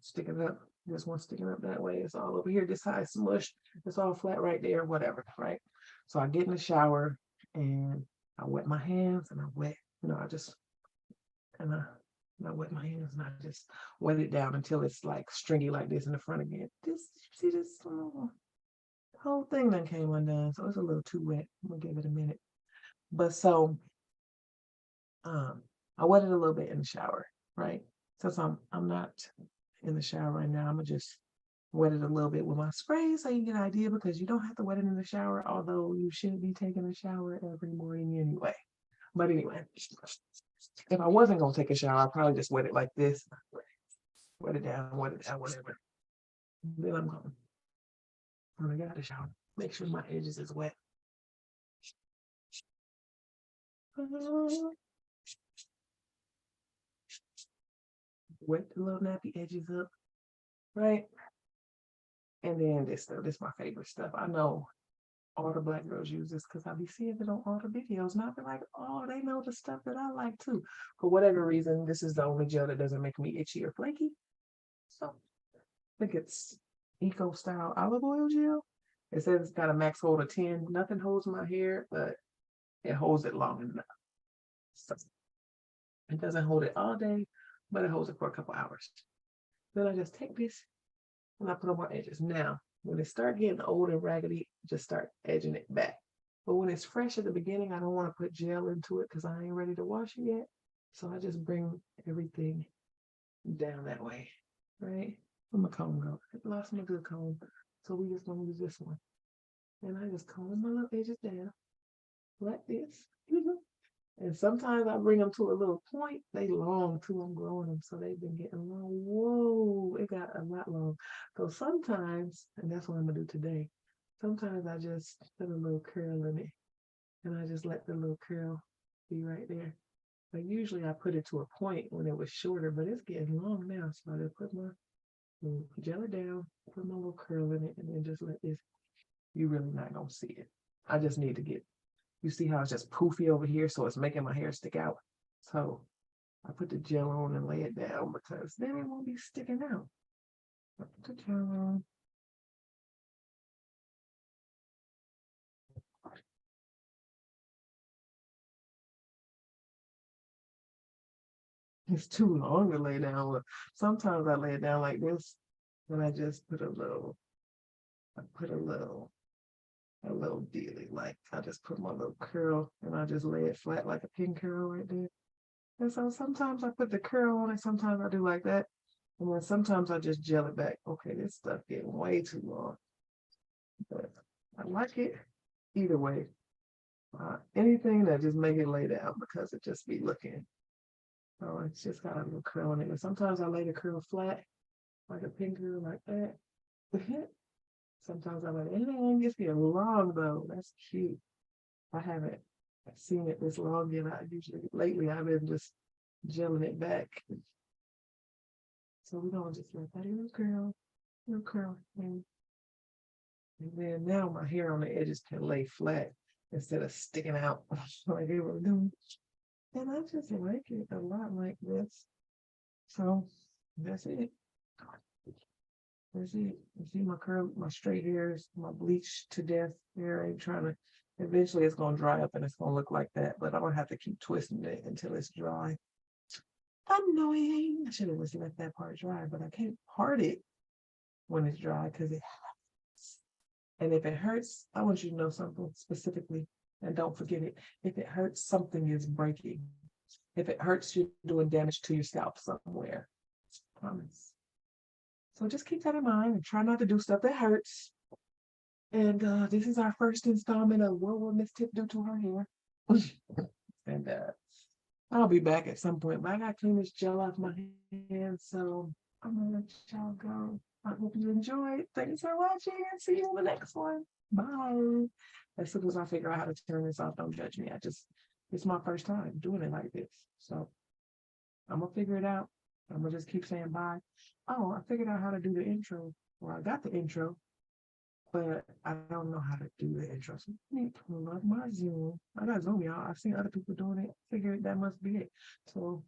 sticking up, this one sticking up that way. It's all over here. This side smushed. It's all flat right there, whatever, right? So I get in the shower and I wet my hands and I wet, I just, and I wet my hands and I just wet it down until it's like stringy like this in the front again. See this whole thing that came undone. So it's a little too wet. I'm gonna give it a minute. But so, I wet it a little bit in the shower, right? Since I'm not in the shower right now, I'm gonna just wet it a little bit with my spray so you get an idea, because you don't have to wet it in the shower, although you should be taking a shower every morning anyway. But anyway, if I wasn't gonna take a shower, I'd probably just wet it like this. Wet it down, whatever. Then I'm going, when I get out of the shower, make sure my edges is wet. Wet the little nappy edges up, right? And then this stuff, this is my favorite stuff. I know all the Black girls use this because I be seeing it on all the videos, and I be like, oh, they know the stuff that I like too. For whatever reason, this is the only gel that doesn't make me itchy or flaky. So I think it's Eco Style Olive Oil Gel. It says it's got a max hold of 10. Nothing holds my hair, but it holds it long enough. So it doesn't hold it all day, but it holds it for a couple hours. Then I just take this and I put on my edges. Now, when it start getting old and raggedy, just start edging it back. But when it's fresh at the beginning, I don't want to put gel into it because I ain't ready to wash it yet. So I just bring everything down that way, right? Where my comb go? I lost my good comb, so we just gonna use this one. And I just comb my little edges down like this. And sometimes I bring them to a little point. They long too. I'm growing them, so they've been getting long. Whoa, it got a lot long. So sometimes, and that's what I'm gonna do today. Sometimes I just put a little curl in it, and I just let the little curl be right there. But usually I put it to a point when it was shorter, but it's getting long now. So I just put my gel it down, put my little curl in it, and then just let this. You're really not gonna see it. I just need to get. You see how it's just poofy over here, so it's making my hair stick out. So I put the gel on and lay it down because then it won't be sticking out. I put the gel on. It's too long to lay down. Sometimes I lay it down like this, and I just put a little dealy, like I just put my little curl and I just lay it flat like a pin curl right there. And so sometimes I put the curl on it, sometimes I do like that. And then sometimes I just gel it back. Okay, this stuff getting way too long. But I like it either way. Anything that just make it lay down because it just be looking. So it's just got a little curl in it. And sometimes I lay the curl flat, like a pin curl like that. Sometimes I let it just get long though. That's cute. I haven't seen it this long yet. I usually lately I've been just gelling it back. So we're gonna just let that little curl thing. And then now my hair on the edges can lay flat instead of sticking out like they were doing. And I just like it a lot like this. So that's it. That's it. You see my curl, my straight hairs, my bleached to death hair ain't trying to, eventually it's gonna dry up and it's gonna look like that, but I'm gonna have to keep twisting it until it's dry. Annoying. I should have just let that part dry, but I can't part it when it's dry because it hurts. And if it hurts, I want you to know something specifically, and don't forget it. If it hurts, something is breaking. If it hurts, you're doing damage to your scalp somewhere. Promise. So just keep that in mind and try not to do stuff that hurts. And this is our first installment of what will Miss Tip do to her hair? And I'll be back at some point, but I gotta clean this gel off my hands, so I'm gonna let y'all go. I hope you enjoyed. Thanks for watching and see you in the next one. Bye. As soon as I figure out how to turn this off, don't judge me. It's my first time doing it like this. So I'm gonna figure it out. I'm gonna just keep saying bye. Oh, I figured out how to do the intro. Well, I got the intro, but I don't know how to do the intro. So let me pull up my Zoom. I got Zoom, y'all. I've seen other people doing it. Figured that must be it. So,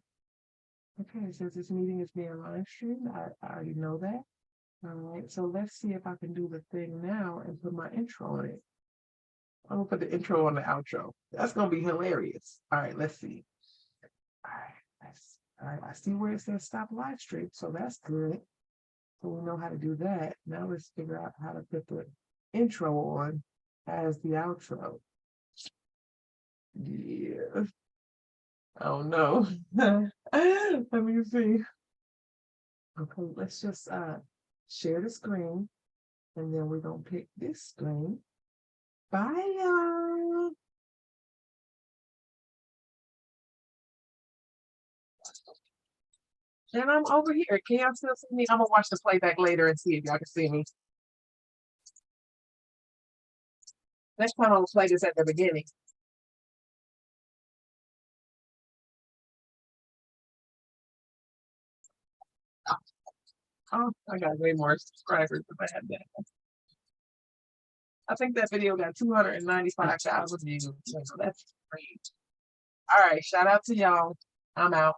okay, since this meeting is being live streamed, I already know that. All right, so let's see if I can do the thing now and put my intro on it. I'm gonna put the intro on the outro. That's gonna be hilarious. All right, let's see. All right, I see where it says stop live stream, so that's good. So we know how to do that. Now let's figure out how to put the intro on as the outro. Yeah. Oh no. Let me see. Okay, let's just share the screen, and then we're gonna pick this screen. Bye, y'all. And I'm over here. Can y'all still see me? I'm gonna watch the playback later and see if y'all can see me. Next time I'm gonna play this at the beginning. Oh, I got way more subscribers than I had that. I think that video got 295,000 views. So that's great. All right, shout out to y'all. I'm out.